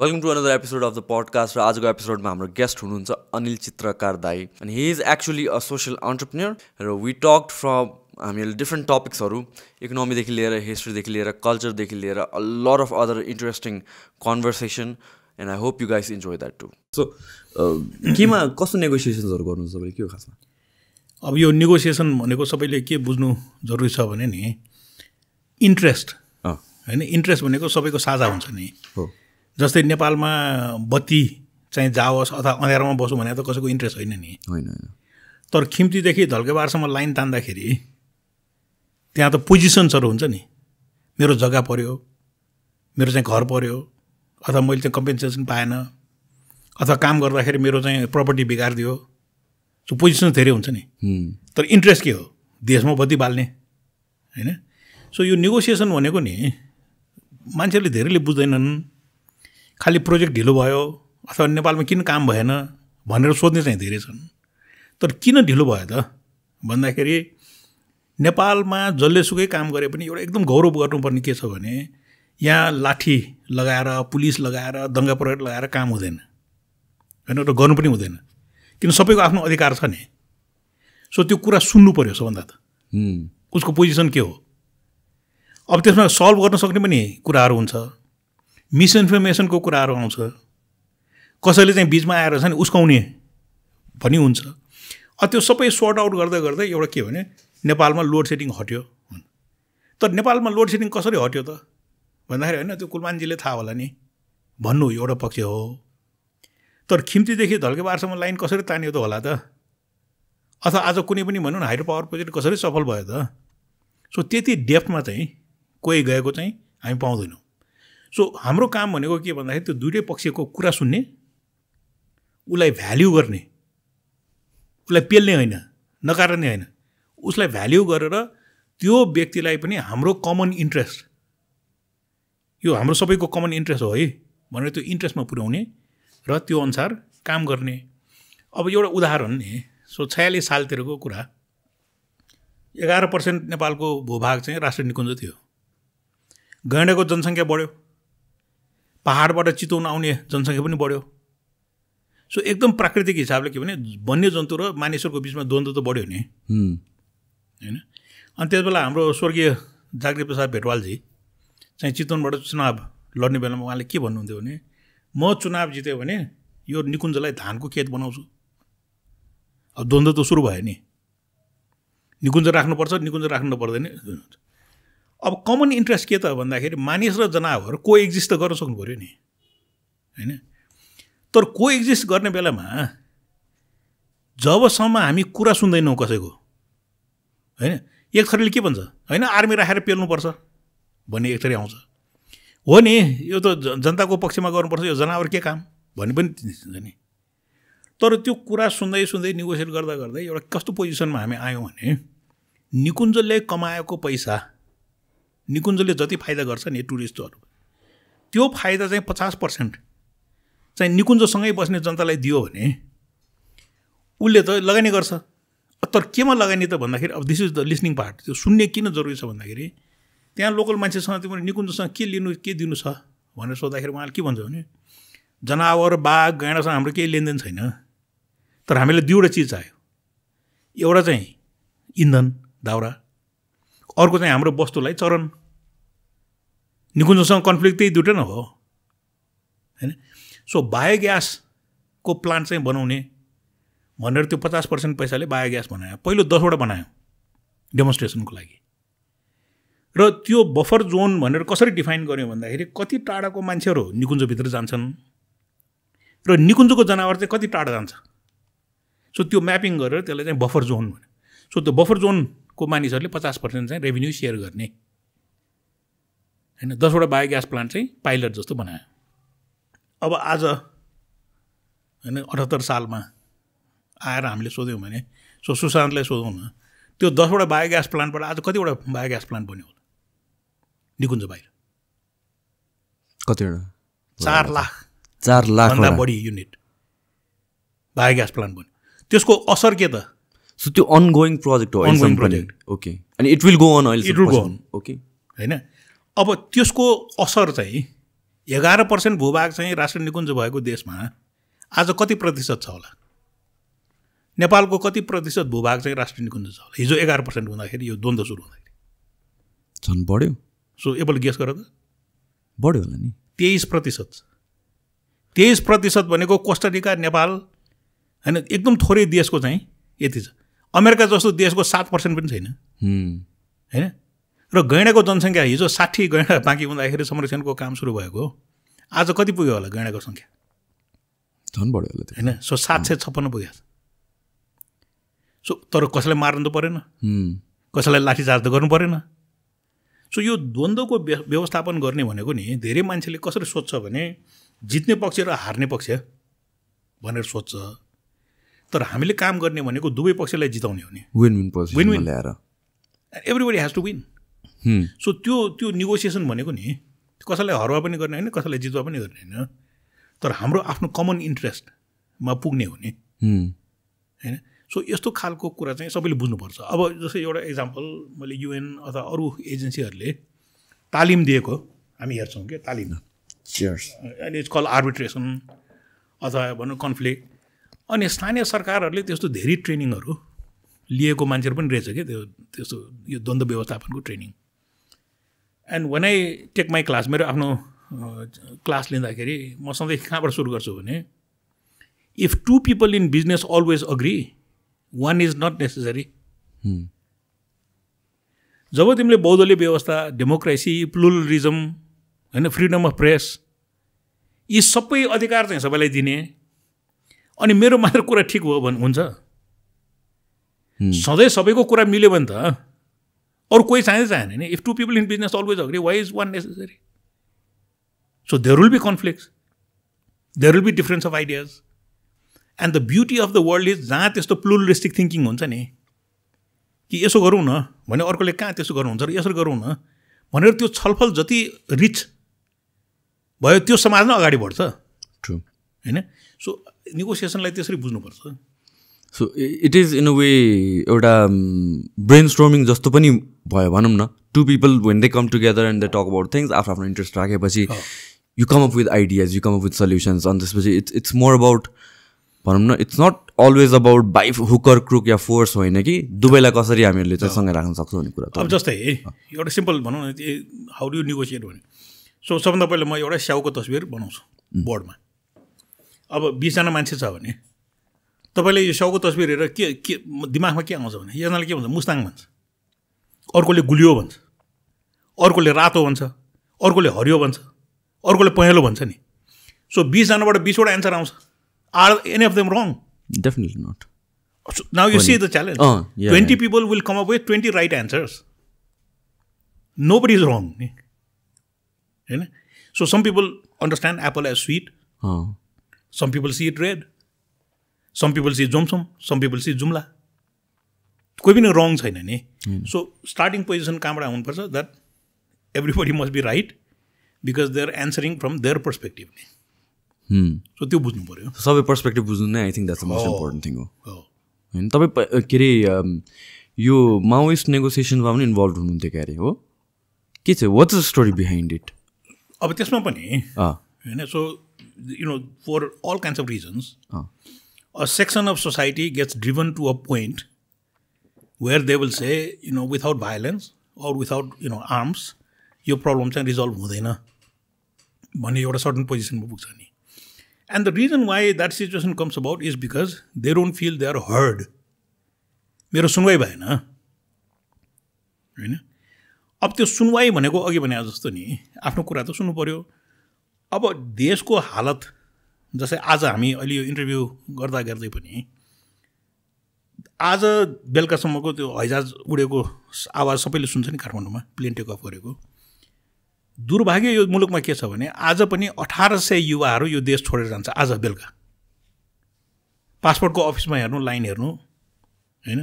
Welcome to another episode of the podcast. र आजको एपिसोडमा हाम्रो गेस्ट हुनुहुन्छ अनिल चित्रकार दाई and he is actually a social entrepreneur. र we talked from हामीले डिफ्रेन्ट टपिक्सहरू इकोनोमीदेखि लिएर हिस्ट्रीदेखि लिएर कल्चरदेखि लिएर a lot of other interesting conversation and I hope you guys enjoy that too. So केमा कस्तो नेगोसिएसन्सहरू गर्नुहुन्छ तपाईले के हो खासमा? अब यो नेगोसिएसन भनेको सबैले के बुझ्नु जरुरी छ भने नि इन्ट्रेस्ट हैन इन्ट्रेस्ट भनेको सबैको साझा हुन्छ नि हो जस्तै नेपालमा बत्ती चाहिँ जाओस् अथवा अँध्यारोमा बसौँ भने त कसैको इन्ट्रेस्ट होइन नि होइन तर खिम्तीदेखि धल्केबारसम्म लाइन तान्दाखेरि त्यहाँ त पोजिसन्सहरू हुन्छ नि मेरो जग्गा पर्यो मेरो चाहिँ घर पर्यो अथवा मैले चाहिँ कम्पेन्सेसन पाएन अथवा काम गर्दाखेरि मेरो चाहिँ प्रपर्टी बिगारिदियो सो पोजिसन धेरै हुन्छ नि तर इन्ट्रेस्ट के हो देशमा बत्ती बाल्ने हैन सो यो नेगोसिएसन भनेको नि मान्छेहरूले धेरैले बुझ्दैनन् खाली प्रोजेक्ट ढिलो भयो अथवा नेपालमा किन काम भएन भनेर सोध्ने चाहिँ धेरै छन् तर किन ढिलो भयो त भन्दाखेरि नेपालमा जसले सुकै काम गरे पनि एउटा एकदम गौरव गर्नुपर्ने के छ भने यहाँ लाठी लगाएर पुलिस लगाएर दङ्गा प्रहरी लगाएर काम हुँदैन हैन र गर्नु पनि हुँदैन किन सबैको आफ्नो अधिकार छ नि सो त्यो कुरा सुन्नु पर्यो सबभन्दा त उसको पोजिसन के हो अब त्यसमा सल्भ गर्न सक्ने पनि कुराहरू हुन्छ मिसइन्फर्मेसनको कुराहरू आउँछ कसैले चाहिँ बिचमा आएर छ नि उस्काउने पनि हुन्छ त्यो सबै सर्ट आउट गर्दै गर्दै एउटा के भने नेपालमा लोड सेडिङ हट्यो तर नेपालमा लोड सेडिङ कसरी हट्यो त भन्दाखेरि होइन त्यो कुलमानजीले थाहा होला नि भन्नु एउटा पक्ष हो तर खिम्तीदेखि धल्केबारसम्म लाइन कसरी तान्यो त होला त अथवा आज कुनै पनि भनौँ न हाइड्रो पावर प्रोजेक्ट कसरी सफल भयो त सो त्यति डेप्थमा चाहिँ कोही गएको चाहिँ हामी पाउँदैनौँ सो हाम्रो काम भनेको के भन्दाखेरि त्यो दुइटै पक्षको कुरा सुन्ने उसलाई भ्याल्यु गर्ने उसलाई पेल्ने होइन नकार्ने होइन उसलाई भ्याल्यु गरेर त्यो व्यक्तिलाई पनि हाम्रो कमन इन्ट्रेस्ट यो हाम्रो सबैको कमन इन्ट्रेस्ट हो है भनेर त्यो इन्ट्रेस्टमा पुर्याउने र त्यो अनुसार काम गर्ने अब एउटा उदाहरण नि सो 46 सालतिरको कुरा 11% नेपालको भूभाग चाहिँ राष्ट्रिय निकुञ्ज थियो गैंडाको जनसङ्ख्या बढ्यो पहाडबाट चितवन आउने जनसङ्ख्या पनि बढ्यो सो एकदम प्राकृतिक हिसाबले के भने वन्यजन्तु र मानिसहरूको बिचमा द्वन्द्व त बढ्यो नि हैन अनि त्यसबेला हाम्रो स्वर्गीय जागृत प्रसाद भेटवालजी चाहिँ चितवनबाट चुनाव लड्ने बेलामा उहाँले के भन्नुहुन्थ्यो भने म चुनाव जित्यो भने यो निकुञ्जलाई धानको खेत बनाउँछु अब द्वन्द्व त सुरु भयो नि निकुञ्ज राख्नुपर्छ निकुञ्ज राख्नु पर्दैन अब कमन इन्ट्रेस्ट के त भन्दाखेरि मानिस र जनावर को एक्जिस्ट त गर्न सक्नु पऱ्यो नि हैन तर को एक्जिस्ट गर्ने बेलामा जबसम्म हामी कुरा सुन्दैनौँ कसैको हैन एक थरीले के भन्छ हैन आर्मी राखेर पेल्नुपर्छ भन्ने एक थरी आउँछ हो नि यो त जनताको पक्षमा गर्नुपर्छ यो जनावर के काम भन्ने पनि नि तर त्यो कुरा सुन्दै सुन्दै नेगोसिएट गर्दा गर्दै एउटा कस्तो पोजिसनमा हामी आयौँ भने निकुञ्जले कमाएको पैसा निकुञ्जले जति फाइदा गर्छ नि टुरिस्टहरू त्यो फाइदा चाहिँ 50% चाहिँ निकुञ्जसँगै बस्ने जनतालाई दियो भने उसले त लगानी गर्छ तर केमा लगानी त भन्दाखेरि अब this is the listening part त्यो सुन्ने किन जरुरी छ भन्दाखेरि त्यहाँ लोकल मान्छेसँग तिम्रो निकुञ्जसँग के लिनु के दिनु छ भनेर सोद्धाखेरि उहाँले के भन्छ भने जनावर बाघ गैँडासँग हाम्रो केही लेनदेन छैन तर हामीलाई दुईवटा चिज चाहियो एउटा चाहिँ इन्धन दाउरा अर्को चाहिँ हाम्रो वस्तुलाई चरण निकुञ्जसँग कन्फ्लिक्ट त्यही दुइटै न हो हैन सो बायोग्यासको प्लान्ट चाहिँ बनाउने भनेर त्यो 50% पैसाले बायोग्यास बनायो पहिलो 10वटा बनायो डेमोन्स्ट्रेसनको लागि र त्यो बफर जोन भनेर कसरी डिफाइन गर्यो भन्दाखेरि कति टाढाको मान्छेहरू निकुञ्जभित्र जान्छन् र निकुञ्जको जनावर चाहिँ कति टाढा जान्छ सो त्यो म्यापिङ गरेर त्यसलाई चाहिँ बफर जोन भन्यो सो त्यो बफर जोनको मानिसहरूले 50% चाहिँ रेभिन्यू सेयर गर्ने हैन 10वटा बायोग्यास प्लान्ट चाहिँ पाइलट जस्तो बनायो अब आज हैन 78 सालमा आएर हामीले सोध्यौँ भने सो सुशान्तलाई सोधौँ न त्यो 10वटा बायोग्यास प्लान्टबाट आज कतिवटा बायोग्यास प्लान्ट बन्यो होला निकुञ्ज बाहिर कतिवटा 4 लाख भन्दा बढी युनिट बायोग्यास प्लान्ट बन्यो त्यसको असर के त सो त्यो ongoing प्रोजेक्ट हो ongoing project okay and it will go on it will go on okay हैन अब त्यसको असर चाहिँ 11% भूभाग चाहिँ राष्ट्र निकुञ्ज भएको देशमा आज कति प्रतिशत छ होला? नेपालको कति प्रतिशत भूभाग चाहिँ राष्ट्र निकुञ्ज छ होला? हिजो 11% हुँदाखेरि यो द्वन्द्व सुरु हुँदाखेरि झन् बढ्यो। सो एबल गेस गर त, बढ्यो होला नि। 23%। 23% भनेको कोस्टारिका, नेपाल होइन, एकदम थोरै देशको चाहिँ यति छ। अमेरिका जस्तो देशको 7% पनि छैन होइन। र गैँडाको जनसङ्ख्या हिजो 60 गैँडा बाँकी हुँदाखेरि संरक्षणको काम सुरु भएको, आज कति पुग्यो होला गैँडाको सङ्ख्या? झन् बढ्यो होला होइन। सो 756 पुगेको छ। सो तर कसैलाई मार्नु त परेन, कसैलाई लाठीचार्ज त गर्नु परेन। सो यो द्वन्द्वको व्यवस्थापन गर्ने भनेको नि धेरै मान्छेले कसरी सोध्छ भने जित्ने पक्ष र हार्ने पक्ष भनेर सोध्छ। तर हामीले काम गर्ने भनेको दुवै पक्षलाई जिताउने हो नि, विन ल्याएर everybody has to win. So त्यो नेगोसिएसन भनेको नि कसैलाई हरुवा पनि गर्ने होइन, कसैलाई जितवा पनि गर्ने होइन, तर हाम्रो आफ्नो कमन इन्ट्रेस्टमा पुग्ने हो नि होइन। सो यस्तो खालको कुरा चाहिँ सबैले बुझ्नुपर्छ। अब जस्तै एउटा इक्जाम्पल मैले UN अथवा अरू एजेन्सीहरूले तालिम दिएको हामी हेर्छौँ क्या, तालिम एन्ड इट्स कल आर्बिट्रेसन अथवा भनौँ कन्फ्लिक्ट। अनि स्थानीय सरकारहरूले त्यस्तो धेरै ट्रेनिङहरू लिएको मान्छेहरू पनि रहेछ क्या, त्यस्तो यो द्वन्द्व व्यवस्थापनको training. And when I take my class, मेरो आफ्नो क्लास लिँदाखेरि म सधैँ कहाँबाट सुरु गर्छु भने if 2 people in business always agree, 1 is not necessary. जब तिमीले बहुदलीय व्यवस्था, डेमोक्रेसी, प्लुरलिजम होइन, फ्रिडम अफ प्रेस, यी सबै अधिकार चाहिँ सबैलाई दिने अनि मेरो मात्र कुरा ठिक हो भने हुन्छ। सधैँ सबैको कुरा मिल्यो भने त अरू कोही चाहेन नि। If 2 people in business always agree, why is 1 necessary? So there will be conflicts, there will be difference of ideas. And the beauty of the world is जहाँ त्यस्तो प्लुरलिस्टिक थिङ्किङ हुन्छ नि कि यसो गरौँ न भने अर्कोले कहाँ त्यसो गर्नुहुन्छ र यसो गरौँ न भनेर त्यो छलफल जति रिच भयो त्यो समाज नै अगाडि बढ्छ। ट्रु होइन। सो नेगोसिएसनलाई त्यसरी बुझ्नुपर्छ। So it is in a way एउटा ब्रेन स्टर्मिङ जस्तो पनि भयो भनौँ न। 2 people when they come together and they talk about things, आफ्नो इन्ट्रेस्ट राखेपछि you come up with ideas, you come up with solutions. अनि त्यसपछि इट्स मोर अबाउट भनौँ न, it's not always about by hook or crook या force होइन कि दुवैलाई कसरी हामीहरूले चाहिँ सँगै राख्न सक्छौँ भन्ने कुरा। अब जस्तै एउटा सिम्पल भनौँ न, हाउ डु यु नेगोसिएट भने सो सबभन्दा पहिला म एउटा स्याउको तस्बिर बनाउँछु बोर्डमा। अब 20 जना मान्छे छ भने तपाईँले यो स्याउको तस्बिर हेरेर के दिमागमा के आउँछ भने एकजनाले के भन्छ, मुस्ताङ भन्छ, अर्कोले गुलियो भन्छ, अर्कोले रातो भन्छ, अर्कोले हरियो भन्छ, अर्कोले पहेँलो भन्छ नि। सो 20 जनाबाट 20 वटा एन्सर आउँछ। Are any of them wrong? Definitely not. So now you see the challenge. 20 people will come up with 20 right answers. Nobody is wrong. So some people understand apple as sweet. Some people see it red. Some people see jomsom. Some people see jumla. कोही पनि wrong छैन नि। So starting position कहाँबाट आउनुपर्छ that everybody must be right because they are answering from their perspective. So त्यो बुझ्नु पऱ्यो, सबै पर्सपेक्टिभ बुझ्नु नै I think that's the most important thing हो होइन। तपाईँ के अरे यो माओइस्ट नेगोसिएसनमा पनि इन्भल्भ हुनुहुन्थ्यो क्या अरे हो? के छ, what's the story behind it? अब त्यसमा पनि होइन, so you know for all kinds of reasons a section of society gets driven to a point where they will say you know without violence or without you know arms यो problem चाहिँ resolve हुँदैन भन्ने एउटा certain पोजिसनमा पुग्छ नि। And the reason why that situation comes about is because they don't feel they are heard. मेरो सुनवाई भएन होइन। अब त्यो सुनवाई भनेको अघि भने जस्तो नि आफ्नो कुरा त सुन्नु पऱ्यो। अब देशको हालत जस्तै आज हामी अहिले यो इन्टरभ्यू गर्दा गर्दै पनि आज बेलुकासम्मको त्यो हवाईजहाज उडेको आवाज सबैले सुन्छ नि काठमाडौँमा, प्लेन टेक अफ गरेको। दुर्भाग्य यो मुलुकमा के छ भने आज पनि 1800 युवाहरू यो देश छोडेर जान्छ आज बेलुका। पासपोर्टको अफिसमा हेर्नु, लाइन हेर्नु होइन।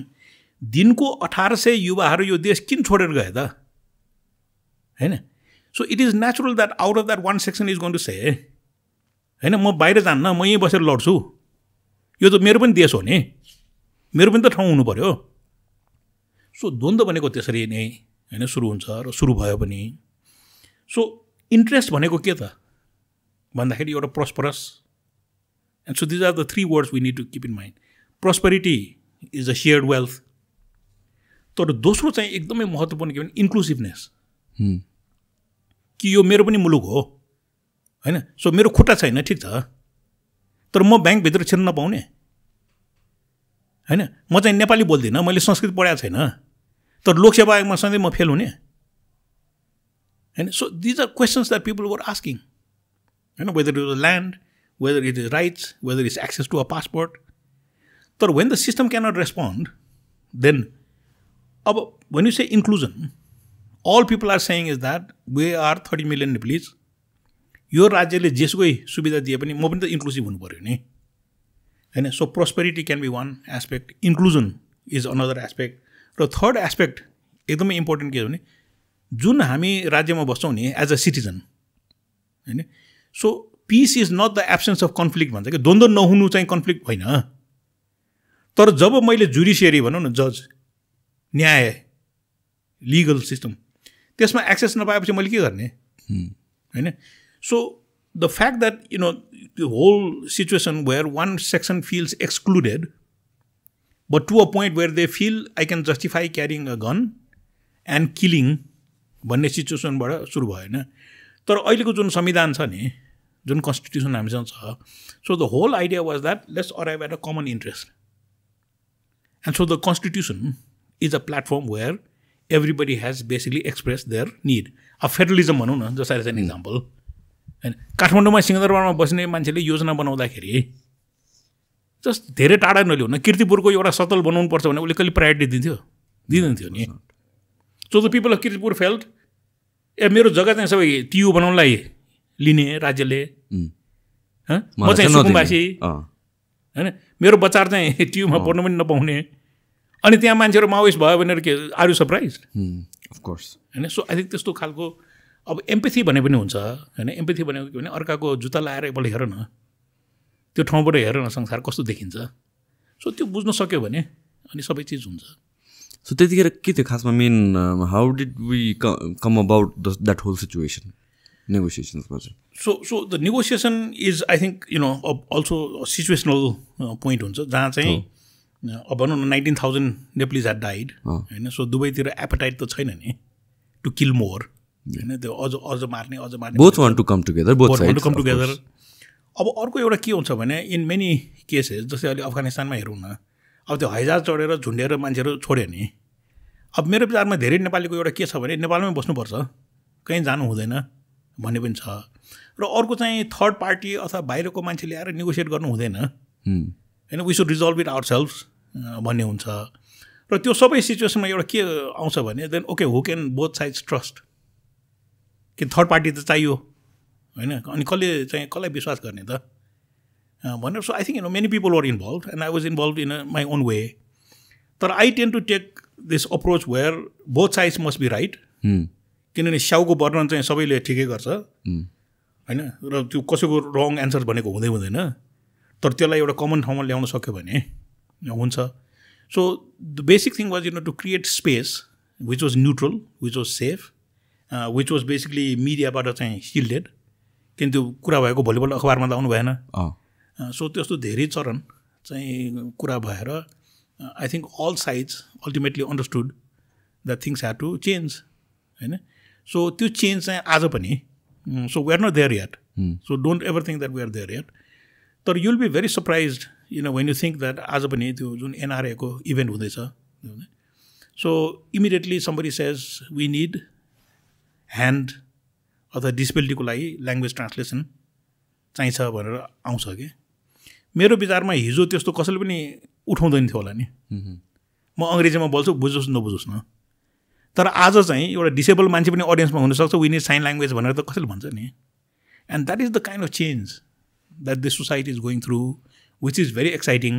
दिनको 1800 युवाहरू यो देश किन छोडेर गए त होइन। So it is natural that out of that 1 section is going to say होइन म बाहिर जान्न, म यहीँ बसेर लड्छु, यो त मेरो पनि देश हो नि, मेरो पनि त ठाउँ हुनु पऱ्यो। सो द्वन्द्व भनेको त्यसरी नै होइन सुरु हुन्छ र सुरु भयो पनि। सो इन्ट्रेस्ट भनेको के त भन्दाखेरि एउटा prosperous. And so these are the three words we need to keep in mind. Prosperity is a shared wealth. तर दोस्रो चाहिँ एकदमै महत्त्वपूर्ण के भने इन्क्लुसिभनेस, कि यो मेरो पनि मुलुक हो होइन. सो मेरो खुट्टा छैन ठिक छ, तर म ब्याङ्कभित्र छिर्न नपाउने होइन. म चाहिँ नेपाली बोल्दिनँ, मैले संस्कृत पढाएको छैन, तर लोकसेवा आयोगमा सधैँ म फेल हुने होइन. So these are questions that people were asking होइन, whether it is land, whether it is rights, whether is access to a passport. तर when the system cannot respond, then अब when you say inclusion, all people are saying is that we are 30 million Nepalese. यो राज्यले जेसुकै सुविधा दिए पनि म पनि त इन्क्लुसिभ हुनु पऱ्यो नि होइन. So prosperity can be one aspect, inclusion is another aspect. र थर्ड एस्पेक्ट एकदमै इम्पोर्टेन्ट के हो भने जुन हामी राज्यमा बस्छौँ नि एज अ सिटिजन होइन. So peace is not the absence of conflict भन्छ कि द्वन्द्व नहुनु चाहिँ कन्फ्लिक्ट होइन. तर जब मैले जुडिसियरी भनौँ न, जज, न्याय, लिगल सिस्टम, त्यसमा एक्सेस नपाएपछि मैले के गर्ने होइन. So the fact that you know the whole situation where one section feels excluded but to a point where they feel I can justify carrying a gun and killing भन्ने सिचुएसनबाट सुरु भयो होइन. तर अहिलेको जुन संविधान छ नि, जुन कन्स्टिट्युसन हामीसँग छ, so the whole idea was that let's arrive at a common interest. And so the constitution is a platform where everybody has basically expressed their need. अब फेडरलिजम भनौँ न, जस्ट एज एन इक्जाम्पल होइन. काठमाडौँमा सिंहदरबारमा बस्ने मान्छेले योजना बनाउँदाखेरि just धेरै टाढा नल्याउन, किर्तिपुरको एउटा सतल बनाउनुपर्छ भने उसले कहिले प्रायोरिटी दिँदैन थियो नि. So the people of Kirtipur felt मेरो जग्गा चाहिँ सबै टियु बनाउनलाई लिने राज्यले, म चाहिँ सुकुम्बासी होइन, मेरो बच्चाहरू चाहिँ टियुमा पढ्नु पनि नपाउने. अनि त्यहाँ मान्छेहरू माओइस्ट भयो भनेर के आर यु सरप्राइज? अफकोर्स होइन. सो आई थिङ्क त्यस्तो खालको अब एम्पेथी भने पनि हुन्छ होइन. एम्पेथी भनेको के भने अर्काको जुत्ता लाएर एकपल्ट हेर न, त्यो ठाउँबाट हेर न संसार कस्तो देखिन्छ. सो त्यो बुझ्न सक्यो भने अनि सबै चिज हुन्छ. सो त्यतिखेर के थियो खासमा main, how did we come about that whole situation, नेगोसिएसन्समा चाहिँ? So the negotiation is I think you know also situational point हुन्छ, जहाँ चाहिँ अब भनौँ न 19,000 Nepalese had died होइन. सो दुवैतिर एपेटाइट त छैन नि टु किल मोर होइन. त्यो अझ मार्ने both want to come together, both sides come together. अब अर्को एउटा के हुन्छ भने इन मेनी केसेस, जस्तै अहिले अफगानिस्तानमा हेरौँ न, अब त्यो हैजा चढेर झुन्डेर मान्छेहरू छोड्यो नि. अब मेरो विचारमा धेरै नेपालीको एउटा के छ भने नेपालमै बस्नुपर्छ, कहीँ जानु हुँदैन भन्ने पनि छ. र अर्को चाहिँ थर्ड पार्टी अथवा बाहिरको मान्छे ल्याएर नेगोसिएट गर्नु हुँदैन होइन. वी सुड रिजल्भ इट आवरसेल्भ्स भन्ने हुन्छ. र त्यो सबै सिचुएसनमा एउटा के आउँछ भने then okay who can both sides trust, कि थर्ड पार्टी त चाहियो होइन. अनि कसलाई विश्वास गर्ने त भनेर. So I think you know many people were involve and I was involve in my own way. तर I tend to take this approach where both sides must be right, किनभने स्याउको वर्णन चाहिँ सबैले ठिकै गर्छ होइन. र त्यो कसैको रङ एन्सर भनेको हुँदैन. तर त्यसलाई एउटा कमन ठाउँमा ल्याउन सक्यो भने हुन्छ. So the basic thing was you know to create space which was neutral, which was safe, which was basically मिडियाबाट चाहिँ सिल्डेड, किन त्यो कुरा भएको भोलिपल्ट अखबारमा त आउनु भएन. सो त्यस्तो धेरै चरण चाहिँ कुरा भएर I think all sides ultimately understood that things had to change होइन. सो त्यो चेन्ज चाहिँ आज पनि, so we are not there yet. So don't ever think that we are there yet. तर you'll be very surprise you know when you think that आज पनि त्यो जुन एनआरएको इभेन्ट हुँदैछ, so immediately somebody says we need hand अथवा डिसेबिलिटीको लागि ल्याङ्ग्वेज ट्रान्सलेसन चाहिन्छ भनेर आउँछ कि. मेरो विचारमा हिजो त्यस्तो कसैले पनि उठाउँदैन थियो होला नि. म अङ्ग्रेजीमा बोल्छु, बुझोस् नबुझोस् न. तर आज चाहिँ एउटा डिसेबल मान्छे पनि अडियन्समा हुनसक्छ, वी निड साइन ल्याङ्ग्वेज भनेर त कसैले भन्छ नि. And that is the kind of change that this society is going through, which is very exciting.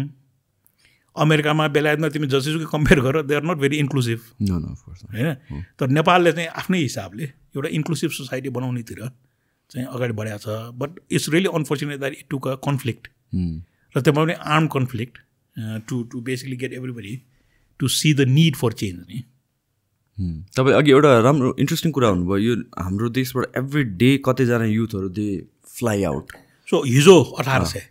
अमेरिकामा बेलायतमा तिमी जसुकै कम्पेयर गर, they are not very inclusive होइन. तर नेपालले चाहिँ आफ्नै हिसाबले एउटा इन्क्लुसिभ सोसाइटी बनाउनेतिर चाहिँ अगाडि बढाएको छ. But it's really unfortunate that it took a conflict, र त्यसमा पनि arm conflict to basically get everybody to see the need for change नि. तपाईँ अघि एउटा राम्रो इन्ट्रेस्टिङ कुरा हुनुभयो. यो हाम्रो देशबाट एभ्री डे कतिजना युथहरू दे फ्लाइ आउट सो हिजो 1800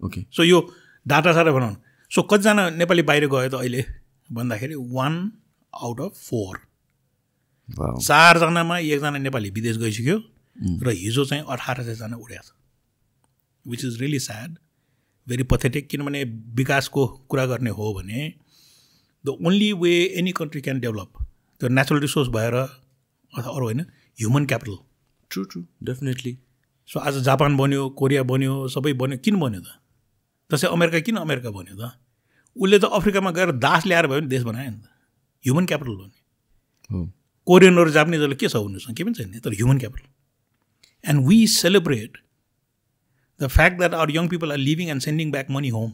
ओके सो यो डाटा साह्रै बनाउनु सो कतिजना नेपाली बाहिर गयो त अहिले भन्दाखेरि 1 out of 4 4जनामा एकजना नेपाली विदेश गइसक्यो र हिजो चाहिँ 1800जना उड्या छ which is really sad very pathetic किनभने विकासको कुरा गर्ने हो भने the only way any country can develop त्यो नेचुरल रिसोर्स भएर अथवा अरू होइन human capital true definitely so आज जापान बन्यो कोरिया बन्यो सबै बन्यो किन बन्यो त त्यसै अमेरिका किन अमेरिका बन्यो त उसले त अफ्रिकामा गएर दास ल्याएर भयो भने देश बनायो नि त ह्युमन क्यापिटल हो नि कोरियनहरू जापानिजहरूले के छ उनीहरूसँग के पनि छैन तर human capital and we celebrate the fact that our young people are living and sending back money home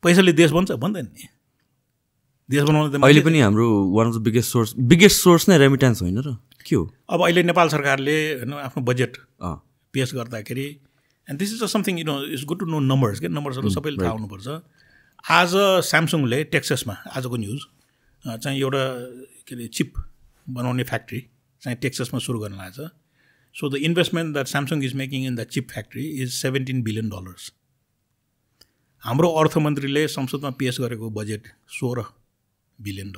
पैसाले देश बन्छ भन्दैन नि देश बनाउनु त अहिले पनि हाम्रो one of the biggest source नै रेमिटेन्स होइन र के हो अब अहिले नेपाल सरकारले होइन आफ्नो बजेट पेस गर्दाखेरि and this is something it's good to know numbers के नम्बर्सहरू सबैले थाहा हुनुपर्छ आज स्यामसङले टेक्ससमा आजको न्युज चाहिँ एउटा के अरे चिप बनाउने फ्याक्ट्री चाहिँ टेक्ससमा सुरु गर्न लागेको छ so the investment that Samsung is making in the chip factory is $17 billion हाम्रो अर्थमन्त्रीले संसदमा पेस गरेको budget $16 billion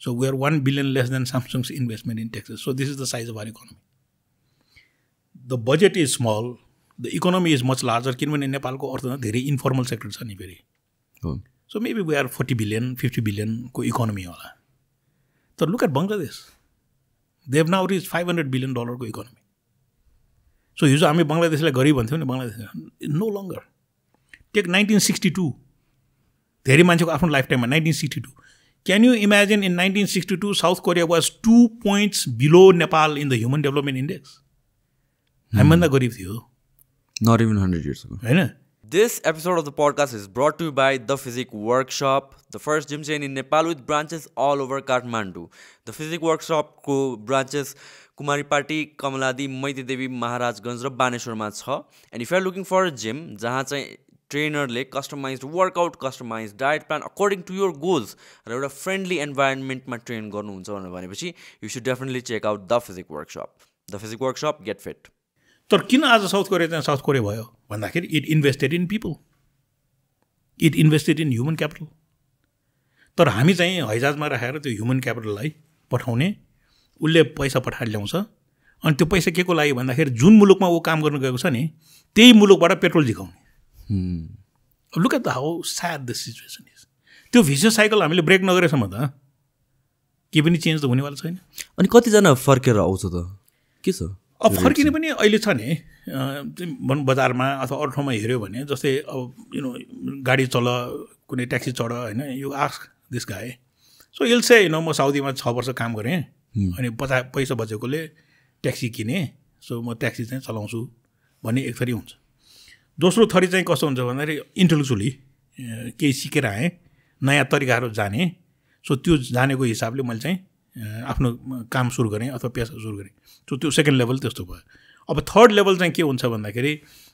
so we are $1 billion less than Samsung's investment in Texas so this is the size of our economy the budget is small the economy is much larger किनभने नेपालको अर्थमा धेरै informal sector छ नि फेरि so maybe we are 40 billion 50 billion को economy होला तर look at Bangladesh they have now reach $500 billion को इकोनोमी सो हिजो हामी बङ्गलादेशलाई गरिब भन्थ्यौँ नि बङ्गलादेश नो लङ्गर टेक 1962 धेरै मान्छेको आफ्नो लाइफ टाइममा 1962 can you imagine in 1962 south Korea was 2 points below Nepal in the human development index हामीभन्दा गरिब थियो नट इभन 100 years ago होइन This episode of the podcast is brought to you by The Physic Workshop, the first gym chain in Nepal with branches all over Kathmandu. The Physic Workshop को branches Kumaripati, Kamaladi, Maiti Devi, Maharajganj र बानेश्वरमा छ. And if you are looking for a gym जहाँ चाहिँ ट्रेनरले customized workout customized diet plan according to your goals र एउटा friendly एन्भाइरोमेन्टमा train गर्नुहुन्छ भनेपछि you should definitely check out the physique workshop. The physique workshop, get fit. तर किन आज साउथ कोरिया चाहिँ साउथ कोरिया भयो भन्दाखेरि it invested in people, it invested in human capital. तर हामी चाहिँ हैजाजमा राखेर त्यो ह्युमन क्यापिटललाई पठाउने, उसले पैसा पठाएर ल्याउँछ. अनि त्यो पैसा के को लागि भन्दाखेरि जुन मुलुकमा ऊ काम गर्नु गएको छ नि त्यही मुलुकबाट पेट्रोल झिकाउने. Look at the how sad the situation is. त्यो भिसियस साइकल हामीले ब्रेक नगरेसम्म त के पनि चेन्ज त हुनेवाला छैन. अनि कतिजना फर्केर आउँछ त के छ? अब फर्किने पनि अहिले छ नि बजारमा अथवा अरू ठाउँमा हेऱ्यो भने जस्तै अब गाडी चल, कुनै ट्याक्सी चढ होइन, you ask this guy so he'll say म साउदीमा 6 वर्ष काम गरेँ अनि पैसा बचेकोले ट्याक्सी किनेँ सो म ट्याक्सी चाहिँ चलाउँछु भन्ने एक थरी हुन्छ. दोस्रो थरी चाहिँ कस्तो हुन्छ भन्दाखेरि इन्टेलेक्चुअली केही सिकेर आएँ, नयाँ तरिकाहरू जाने, सो त्यो जानेको हिसाबले मैले चाहिँ आफ्नो काम सुरु गरेँ अथवा पेसा सुरु गरेँ. सो त्यो सेकेन्ड लेभल त्यस्तो भयो. अब थर्ड लेभल चाहिँ के हुन्छ भन्दाखेरि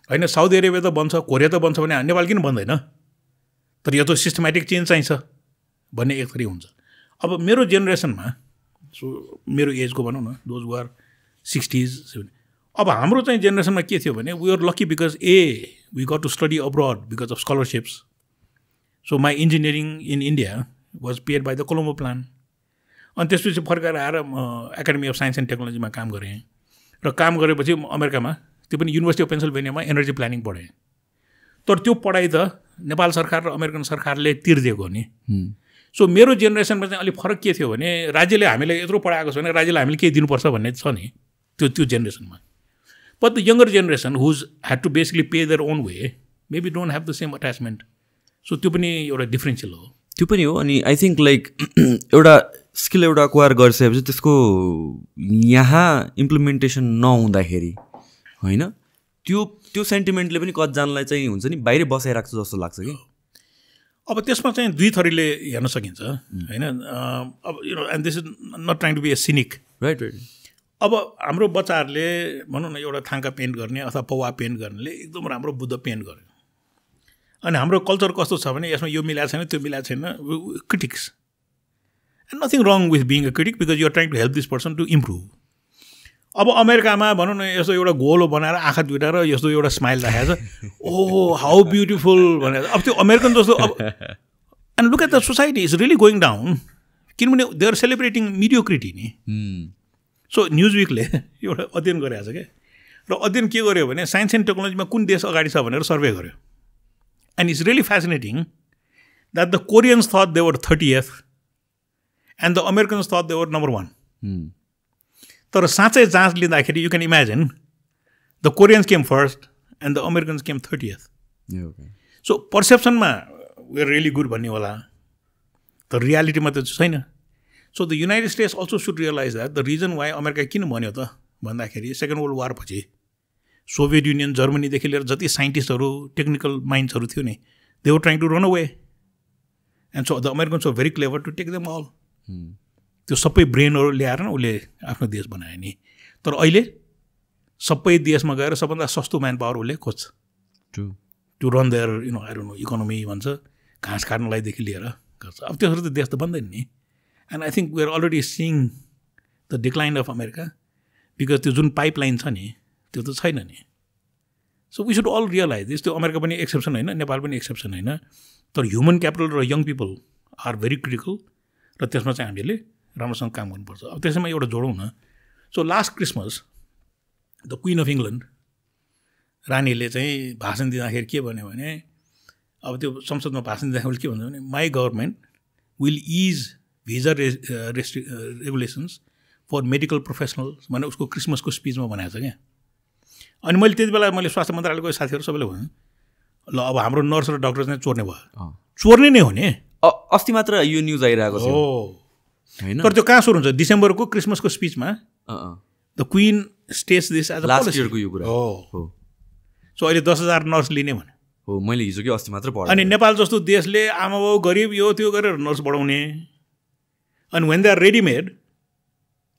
होइन साउदी अरेबिया त बन्छ, कोरिया त बन्छ भने नेपाल किन बन्दैन, तर यो त सिस्टमेटिक चेन्ज चाहिँ छ भन्ने एक थरी हुन्छ. अब मेरो जेनेरेसनमा, सो मेरो एजको भनौँ न, दोज वर 60s, अब हाम्रो चाहिँ जेनेरेसनमा के थियो भने we are lucky because we got to study abroad because of scholarships. So my engineering in India was paid by the Colombo plan. अनि त्यसपछि फर्केर आएर म एकाडेमी अफ साइन्स एन्ड टेक्नोलोजीमा काम गरेँ र काम गरेपछि अमेरिकामा त्यो पनि युनिभर्सिटी अफ पेन्सिल्भेनियामा एनर्जी प्लानिङ पढेँ. तर त्यो पढाइ त नेपाल सरकार र अमेरिकन सरकारले तिर्दिएको हो नि. सो मेरो जेनेरेसनमा चाहिँ अलिक फरक के थियो भने राज्यले हामीलाई यत्रो पढाएको छ भने राज्यले हामीले केही दिनुपर्छ भन्ने छ नि त्यो जेनेरेसनमा. But the younger generation who had to basically pay their own way maybe don't have the same attachment. So त्यो पनि एउटा डिफ्रेन्सियल हो. त्यो पनि हो. अनि आई थिङ्क लाइक एउटा स्किल एउटा एक्वायर गरिसकेपछि त्यसको यहाँ इम्प्लिमेन्टेसन नहुँदाखेरि होइन त्यो सेन्टिमेन्टले पनि कतिजनालाई चाहिँ हुन्छ नि बाहिर बसाइराख्छ जस्तो लाग्छ कि. अब त्यसमा चाहिँ दुई थरीले हेर्न सकिन्छ होइन. अब and this is not trying to be a cynic, right. अब हाम्रो बच्चाहरूले भनौँ न एउटा थाङ्का पेन्ट गर्ने अथवा पौवा पेन्ट गर्नेले एकदम राम्रो बुद्ध पेन्ट गर्यो. अनि हाम्रो कल्चर कस्तो छ भने यसमा यो मिलाएको छैन त्यो मिलाएको छैन, critics. And nothing wrong with being a critic because you are trying to help this person to improve. अब अमेरिकामा भनौँ न यस्तो एउटा गोलो बनाएर आँखा दुइटा र यस्तो एउटा स्माइल राखेको छ ओ हाउ ब्युटिफुल भनेर अब त्यो अमेरिकन जस्तो अब and look at the society is really going down किनभने दे आर सेलिब्रेटिङ मिडियोक्रिटी नि सो न्युज विकले एउटा अध्ययन गरेको छ क्या र अध्ययन के गर्यो भने साइन्स एन्ड टेक्नोलोजीमा कुन देश अगाडि छ भनेर सर्वे गर्यो and it's really fascinating that the Koreans thought they were 30th and the Americans thought they were number 1 तर साँच्चै जाँच लिँदाखेरि you can imagine the Koreans came first and the Americans came 30th so पर्सेप्सनमा we are really good भन्ने होला तर रियालिटीमा त छैन so the United States also should realize that the reason why America किन भन्यो त भन्दाखेरि सेकेन्ड वर्ल्ड वार पछि सोभियत युनियन जर्मनीदेखि लिएर जति साइन्टिस्टहरू टेक्निकल माइन्ड्सहरू थियो नि they were trying to run away and so the Americans were very clever to take them all त्यो सबै ब्रेनहरू ल्याएर उसले आफ्नो देश बनायो नि तर अहिले सबै देशमा गएर सबभन्दा सस्तो म्यान पावर उसले खोज्छ to run there I don't know economy भन्छ घाँस काट्नलाईदेखि लिएर गर्छ अब त्यसरी त देश त बन्दैन नि and I think we are already seeing the decline of America because त्यो जुन पाइपलाइन छ नि त्यो त छैन नि so we should all realise this त्यो अमेरिका पनि एक्सेप्सन होइन नेपाल पनि एक्सेप्सन होइन तर ह्युमन क्यापिटल र young people are very critical र त्यसमा चाहिँ हामीले राम्रोसँग काम गर्नुपर्छ अब त्यसैमा एउटा जोडौँ न so last Christmas the queen of England रानीले चाहिँ भाषण दिँदाखेरि के भन्यो भने अब त्यो संसदमा भाषण दिँदाखेरि के भन्यो भने my government will is visa regulations for medical professionals भने उसको क्रिसमसको स्पिचमा भनेको छ क्या अनि मैले त्यति बेला मैले स्वास्थ्य मन्त्रालयको साथीहरू सबैले भने ल अब हाम्रो नर्स र डक्टर चाहिँ चोर्ने भयो चोर्ने नै हो नि अस्ति मात्र यो न्युज आइरहेको छ होइन तर त्यो कहाँ सुरु हुन्छ डिसेम्बरको क्रिसमसको स्पिचमा the queen states this as a last इयरको यो कुरा हो सो अहिले 10,000 नर्स लिने भने हो मैले हिजो कि अस्ति मात्र पढेँ अनि नेपाल जस्तो देशले आमाबाउ गरिब यो त्यो गरेर नर्स बढाउने अनि वेन दे आर रेडिमेड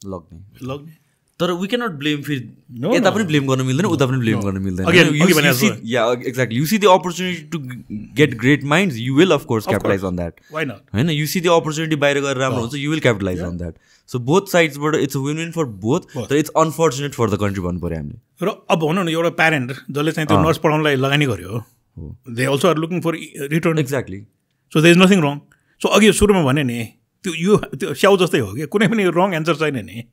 लग्ने तर वी क्यानट ब्लेम फेरि यता पनि ब्लेम गर्न मिल्दैन उता पनि ब्लेम गर्न मिल्दैन या exactly you see the opportunity to get great minds you will of course capitalize on that होइन यु सी द अपर्च्युनिटी बाहिर गएर राम्रो हुन्छ you will capitalize on that so both साइड्सबाट it's win win for both तर it's unfortunate for the country भन्नु पऱ्यो हामीले र अब भनौँ न एउटा प्यारेन्ट जसले चाहिँ त्यो नर्स पढाउनलाई लगानी गर्यो they also are looking for return exactly so they is nothing wrong so अघि सुरुमा भने नि त्यो स्याउ जस्तै हो कि कुनै पनि रङ एन्सर छैन नि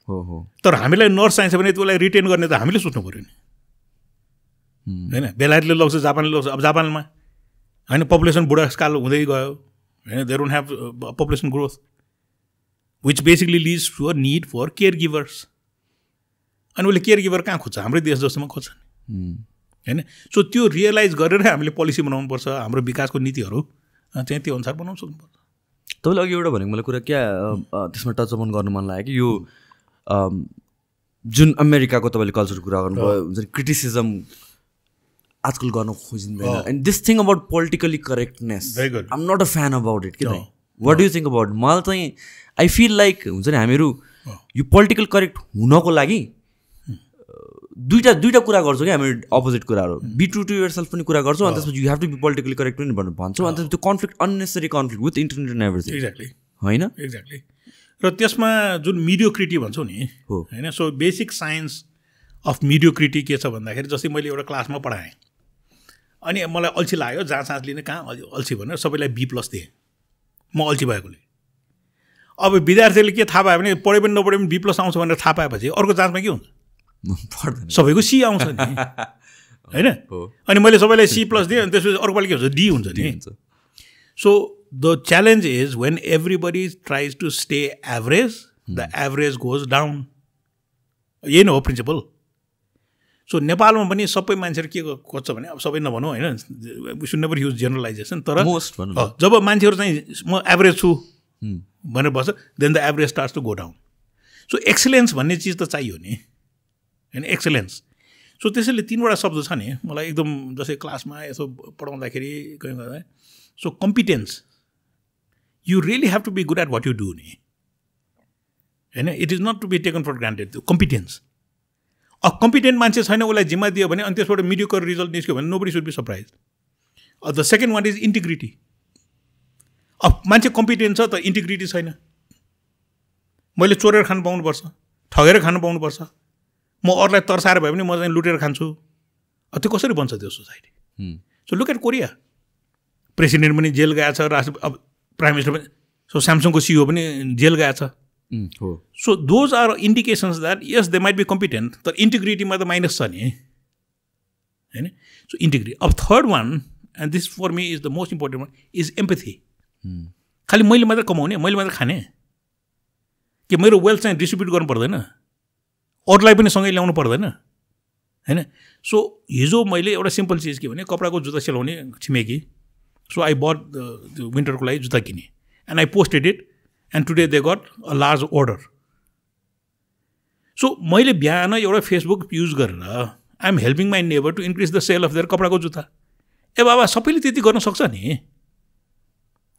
हो तर हामीलाई नर्स चाहिन्छ भने त्यसलाई रिटेन गर्ने त हामीले सोच्नु पऱ्यो नि होइन बेलायतले लग्छ जापानले लग्छ अब जापानमा होइन पपुलेसन बुढाकाल हुँदै गयो होइन they don't have population growth which basically leads to a need for care givers अनि उसले केयर गिभर कहाँ खोज्छ हाम्रै देश जस्तोमा खोज्छ होइन सो त्यो रियलाइज गरेर हामीले पोलिसी बनाउनुपर्छ हाम्रो विकासको नीतिहरू चाहिँ त्यो अनुसार बनाउनु सक्नुपर्छ तपाईँले अघि एउटा भनेको मलाई कुरा क्या त्यसमा टच अन गर्नु मन लाग्यो कि यो जुन अमेरिकाको तपाईँले कल्चरको कुरा गर्नुभयो हुन्छ नि क्रिटिसिजम आजकल गर्न खोजिँदैन and this thing about politically correctness I am not a fan about it कि what do you think about मलाई चाहिँ आई फिल लाइक हुन्छ नि हामीहरू यो पोलिटिकल करेक्ट हुनको लागि दुईवटा कुरा गर्छौँ कि हामी अपोजिट कुराहरू be true to yourself पनि कुरा गर्छौँ अनि त्यसपछि you have to be politically correct पनि भन्छौँ अनि त्यो conflict unnecessary conflict with internet and everything exactly होइन एक्ज्याक्टली र त्यसमा जुन मिडियोक्रिटी भन्छौँ नि होइन सो बेसिक साइन्स अफ मिडियोक्रिटी के छ भन्दाखेरि जस्तै मैले एउटा क्लासमा पढाएँ अनि मलाई अल्छी लाग्यो जाँच लिने कहाँ अल्छी भनेर सबैलाई B+ दिएँ म अल्छी भएकोले अब विद्यार्थीले के थाहा पायो भने पढे पनि नपढे पनि B+ आउँछ भनेर थाहा पाएपछि अर्को जाँचमा के हुन्छ सबैको C आउँछ नि होइन अनि मैले सबैलाई C+ दिएँ अनि त्यसपछि अर्को पालि के हुन्छ D हुन्छ नि so the challenge is when everybody tries to stay average the average goes down यही नै हो प्रिन्सिपल सो नेपालमा पनि सबै मान्छेहरू के खोज्छ भने अब सबै नभनौँ होइन we should never use generalisation तर जब मान्छेहरू चाहिँ म एभरेज छु भनेर बस्छ then the average starts to go down so excellence भन्ने चिज त चाहियो नि होइन एक्सलेन्स सो त्यसैले 3वटा शब्द छ नि मलाई एकदम जस्तै क्लासमा यसो पढाउँदाखेरि कहीँ गर्दा so competence you really have to be good at what you do नि होइन it is not to be taken for granted त्यो कम्पिटेन्स अब कम्पिटेन्ट मान्छे छैन उसलाई जिम्मा दियो भने अनि त्यसबाट मिडियोकर रिजल्ट निस्क्यो भने nobody should be surprise the second one is integrity अब मान्छे कम्पिटेन्ट छ त इन्टिग्रिटी छैन मैले चोरेर खानु पाउनुपर्छ ठगेर खानु पाउनुपर्छ, म अरूलाई तर्साएर भए पनि म चाहिँ लुटेर खान्छु, त्यो कसरी बन्छ त्यो society? So look at Korea, president पनि जेल गएको छ, अब प्राइम मिनिस्टर पनि, सो स्यामसङको सिइओ पनि जेल गएको छ। So those are indications that yes they might be competent, तर इन्टिग्रिटीमा त माइनस छ नि होइन। So integrity. अब third one, and this for me is the most important one, is empathy. खालि मैले मात्रै कमाउने, मैले मात्रै खाने कि मेरो वेल्थ चाहिँ डिस्ट्रिब्युट गर्नु पर्दैन, अरूलाई पनि सँगै ल्याउनु पर्दैन होइन। सो हिजो मैले एउटा सिम्पल चिज के भने कपडाको जुत्ता सिलाउने छिमेकी, सो आई बट त्यो विन्टरको लागि जुत्ता किनेँ and I posted it and today they got a large order. So मैले बिहान एउटा फेसबुक युज गरेर I am helping my neighbour to increase the sale of their कपडाको जुत्ता। ए बाबा, सबैले त्यति गर्न सक्छ नि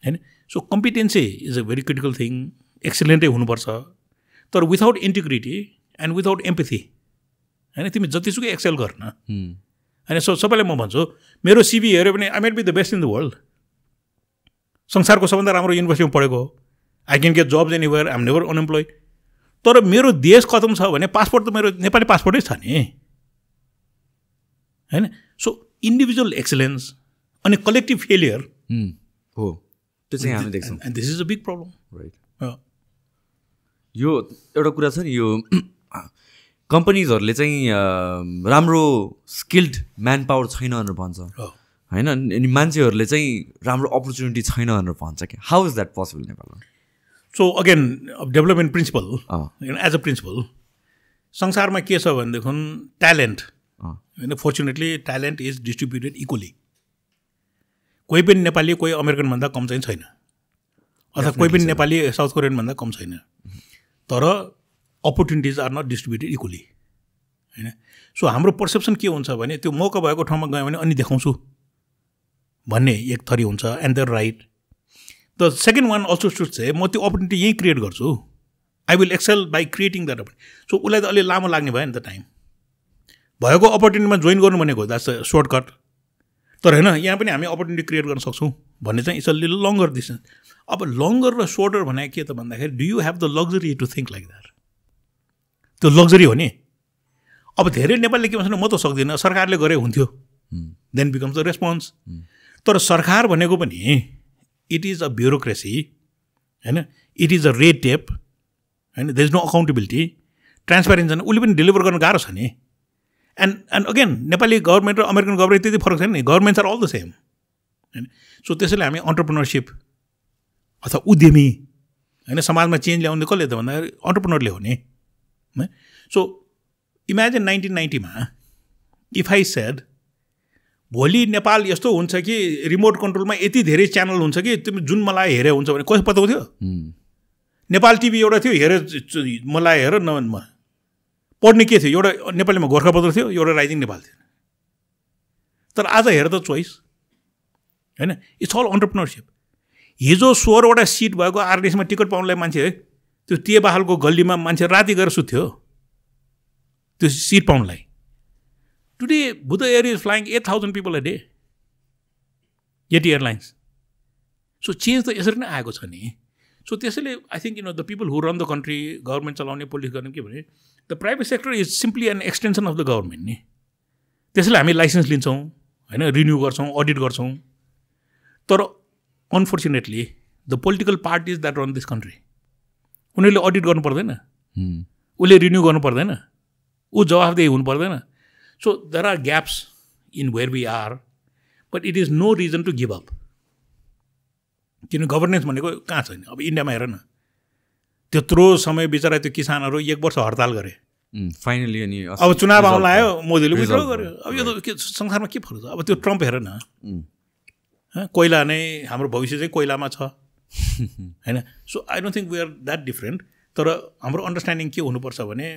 होइन। So competency is a very critical thing, एक्सिलेन्टै हुनुपर्छ, तर without integrity and without empathy होइन तिमी जतिसुकै एक्सेल गर्न होइन। सो सबैलाई म भन्छु, मेरो सिभी हेऱ्यो भने I might be the best in the world, संसारको सबभन्दा राम्रो युनिभर्सिटीमा पढेको हो, I can get jobs anywhere, I am never unemployed, तर मेरो देश खतम छ भने पासपोर्ट त मेरो नेपाली पासपोर्टै छ नि होइन। सो इन्डिभिजुअल एक्सिलेन्स अनि कलेक्टिभ फेलियर हो, त्यो चाहिँ हामी देख्छौँ, and this is a big problem right. यो एउटा कुरा छ नि, यो कम्पनीजहरूले चाहिँ राम्रो स्किल्ड म्यान पावर छैन भनेर भन्छ होइन, अनि मान्छेहरूले चाहिँ राम्रो अपर्च्युनिटी छैन भनेर भन्छ कि हाउ इज द्याट पोसिबल नेपालमा? So again development principle, as a principle संसारमा के छ भनेदेखि ट्यालेन्ट होइन, fortunately talent is distributed equally. कोही पनि नेपाली कोही अमेरिकनभन्दा कम चाहिँ छैन, अथवा कोही पनि नेपाली साउथ कोरियनभन्दा कम छैन, तर opportunities are not distributed equally होइन। सो हाम्रो पर्सेप्सन के हुन्छ भने त्यो मौका भएको ठाउँमा गयो भने अनि देखाउँछु भन्ने एक थरी हुन्छ, and there right. The second one also should चाहिँ म त्यो अपर्च्युनिटी यहीँ क्रिएट गर्छु, I will excel by creating that opportunity. So उसलाई त अलि लामो लाग्ने भयो नि त टाइम, भएको अपर्च्युनिटीमा जोइन गर्नु भनेको द्याट्स अ सर्टकट, तर होइन यहाँ पनि हामी अपर्च्युनिटी क्रिएट गर्न सक्छौँ भन्ने चाहिँ it's a little longer distance. अब लङ्गर र सोर्टर भने के त भन्दाखेरि do you have the luxury to think like that, त्यो लग्जरी हो नि। अब धेरै नेपालीले के भन्छ म त सक्दिनँ, सरकारले गरे हुन्थ्यो, देन बिकम्स द रेस्पोन्स। तर सरकार भनेको पनि इट इज अ ब्युरोक्रेसी होइन, it is a red tape होइन, there is no accountability, transparency छैन, उसले पनि डेलिभर गर्न गाह्रो छ नि। एन्ड अगेन नेपाली गभर्मेन्ट र अमेरिकन गभर्मेन्ट त्यति फरक छैन नि, governments are all the same होइन। सो त्यसैले हामी अन्टरप्रेन्योरसिप अथवा उद्यमी होइन, समाजमा चेन्ज ल्याउने कसले त भन्दाखेरि अन्टरप्रेन्योरले हो नि। So imagine 1990 if I said भोलि नेपाल यस्तो हुन्छ कि रिमोट कन्ट्रोलमा यति धेरै च्यानल हुन्छ कि तिमी जुन मलाई हेरे हुन्छ भने कसै पत्ताको थियो? नेपाल टिभी एउटा थियो, हेरे मलाई हेर न, पढ्ने के थियो, एउटा नेपालीमा गोर्खापत्र थियो, एउटा राइजिङ नेपाल थियो, तर आज हेर त चोइस होइन, इट्स अल अन्टरप्रेन्योरसिप। हिजो 16वटा सिट भएको आरडिएसमा टिकट पाउनलाई मान्छे है त्यो टेबाहालको गल्लीमा मान्छे राति गएर सुत्थ्यो त्यो सिट पाउनलाई। Today Buddha Air is flying 8,000 people a day, Yeti Airlines. So change त यसरी नै आएको छ नि। सो त्यसैले I think the people who run the country, government चलाउने पोलिटिक्स गर्ने के भने the private sector is simply an extension of the government नि। त्यसैले हामी लाइसेन्स लिन्छौँ होइन, रिन्यू गर्छौँ, अडिट गर्छौँ, तर unfortunately the political parties that run this country उनीहरूले अडिट गर्नु पर्दैन, उसले रिन्यू गर्नु पर्दैन, ऊ जवाफदेही हुनु पर्दैन। So there are gaps in where we are, but it is no reason to give up, किन गभर्नेन्स भनेको कहाँ छैन। अब इन्डियामा हेर न, त्यत्रो समय बिचरा त्यो किसानहरू 1 वर्ष हडताल गरे, फाइनली अनि अब चुनाव आउन आयो, मोदीले विड्र गर्यो। अब यो त संसारमा के फरक छ? अब त्यो ट्रम्प हेर न, कोइला नै हाम्रो भविष्य चाहिँ कोइलामा छ होइन। So I don't think we are that different, तर हाम्रो अन्डरस्ट्यान्डिङ के हुनुपर्छ भने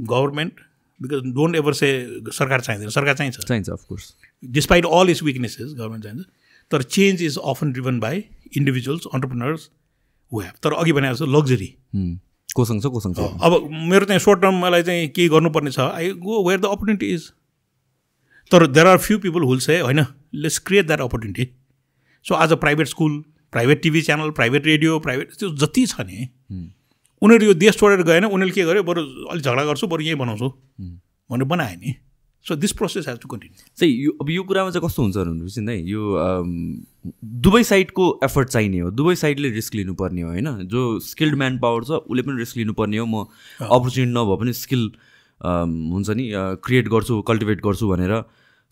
government, because don't ever say सरकार चाहिँदैन, सरकार चाहिन्छ of course, despite all its weaknesses government चाहिन्छ, तर change is often driven by individuals, entrepreneurs who have. तर अघि भने जस्तो लग्जरी कोसँग छ। अब मेरो चाहिँ सर्ट टर्म मलाई चाहिँ केही गर्नुपर्ने छ, I go where the opportunity is. तर there are few people who'll say होइन, let's create that opportunity. So आज private school, private TV channel, private radio, private त्यो जति छ नि उनीहरू यो देश छोडेर गएन, उनीहरूले के गर्यो, बरु अलिक झगडा गर्छु, बरु यहीँ बनाउँछु भनेर बनायो नि। So this process has to continue. चाहिँ यो अब यो कुरामा चाहिँ कस्तो हुन्छ भनेपछि नै यो दुवै साइडको एफर्ट चाहिने हो, दुवै साइडले रिस्क लिनुपर्ने हो होइन। जो स्किल्ड म्यान पावर छ उसले पनि रिस्क लिनुपर्ने हो, म अपर्च्युनिटी नभए पनि स्किल हुन्छ नि क्रिएट गर्छु, कल्टिभेट गर्छु भनेर।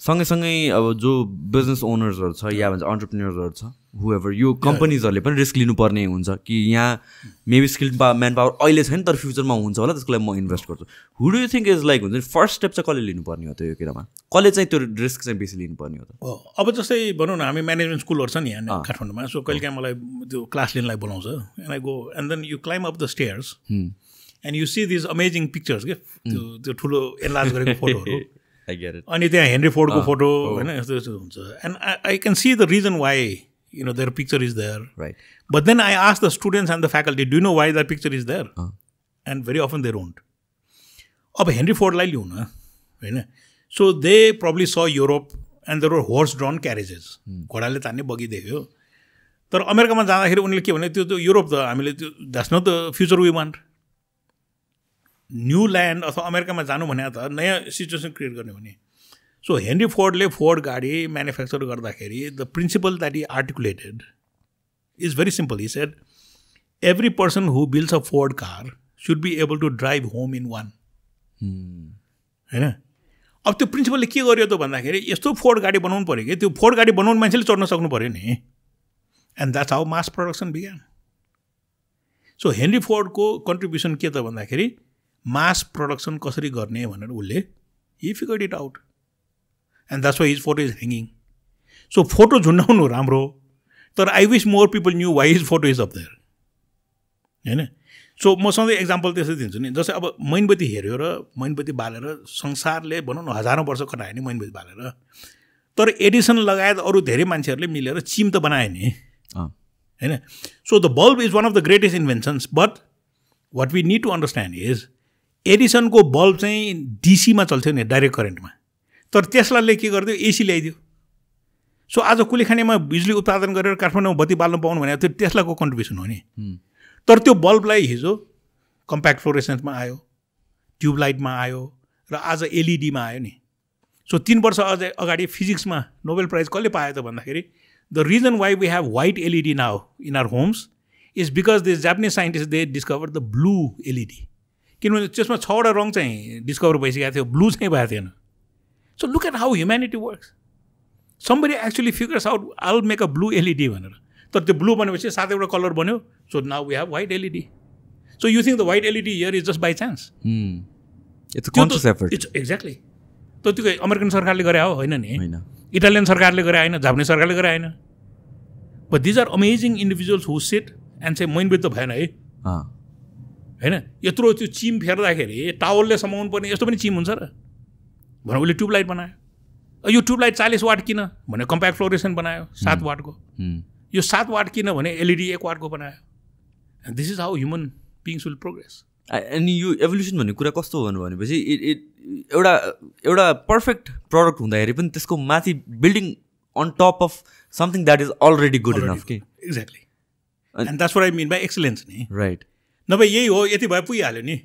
सँगैसँगै अब जो बिजनेस ओनर्सहरू छ या भन्छ अन्टरप्रेन्योर्सहरू छ, हुएभर यो कम्पनीजहरूले पनि रिस्क लिनुपर्ने हुन्छ कि यहाँ मेबी स्किल्ड म्यान पावर अहिले छैन तर फ्युचरमा हुन्छ होला, त्यसको लागि म इन्भेस्ट गर्छु। Who do you think is like हुन्छ नि फर्स्ट स्टेप चाहिँ कसले लिनुपर्ने हो त यो कुरामा, कसले चाहिँ त्यो रिस्क चाहिँ बेसी लिनुपर्ने हो त? अब जस्तै भनौँ न हामी म्यानेजमेन्ट स्कुलहरू छ नि यहाँ काठमाडौँमा, सो कहिले काहीँ मलाई त्यो क्लास लिनलाई बोलाउँछ, and I go and then you climb up the stairs and you see these amazing pictures के, त्यो ठुलो एनलार्ज गरेको फोटोहरू, अनि त्यहाँ हेनरी फोर्डको फोटो होइन, यस्तो यस्तो हुन्छ। And I can see the reason why you know their picture is there, right? But then I ask the students and the faculty, do you know why that picture is there? And very often they don't. अब Henry फोर्डलाई लिउँ न होइन, so they probably saw Europe and there were horse drawn carriages, घोडाले तान्ने बगी देख्यो। तर अमेरिकामा जाँदाखेरि उनीहरूले के भने, त्यो युरोप त हामीले त्यो that's not the future we want. New land अथवा अमेरिकामा जानु भने त नयाँ सिचुएसन क्रिएट गर्ने भने। सो हेनरी फोर्डले फोर्ड गाडी म्यानुफ्याक्चर गर्दाखेरि the principle that he articulated is very simple. He said every person who builds a Ford car should be able to drive home in one होइन। अब त्यो प्रिन्सिपलले के गर्यो त भन्दाखेरि यस्तो फोर्ड गाडी बनाउनु पऱ्यो कि त्यो फोर्ड गाडी बनाउनु मान्छेले चढ्न सक्नु पऱ्यो नि, and that's how mass production बिग्यान। सो हेनरी फोर्डको कन्ट्रिब्युसन के त भन्दाखेरि मास प्रोडक्सन कसरी गर्ने भनेर उसले he figured it out, and that's why his photo is hanging. So photo झुन्डाउनु राम्रो, तर I wish more people knew why his photo is up there होइन। सो म सधैँ एक्जाम्पल त्यसै दिन्छु नि, जस्तै अब मैनबत्ती हेऱ्यो र मैनबत्ती बालेर संसारले भनौँ न हजारौँ वर्ष कटायो नि मैनबत्ती बालेर, तर एडिसन लगायत अरू धेरै मान्छेहरूले मिलेर चिम त बनायो नि होइन। So the bulb is one of the greatest inventions, but what we need to understand is एडिसनको बल्ब चाहिँ डिसीमा चल्थ्यो नि, डाइरेक्ट करेन्टमा, तर टेस्लाले के गरिदियो, एसी ल्याइदियो। सो आज कुलीखानीमा बिजुली उत्पादन गरेर काठमाडौँमा बत्ती बाल्न पाउनु भने त्यो टेस्लाको कन्ट्रिब्युसन हो नि। तर त्यो बल्बलाई हिजो कम्प्याक्ट फ्लोरेसेन्समा आयो, ट्युबलाइटमा आयो र आज एलइडीमा आयो नि। सो 3 वर्ष अगाडि फिजिक्समा नोबेल प्राइज कसले पायो त भन्दाखेरि the reason why we have white LED now in our homes is because this Japanese scientist they discover the blue LED, किनभने त्यसमा 6वटा रङ चाहिँ डिस्कभर भइसकेको थियो, ब्लू चाहिँ भएको थिएन। So look at how humanity works. Somebody actually figures out, I'll make a blue LED भनेर, तर त्यो ब्लू बनेपछि 7वटा कलर बन्यो, so now we have white LED. So you think the white LED here is just by chance? It's a conscious effort. It's exactly. तो त्यो American सरकारले गरे हो होइन नि, इटालियन सरकारले गरे होइन, जापानिज सरकारले गरे होइन। But these are amazing individuals who sit and say मैनबत्ती त भएन है होइन। यत्रो त्यो चिम फेर्दाखेरि टावलले समाउनु पर्ने यस्तो पनि चिम हुन्छ र भनेर उसले ट्युबलाइट बनायो। यो ट्युबलाइट 40 वाट किन भने कम्प्याक्ट फ्लोरेसन बनायो 7 वाटको, यो 7 वाट किन भने एलइडी 1 वाटको बनायो। And this is how human beings will progress. अनि यो एभोल्युसन भन्ने कुरा कस्तो हो भनेपछि एउटा पर्फेक्ट प्रडक्ट हुँदाखेरि पनि त्यसको माथि building on top of something that is already good enough के। Exactly, and that's what I mean by excellence नि, राइट। नभए यही हो, यति भए पुगिहाल्यो नि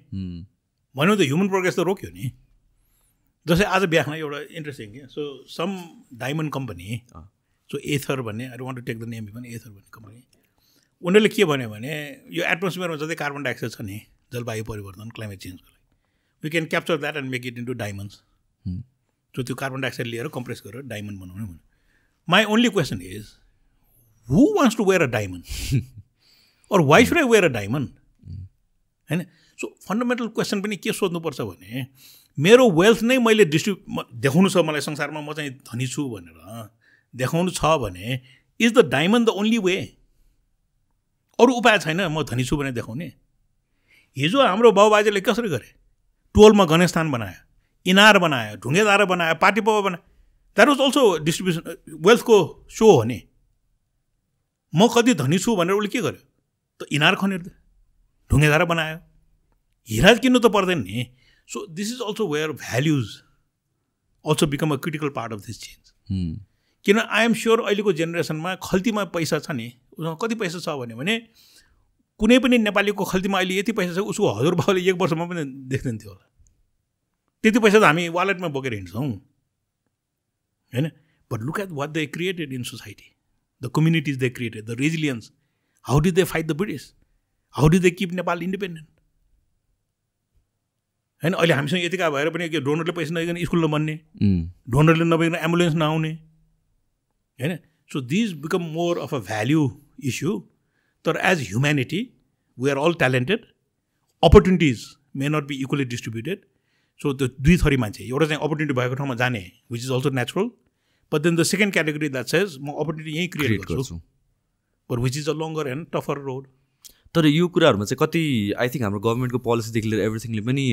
भन्यो त ह्युमन प्रोग्रेस त रोक्यो नि। जस्तै आज बिहान एउटा इन्ट्रेस्टिङ के, so some diamond company, so Aether भन्ने, I don't want to take the name even, Aether भन्ने कम्पनी, उनीहरूले के भन्यो भने यो एटमोस्फियरमा जति कार्बन डाइअक्साइड छ नि जलवायु परिवर्तन क्लाइमेट चेन्जको लागि, we can capture that and make it into diamonds. So त्यो कार्बन डाइअक्साइड लिएर कम्प्रेस गरेर डायमन्ड बनाउने भने, my only question is who wants to wear a diamond or why should I wear a diamond होइन। So fundamental question पनि के सोध्नुपर्छ भने मेरो वेल्थ नै मैले देखाउनु छ मलाई संसारमा म चाहिँ धनी छु भनेर देखाउनु छ भने is the diamond the only way? अरू उपाय छैन म धनी छु भने देखाउने? हिजो हाम्रो बाबुबाजेले कसरी गरे, टोलमा गणेशस्थान बनायो, इनार बनायो, ढुङ्गेधारा बनायो, पार्टी पवा बनायो, द्याट वाज अल्सो डिस्ट्रिब्युसन वेल्थको सो हो नि। म कति धनी छु भनेर उसले के गर्यो त इनार खनेर ढुङ्गेधारा बनायो, हिरा किन्नु त पर्दैन नि। So this is also where values also become a critical part of this change. किन आई एम स्योर अहिलेको जेनेरेसनमा खल्तीमा पैसा छ नि, उसँग कति पैसा छ भने कुनै पनि नेपालीको खल्तीमा अहिले यति पैसा छ उसको हजुरबाउले 1 वर्षमा पनि देख्दैन थियो होला। त्यति पैसा त हामी वालेटमा बोकेर हिँड्छौँ हैन। But look at what they created in society, the communities they created, the resilience, how did they fight the British, how did they keep Nepal independent हैन। अहिले हामीसँग यतिका भएर पनि के डोनरले पैसा नदिकन स्कुल नबन्ने, डोनरले नभइकन एम्बुलेन्स नआउने हैन। So this become more of a value issue. तर as humanity we are all talented, opportunities may not be equally distributed. So त्यो दुई थरी मान्छे, एउटा चाहिँ अपर्च्युनिटी भएको ठाउँमा जाने which is also natural, but then the second category that says म अपर्च्युनिटी यहीँ क्रिएट गर्छु, but which is a longer and tougher road. तर यो कुराहरूमा चाहिँ कति आई थिङ्क हाम्रो गभर्मेन्टको पोलिसीदेखि लिएर एभ्रिथिङले पनि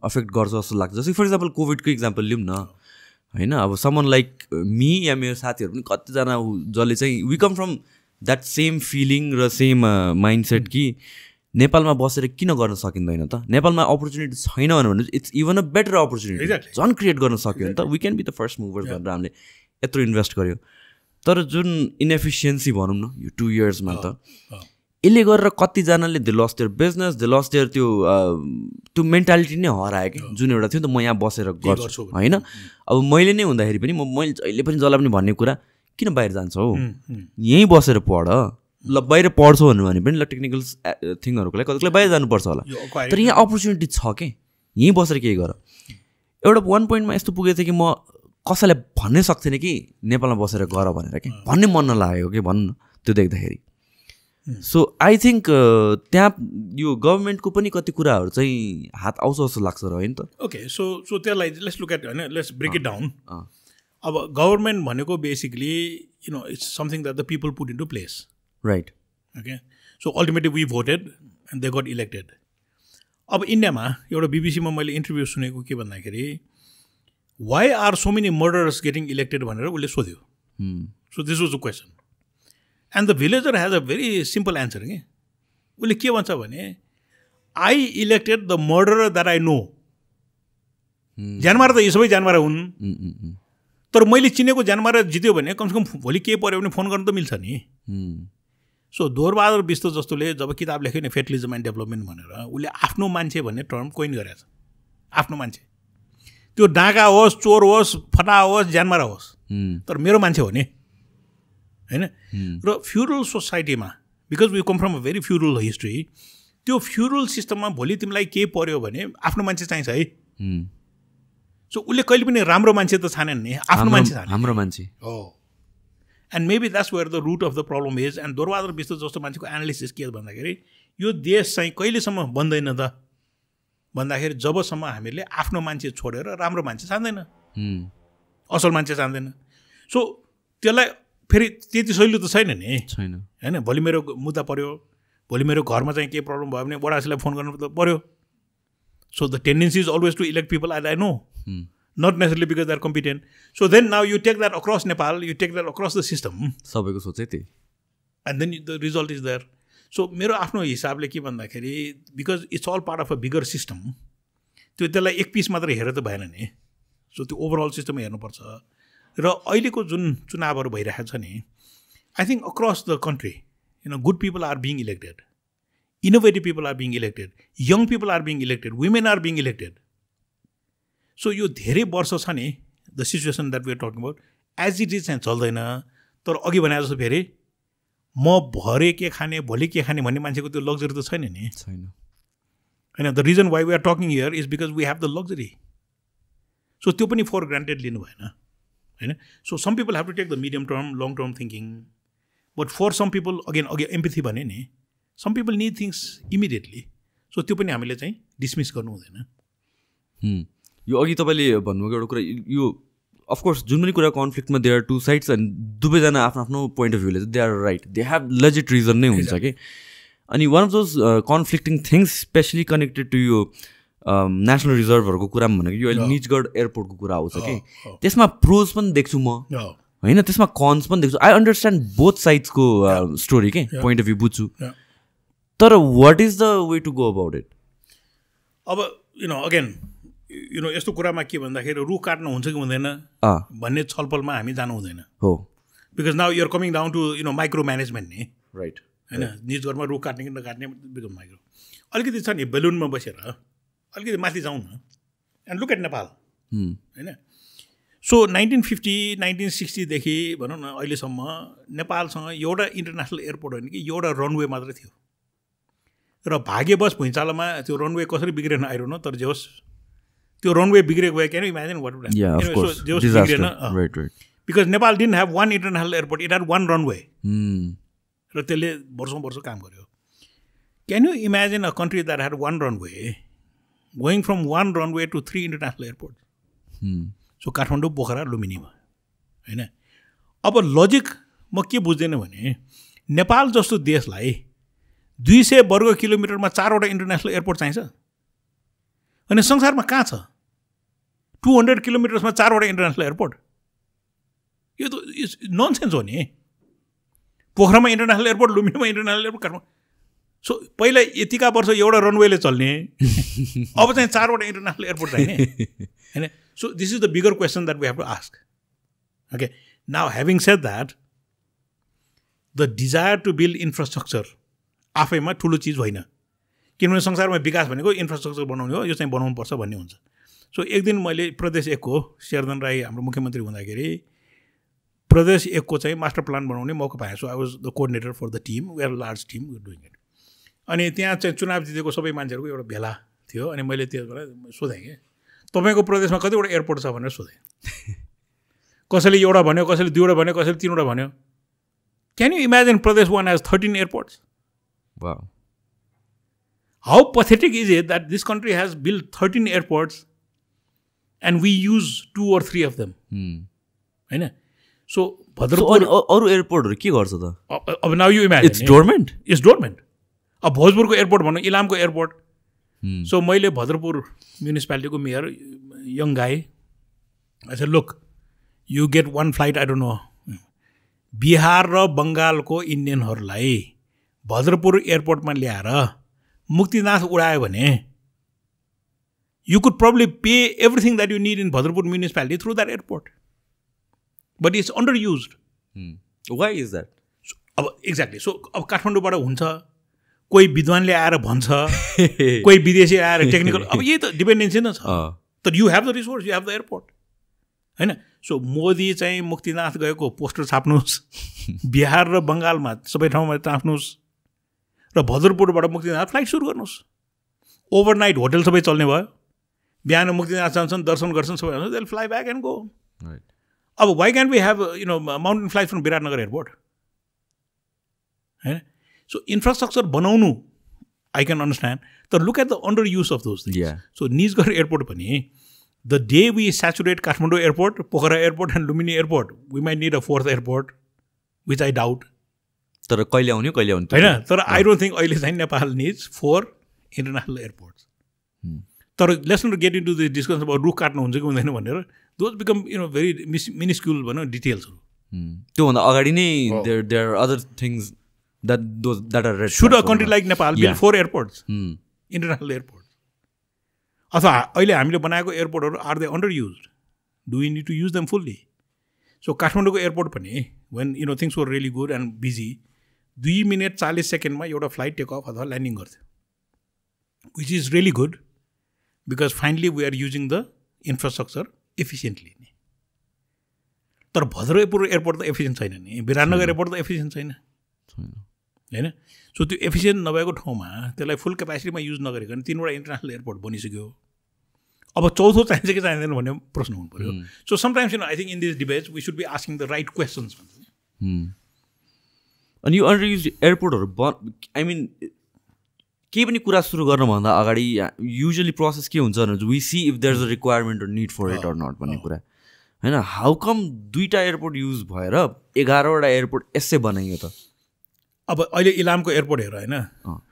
अफेक्ट गर्छ जस्तो लाग्छ। जस्तै फर इक्जाम्पल कोभिडको इक्जाम्पल लिउँ न होइन। अब समन लाइक मी या मेरो साथीहरू पनि कतिजना जसले चाहिँ we come from that same feeling र सेम माइन्डसेट कि नेपालमा बसेर किन गर्न सकिँदैन त, नेपालमा अपर्च्युनिटी छैन भने it's even a better opportunity झन् क्रिएट गर्न सक्यो भने त we can be the first movers भनेर हामीले यत्रो इन्भेस्ट गर्यो। तर जुन इनएफिसियन्सी भनौँ न यो 2 इयर्समा त यसले गरेर कतिजनाले they lost their business, they lost their त्यो मेन्टालिटी नै हरायो कि जुन एउटा थियो नि त म यहाँ बसेर गर्छु होइन। अब मैले नै हुँदाखेरि पनि मैले जहिले पनि जसलाई पनि भन्ने कुरा किन बाहिर जान्छौ, यहीँ बसेर पढ, ल बाहिर पढ्छौ भने पनि ल टेक्निकल थिङहरूको लागि कतिलाई बाहिर जानुपर्छ होला, तर यहाँ अपर्च्युनिटी छ कि यहीँ बसेर केही गर। एउटा 1 पोइन्टमा यस्तो पुगेको थियो कि म कसैलाई भन्नै सक्थिनँ कि नेपालमा बसेर गर भनेर कि भन्नै मन नलागेको कि भनौँ न त्यो देख्दाखेरि। सो आई थिङ्क त्यहाँ यो गभर्मेन्टको पनि कति कुराहरू चाहिँ हात आउँछ जस्तो लाग्छ र होइन त। ओके सो त्यसलाई लेट्स लुक एट होइन, लेट्स ब्रेक इट डाउन। अब गभर्मेन्ट भनेको basically you know it's something that the people put into place, right. Okay so ultimately we voted and they got elected. अब इन्डियामा एउटा बिबिसीमा मैले interview सुनेको के भन्दाखेरि why are so many murderers getting elected भनेर उसले सोध्यो। So this was the question and the villager has a very simple answer कि उसले के भन्छ भने I elected the murderer that I know. ज्यानमारा त यी सबै ज्यानमारा हुन्, तर मैले चिनेको ज्यानमारा जित्यो भने कमसेकम भोलि केही पऱ्यो भने फोन गर्न त मिल्छ नि। सो दोरबहादुर बिष्ट जस्तोले जब किताब लेख्यो नि फेटलिजम एन्ड डेभलपमेन्ट भनेर उसले आफ्नो मान्छे भन्ने टर्म कोइन गरेछ। आफ्नो मान्छे त्यो डाँका होस्, चोर होस्, फटा होस्, ज्यानमारा होस्, तर मेरो मान्छे हो नि होइन। र फ्युडल सोसाइटीमा because we come from a very feudal history, त्यो फ्युडल सिस्टममा भोलि तिमीलाई केही पऱ्यो भने आफ्नो मान्छे चाहिन्छ है। सो उसले कहिले पनि राम्रो मान्छे त छानेन नि, आफ्नो मान्छे छाने, हाम्रो मान्छे हो। And maybe that's where the root of the problem is. And Dor Bahadur Bista जस्तो मान्छेको एनालिसिस के भन्दाखेरि यो देश चाहिँ कहिलेसम्म बन्दैन त भन्दाखेरि जबसम्म हामीले आफ्नो मान्छे छोडेर राम्रो मान्छे छान्दैन, असल मान्छे छान्दैन। सो त्यसलाई फेरि त्यति सहिलो त छैन नि, छैन होइन। भोलि मेरो मुद्दा पऱ्यो, भोलि मेरो घरमा चाहिँ केही प्रब्लम भयो भने बडासीलाई फोन गर्नु त पऱ्यो। So the tendency is always to elect people as I know, not necessarily because they are competent. So then now you take that across Nepal, you take that across the system, सबैको सोचै त्यही, and then the result is there. So मेरो आफ्नो हिसाबले के भन्दाखेरि because it's all part of a bigger system, त्यो त्यसलाई एक पिस मात्र हेरेर त भएन नि। सो त्यो ओभरअल सिस्टम हेर्नुपर्छ। र अहिलेको जुन चुनावहरू भइरहेको छ नि, I think across the country you know good people are being elected, innovative people are being elected, young people are being elected, women are being elected. So यो धेरै वर्ष छ नि the situation that we are talking about as it is चाहिँ चल्दैन। तर अघि भने जस्तो फेरि म भरे के खाने भोलि के खाने भन्ने मान्छेको त्यो लग्जरी त छैन नि, छैन होइन। The reason why we are talking here is because we have the luxury. So त्यो पनि फर ग्रान्टेड लिनु भएन होइन। So some people have to take the medium term long term thinking, but for some people अघि empathy भने नि some people need things immediately. So त्यो पनि हामीले चाहिँ डिसमिस गर्नु हुँदैन। यो अघि तपाईँले भन्नुभएको एउटा कुरा, यो अफकोर्स जुन पनि कुरा कन्फ्लिक्टमा दे आर 2 साइड्स अनि दुवैजना आफ्नो आफ्नो पोइन्ट अफ भ्यूले they are right, they have legit reason नै हुन्छ कि। अनि one of those conflicting things specially connected to यो नेसनल रिजर्भहरूको कुरामा भनेको यो अहिले निजगढ एयरपोर्टको कुरा आउँछ कि त्यसमा प्रोज पनि देख्छु म होइन, त्यसमा कन्स पनि देख्छु। आई अन्डरस्ट्यान्ड बोथ साइड्सको स्टोरी के पोइन्ट अफ भ्यू बुझ्छु, तर what is the way to go about it? अब you know again you know यस्तो कुरामा के भन्दाखेरि रुख काट्नु हुन्छ कि हुँदैन भन्ने छलफलमा हामी जानु हुँदैन हो, because now you're coming down to you know micro management नि, राइट होइन निजघरमा रुख काट्ने कि नकाट्ने बिकम माइक्रो अलिकति छ नि बेलुनमा बसेर अलिकति माथि जाउँ न एन्ड लुक एट नेपाल होइन सो 1950-1960देखि भनौँ न अहिलेसम्म नेपालसँग एउटा इन्टरनेसनल एयरपोर्ट होइन कि एउटा रनवे मात्रै थियो र भाग्यवश भुइँचालोमा त्यो रनवे कसरी बिग्रेन आइरहनु न तर जे होस् त्यो रनवे बिग्रेको भए क्यान इमेजिन वाट जे होस् बिग्रेन because Nepal didn't have one international airport it had one runway र त्यसले वर्षौँ काम गर्यो can you imagine a country that had one runway going from one runway to 3 international airport so Kathmandu Pokhara लुम्बिनीमा होइन अब लजिक म के बुझ्दैन भने नेपाल जस्तो देशलाई 200 वर्ग किलोमिटरमा 4वटा इन्टरनेसनल एयरपोर्ट चाहिन्छ अनि संसारमा कहाँ छ 200 किलोमिटर्समा 4वटा इन्टरनेसनल एयरपोर्ट यो त ननसेन्स हो नि पोखरामा इन्टरनेसनल एयरपोर्ट लुम्बिनीमा इन्टरनेसनल एयरपोर्ट काठमाडौँ सो पहिला यतिका वर्ष एउटा रनवेले चल्ने अब चाहिँ 4वटा इन्टरनेसनल एयरपोर्ट चाहिने होइन so this is the bigger question that we have to ask okay now having said that the desire to build infrastructure आफैमा ठुलो चिज होइन किनभने संसारमा विकास भनेको इन्फ्रास्ट्रक्चर बनाउने हो यो चाहिँ बनाउनुपर्छ भन्ने हुन्छ सो एक दिन मैले प्रदेश 1को शेरधन राई हाम्रो मुख्यमन्त्री हुँदाखेरि प्रदेश 1को चाहिँ मास्टर प्लान बनाउने मौका पाएँ so I was the coordinator for the team we are large team doing it अनि त्यहाँ चाहिँ चुनाव जितेको सबै मान्छेहरूको एउटा भेला थियो अनि मैले त्यसबाट सोधेँ कि तपाईँको प्रदेशमा कतिवटा एयरपोर्ट छ भनेर सोधेँ कसैले एउटा भन्यो कसैले 2वटा भन्यो कसैले 3वटा भन्यो क्यान यु इमेजिन प्रदेश 1 has 13 airports Wow. How pathetic is it that this country has built 13 airports and we use 2 or 3 of them? होइन सो भद्रपुर अरू एयरपोर्टहरू के गर्छ त अब नाउ यु इमेजिन इट्स डोर्मेन्ट अब भोजपुरको एयरपोर्ट भनौँ इलामको एयरपोर्ट सो मैले भद्रपुर म्युनिसिपालिटीको मेयर यङ गाई अच्छा look you get 1 flight I don't know Bihar र बङ्गालको इन्डियनहरूलाई भद्रपुर एयरपोर्टमा ल्याएर मुक्तिनाथ उडायो भने you could probably pay everything that you need in Bhadrapur municipality through that airport but it's under used why is that अब एक्ज्याक्टली सो अब काठमाडौँबाट हुन्छ कोही विद्वानले आएर भन्छ कोही विदेशी आएर टेक्निकल अब यही त डिपेन्डेन्सी नै छ तर you have the resource you have the airport होइन सो मोदी चाहिँ मुक्तिनाथ गएको पोस्टर छाप्नुहोस् बिहार र बङ्गालमा सबै ठाउँमा टाँच्नुहोस् र भद्रपुरबाट मुक्तिनाथ फ्लाइट सुरु गर्नुहोस् ओभरनाइट होटल सबै चल्ने भयो बिहान मुक्तिनाथ जान्छन् दर्शन गर्छन् सबै they'll fly back and go अब why can we have mountain flight from Biratnagar airport होइन सो इन्फ्रास्ट्रक्चर बनाउनु आई क्यान अन्डरस्ट्यान्ड तर look at the under use of those things so Nijgadh airport पनि the day we saturate Kathmandu airport Pokhara airport and Lumbini airport we might need a 4th airport which I doubt तर कहिले आउने होइन तर I don't think अहिले चाहिँ Nepal needs 4 international airports तर let's not get into the discussion अब रुख काट्नु हुन्छ कि हुँदैन भनेर दोज बिकम भेरी मिनिस्क्युल भनौँ डिटेल्सहरू त्योभन्दा अगाडि नै there are other things that are red should a country like Nepal build 4 airports international airports अथवा अहिले हामीले बनाएको एयरपोर्टहरू are they under used do we need to use them fully so काठमाडौँको एयरपोर्ट पनि when things were really good and busy 2 minute 40 सेकेन्डमा एउटा flight take off अथवा ल्यान्डिङ गर्थ्यो which is really good because finally we are using the infrastructure efficiently नि तर Bhadrapur airport त efficient छैन नि विराटनगर एयरपोर्ट त एफिसियन्ट छैन होइन सो त्यो एफिसियन्ट नभएको ठाउँमा त्यसलाई फुल क्यापेसिटीमा युज नगरिकन 3वटा इन्टरनेसनल एयरपोर्ट बनिसक्यो अब 4थो चाहिन्छ कि चाहिँदैन भन्ने प्रश्न हुनु पऱ्यो so sometimes I think in this debates we should be asking the right questions अनि यो अन्डर युज एयरपोर्टहरू आई मिन केही पनि कुरा सुरु गर्नुभन्दा अगाडि युजली प्रोसेस के हुन्छ भने we see if there is a requirement or need for it or not भन्ने कुरा होइन हाउ कम 2टा एयरपोर्ट युज भएर 11वटा एयरपोर्ट यसै बनाइयो त अब अहिले इलामको एयरपोर्ट हेर होइन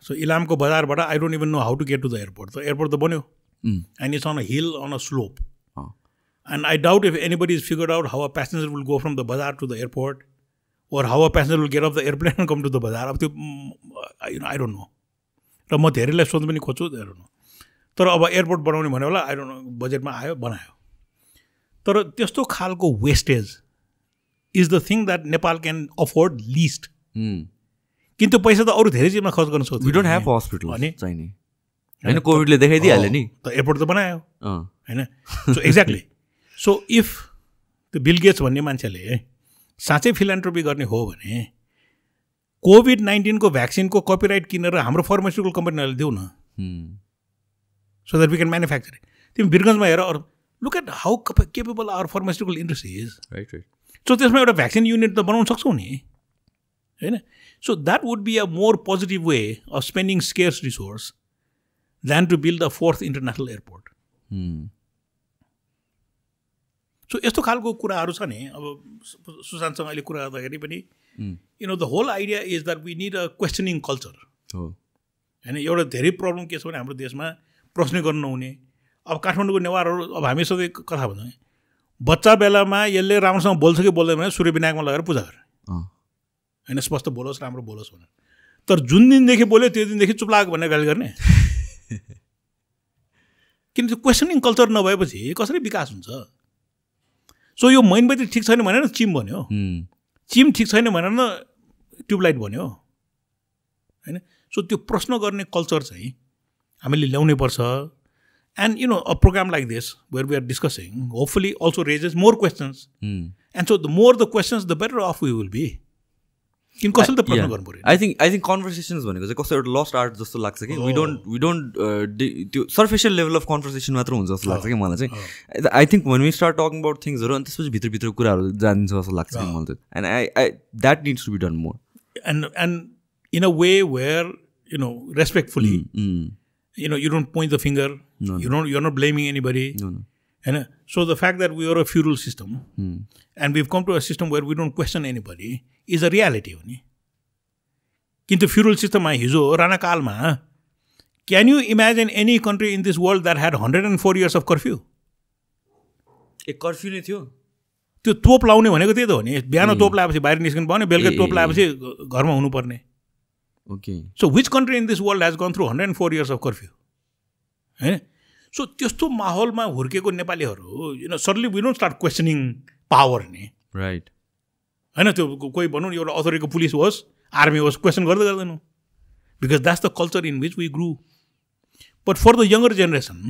सो इलामको बजारबाट I don't even know how to get to the airport त एयरपोर्ट त बन्यो and it's on a hill on a slope and I doubt if anybody is figure out how a passenger will go from the bazaar to the airport or how a passenger will get off the airplane and come to the bazaar अब त्यो I don't no र म धेरैलाई सोध्नु पनि खोज्छु I don't know तर अब एयरपोर्ट बनाउने भने होला आई डोन्ट नो बजेटमा आयो बनायो तर त्यस्तो खालको wastage is the thing that Nepal can afford list किन त्यो पैसा त अरू धेरै चिजमा खर्च गर्न सक्छ वी डोन्ट ह्याभ हस्पिटल अनि चाहिने होइन कोभिडले देखाइदिइहाल्यो नि त एयरपोर्ट त बनायो होइन सो एक्ज्याक्टली सो इफ त्यो बिल गेट्स भन्ने मान्छेले साँच्चै फिलान्थ्रोपी गर्ने हो भने COVID-19 को भ्याक्सिनको कपिराइट किनेर हाम्रो फार्मास्युटिकल कम्पनीहरूले देऊ न so that we can manufacture तिमी वीरगन्जमा हेर look at how capable our pharmaceutical industry is right right so त्यसमा एउटा भ्याक्सिन युनिट त बनाउन सक्छौँ नि होइन so that would be a more positive way of spending scarce resource than to build the 4th international airport so यस्तो खालको कुराहरू छ नि अब सुशान्तसँग अहिले कुरा गर्दाखेरि पनि the whole idea is that we need a questioning culture होइन एउटा धेरै प्रब्लम के छ भने हाम्रो देशमा प्रश्न गर्नु नहुने अब काठमाडौँको नेवारहरू अब हामी सधैँ कथा भन्छौँ बच्चा बेलामा यसले राम्रोसँग बोल्छ कि बोल्दैन भने सूर्य विनायकमा लगेर पूजा गर होइन स्पष्ट बोलोस् राम्रो बोलोस् भनेर तर जुन दिनदेखि बोल्यो त्यो दिनदेखि चुप लाग्यो भनेर गाली गर्ने किन त्यो क्वेसनिङ कल्चर नभएपछि कसरी विकास हुन्छ सो यो मैनबत्ती ठिक छैन भनेर चिम भन्यो चिम ठिक छैन भनेर न ट्युबलाइट भन्यो होइन सो त्यो प्रश्न गर्ने कल्चर चाहिँ हामीले ल्याउनै पर्छ and a program like this where we are discussing hopefully also raises more questions and so the more the questions the better off we will be किन कसैले त प्रश्न गर्नु पऱ्यो आई थिङ्क कन्भर्सेसन्स भनेको चाहिँ कस्तो एउटा लस्ट आर्ट जस्तो लाग्छ कि वी डोन्ट त्यो सर्फेसियल लेभल अफ कन्भर्सेसन मात्र हुन्छ जस्तो लाग्छ कि मलाई चाहिँ I think when we start talking about थिङ्सहरू अनि त्यसपछि भित्रभित्र कुराहरू जानिन्छ जस्तो लाग्छ कि मलाई चाहिँ and I that needs to be done more and in a way where respectfully you don't point the finger, you're not blaming anybody. No. So the fact that we are a feudal system and we've come to a system where we don't question anybody is a reality. In the feudal system, hizo Rana Kalma, can you imagine any country in this world that had 104 years of curfew? A curfew नै थियो त्यो तोप लाउने भनेको त्यही त हो नि बिहान तोप लगाएपछि बाहिर निस्किनु पाउने बेलुका तोप लगाएपछि घरमा हुनुपर्ने Okay. So which country in this world has gone through 104 years of curfew? होइन सो त्यस्तो माहौलमा हुर्केको नेपालीहरू suddenly we don't start questioning power नि राइट होइन त्यो कोही भनौँ एउटा अथोरिटीको पुलिस होस् आर्मी होस् क्वेसन गर्दै गर्दैनौँ because that's the culture in which we grew but for the younger generation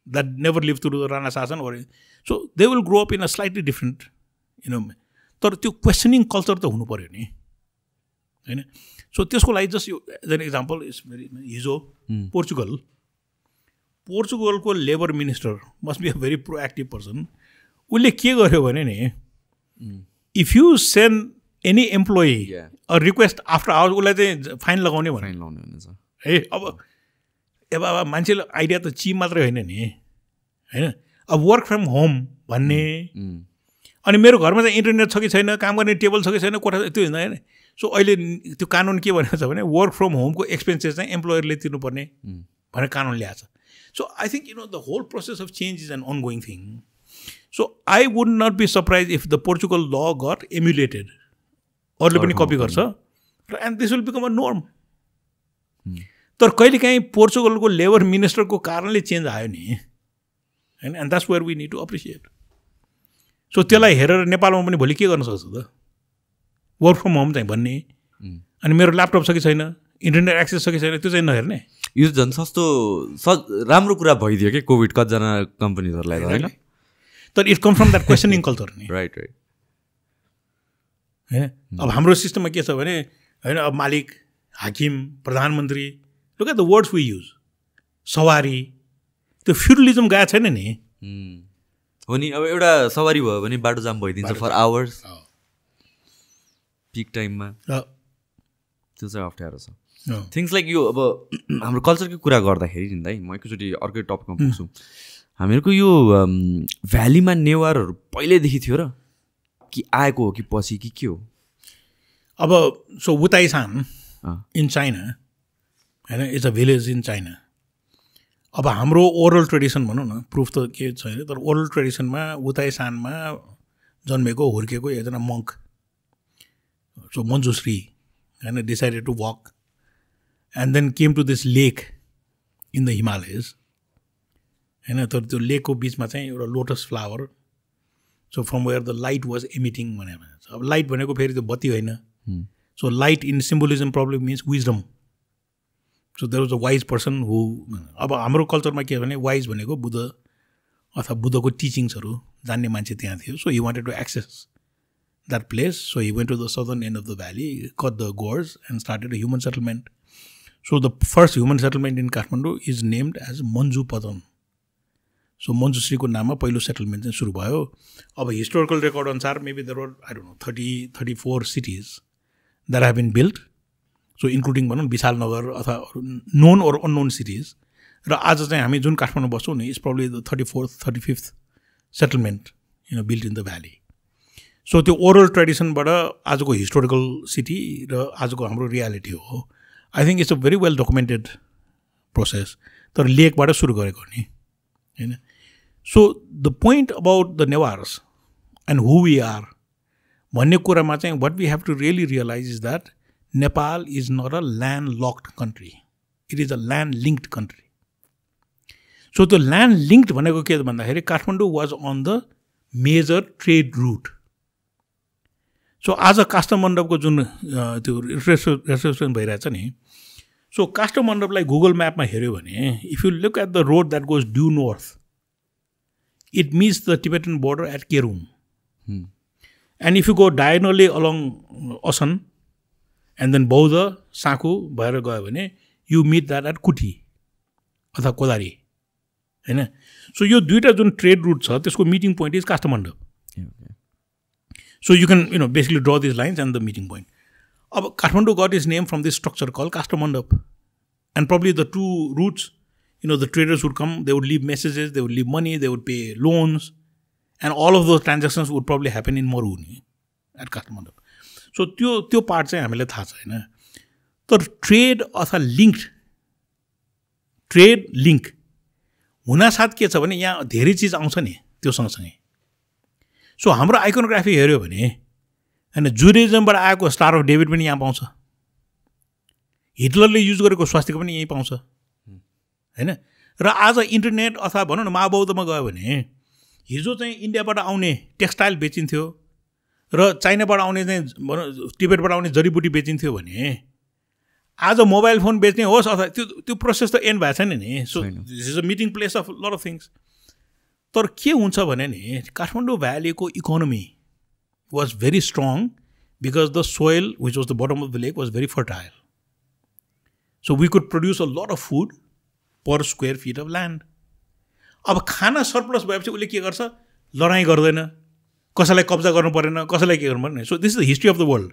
that never live through the Rana shasan so they will grow up in a slightly different तर त्यो क्वेसनिङ कल्चर त हुनु पऱ्यो नि होइन सो त्यसको लागि जस्ट एज एन इक्जाम्पल हिजो पोर्चुगलको labour minister must be a very proactive person उसले के गर्यो भने नि if you send any employee a request after hours उसलाई चाहिँ फाइन लगाउने भने है अब मान्छेले आइडिया त चिप मात्रै होइन नि होइन अब वर्क फ्रम होम भन्ने अनि मेरो घरमा चाहिँ इन्टरनेट छ कि छैन काम गर्ने टेबल छ कि छैन कोठा त्यो होइन सो अहिले त्यो कानुन के भनेको छ भने वर्क फ्रम होमको एक्सपेन्सेस चाहिँ एम्प्लोयरले तिर्नुपर्ने भनेर कानुन ल्याएको छ so I think the whole process of change is an ongoing thing so I would not be surprise if the Portugal law got emulated अरूले पनि कपी गर्छ र and this will become a norm तर कहिलेकाहीँ पोर्चुगलको labour मिनिस्टरको कारणले change आयो नि होइन and that's where we need to appreciate so त्यसलाई हेरेर नेपालमा पनि भोलि के गर्न सक्छ त वर्क फ्रम होम चाहिँ भन्ने अनि मेरो ल्यापटप छ कि छैन इन्टरनेट एक्सेस छ कि छैन त्यो चाहिँ नहेर्ने यो झन् सस्तो राम्रो कुरा भइदियो कि कोभिड कतिजना कम्पनीहरूलाई होइन तर it come from that questioning culture नि राइट राइट होइन अब हाम्रो सिस्टममा के छ भने होइन अब मालिक हाकिम प्रधानमन्त्री look at the words we use सवारी त्यो फ्युडलिजम गएको छैन नि हो नि अब एउटा सवारी भयो भने बाटो जाम भइदिन्छ फर आवर्स पिक टाइममा त्यो चाहिँ अप्ठ्यारो छ थिङ्स लाइक यो अब हाम्रो कल्चरकै कुरा गर्दाखेरि नि है म एकैचोटि अर्कै टपिकमा पुग्छु हामीहरूको यो भ्यालीमा नेवारहरू पहिल्यैदेखि थियो र कि आएको हो कि पछि कि के हो अब सो वुताइसान इन चाइना होइन it's a village in China अब हाम्रो ओरल ट्रेडिसन भनौँ न प्रुफ त के छैन तर ओरल ट्रेडिसनमा वुताइसानमा जन्मेको हुर्केको एकजना मङ्क सो मन्जुश्री होइन decided to walk and then came to this lake in the Himalayas होइन तर त्यो लेकको बिचमा चाहिँ एउटा lotus flower so from where the light was emitting भनेर अब लाइट भनेको फेरि त्यो बत्ती होइन So light in symbolism probably means wisdom. So there was a wise person who, अब हाम्रो कल्चरमा के भने वाइज भनेको बुद्ध अथवा बुद्धको टिचिङ्सहरू जान्ने मान्छे त्यहाँ थियो. So he wanted to access that place. So he went to the southern end of the valley, cut the gorge and started a human settlement. So the first human settlement in Kathmandu is named as Manju Padan. So Manjushriko नाममा पहिलो settlement चाहिँ सुरु भयो. अब historical record अनुसार maybe there were, I don't know, 34 cities that have been built. So including भनौँ विशालनगर अथवा known or unknown cities. र आज चाहिँ हामी जुन काठमाडौँ बस्छौँ नि is probably the 34th, 35th settlement built in the valley. So त्यो ओरल ट्रेडिसनबाट आजको हिस्टोरिकल सिटी र आजको हाम्रो रियालिटी हो. I think it's a very well documented process. तर लेकबाट सुरु गरेको नि हैन. So the point about the Newars and who we are भन्ने कुरामा चाहिँ what we have to really realize is that Nepal is not a landlocked country. It is a land-linked country. So the land-linked भनेको के भन्दाखेरि Kathmandu was on the major trade route. So आज काष्ठमण्डपको जुन त्यो restaurant भइरहेछ नि, so काष्ठमण्डपलाई गुगल म्यापमा हेऱ्यो भने if you look at the road that goes due north, it meets the Tibetan border at Kerum. And if you go diagonally along Asan and then Bauda, Saku, भएर गयो भने you meet that at Kuti अथवा कोदारी हैन. So यो दुईटा जुन trade route छ त्यसको meeting point is Kasthamandap. So you can basically draw these lines and the meeting point. अब Kathmandu got its name from this structure called Kaஷ்tamandap. And probably the two routes, the traders would come, they would leave messages, they would leave money, they would pay loans. And all of those transactions would probably happen in Maruni at Kathmandu. So त्यो part चाहिँ हामीलाई थाहा छैन. तर trade अथवा trade link हुनासाथ के छ भने यहाँ धेरै चिज आउँछ नि त्यो सँगसँगै. सो हाम्रो आइकोनोग्राफी हेऱ्यो भने हैन जुडिजमबाट आएको स्टार अफ डेभिड पनि यहाँ पाउँछ. हिटलरले युज गरेको स्वास्तिक पनि यहीँ पाउँछ हैन. र आज इन्टरनेट अथवा भनौँ न महाबौद्धमा गयो भने हिजो चाहिँ इन्डियाबाट आउने टेक्सटाइल बेचिन्थ्यो र चाइनाबाट आउने चाहिँ भनौँ टिबेटबाट आउने जडीबुटी बेचिन्थ्यो भने आज मोबाइल फोन बेच्ने होस् अथवा त्यो प्रोसेस त एन्ड भएको छैन नि. So this is a meeting place of lot of things. तर के हुन्छ भने नि काठमाडौँ भ्यालीको economy was very strong because the soil which was the bottom of the lake was very fertile. So we could produce a lot of food per square feet of land. अब खाना surplus भएपछि उसले के गर्छ, लडाइँ गर्दैन, कसैलाई कब्जा गर्नु परेन, कसैलाई के गर्नु परेन. So this is the history of the world.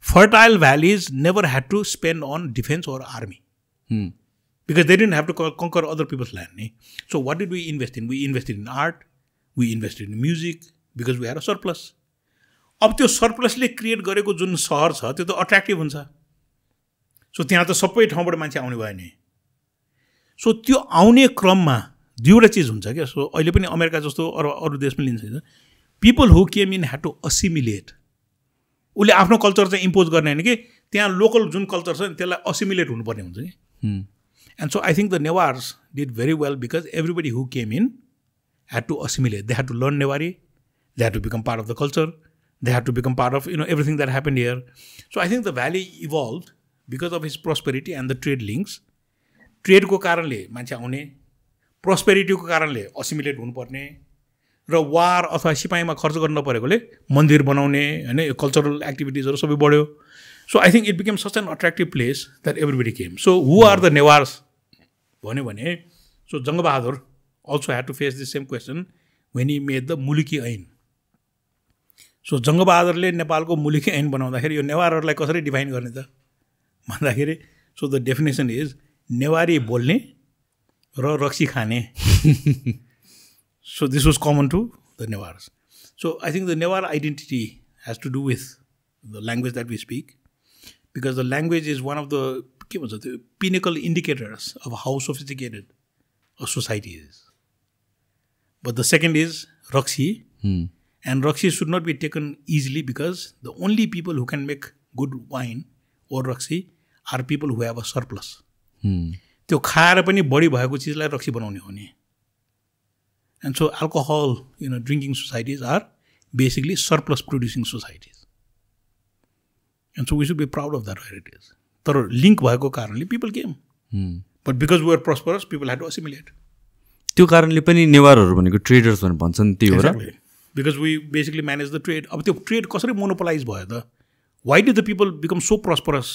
Fertile valleys never had to spend on defense or army because they didn't have to conquer other people's land. So what did we invest in? We invested in art, we invested in music because we had a surplus. अब त्यो सरप्लसले create गरेको जुन सहर छ त्यो त attractive हुन्छ. So त्यहाँ त सबै ठाउँबाट मान्छे आउने भयो नि. सो त्यो आउने क्रममा दुईवटा चिज हुन्छ क्या. सो अहिले पनि अमेरिका जस्तो अरू देशमा लिन्छ, people who came in had to assimilate. उसले आफ्नो कल्चर चाहिँ इम्पोज गर्ने होइन कि त्यहाँ लोकल जुन कल्चर छ नि त्यसलाई असिमिलेट हुनुपर्ने हुन्छ कि. And so I think the Newars did very well because everybody who came in had to assimilate. They had to learn Newari, they had to become part of the culture, they had to become part of everything that happen here. So I think the valley evolve because of his prosperity and the trade links. ट्रेडको कारणले मान्छे आउने, प्रोस्पेरिटीको कारणले assimilate हुनुपर्ने, र वार अथवा सिपाहीमा खर्च गर्नु नपरेकोले मन्दिर बनाउने होइन कल्चरल एक्टिभिटिजहरू सबै बढ्यो. So I think it became such an attractive place that everybody came. So who are the Newars भन्यो भने so Jang Bahadur also had to face this same question when he made the Muluki Ain. So जङ्गबहादुरले नेपालको मुलुकी ऐन बनाउँदाखेरि यो नेवारहरूलाई कसरी डिफाइन गर्ने त भन्दाखेरि so the definition is Newari बोल्ने र रक्सी खाने. So this was common to the Newars. So I think the Newar identity has to do with the language that we speak, because the language is one of the pinnacle indicators of how sophisticated a society is. But the second is Rakshi. And Rakshi should not be taken easily because the only people who can make good wine or Rakshi are people who have a surplus. त्यो खाएर पनि बढी भएको चिजलाई रक्सी बनाउने हो नि. And so alcohol, drinking societies are basically surplus producing societies. And so we should be proud of that heritage. तर लिङ्क भएको कारणले people came. But because we were prosperous, people had to assimilate. त्यो कारणले पनि नेवारहरू भनेको traders भनेर भन्छन् त्यही हो र? Because we basically manage the trade. अब त्यो ट्रेड कसरी मोनोपोलाइज भयो त? Why did the people become so prosperous?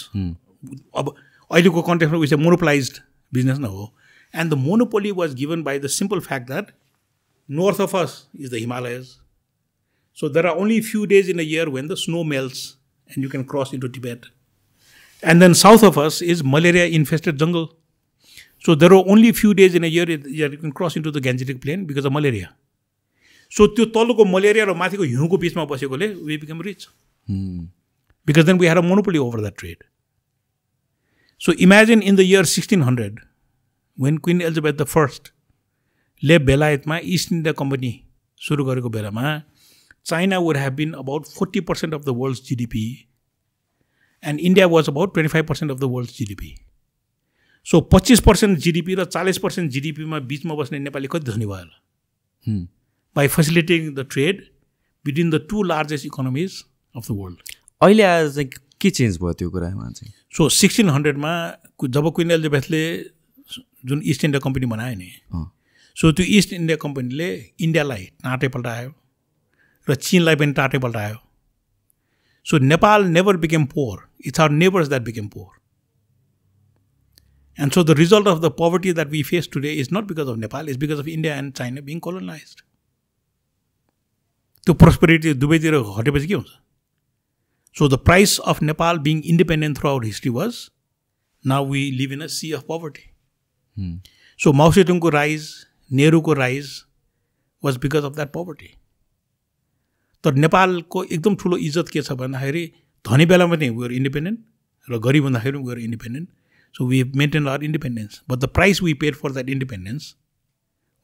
अब अहिलेको कन्टेक्स्टमा उयो चाहिँ मोनोपोलाइज्ड बिजनेस न हो. And the monopoly was given by the simple fact that north of us is the Himalayas. So there are only few days in a year when the snow melts and you can cross into Tibet. And then south of us is malaria-infested jungle. So there are only few days in a year you can cross into the Gangetic Plain because of malaria. So त्यो तलको malaria र माथिको हिउँको बिचमा बसेकोले we became rich. Because then we had a monopoly over that trade. So imagine in the year 1600, when Queen Elizabeth I ले बेलायतमा East India Company सुरु गरेको बेलामा China would have been about 40% of the world's GDP and India was about 25% of the world's GDP. So 25% GDP र 40% GDP मा बिचमा बस्ने नेपाली कति धनी भयो होला? By facilitating the trade between the two largest economies of the world. अहिले आज चाहिँ के चेन्ज भयो त्यो कुरामा चाहिँ? So 1600 मा जब क्वीन एलिजाबेथले जुन ईस्ट इन्डिया कम्पनी बनायो नि, सो त्यो ईस्ट इन्डिया कम्पनीले इन्डियालाई टाटे पल्टायो र चीनलाई पनि टाटे पल्टायो. So Nepal never became poor. It's our neighbors that became poor. And so the result of the poverty that we face today is not because of Nepal, it's because of India and China being colonized. त्यो prosperity दुवैतिर हटेपछि के हुन्छ? So the price of Nepal being independent throughout history was, now we live in a sea of poverty. So Mao Zedongको rise, नेहरूको rise was because of that poverty. तर नेपालको एकदम ठुलो इज्जत के छ भन्दाखेरि धनी बेलामा पनि we were independent र गरिब हुँदाखेरि we were independent. So we maintained our independence. But the price we paid for that independence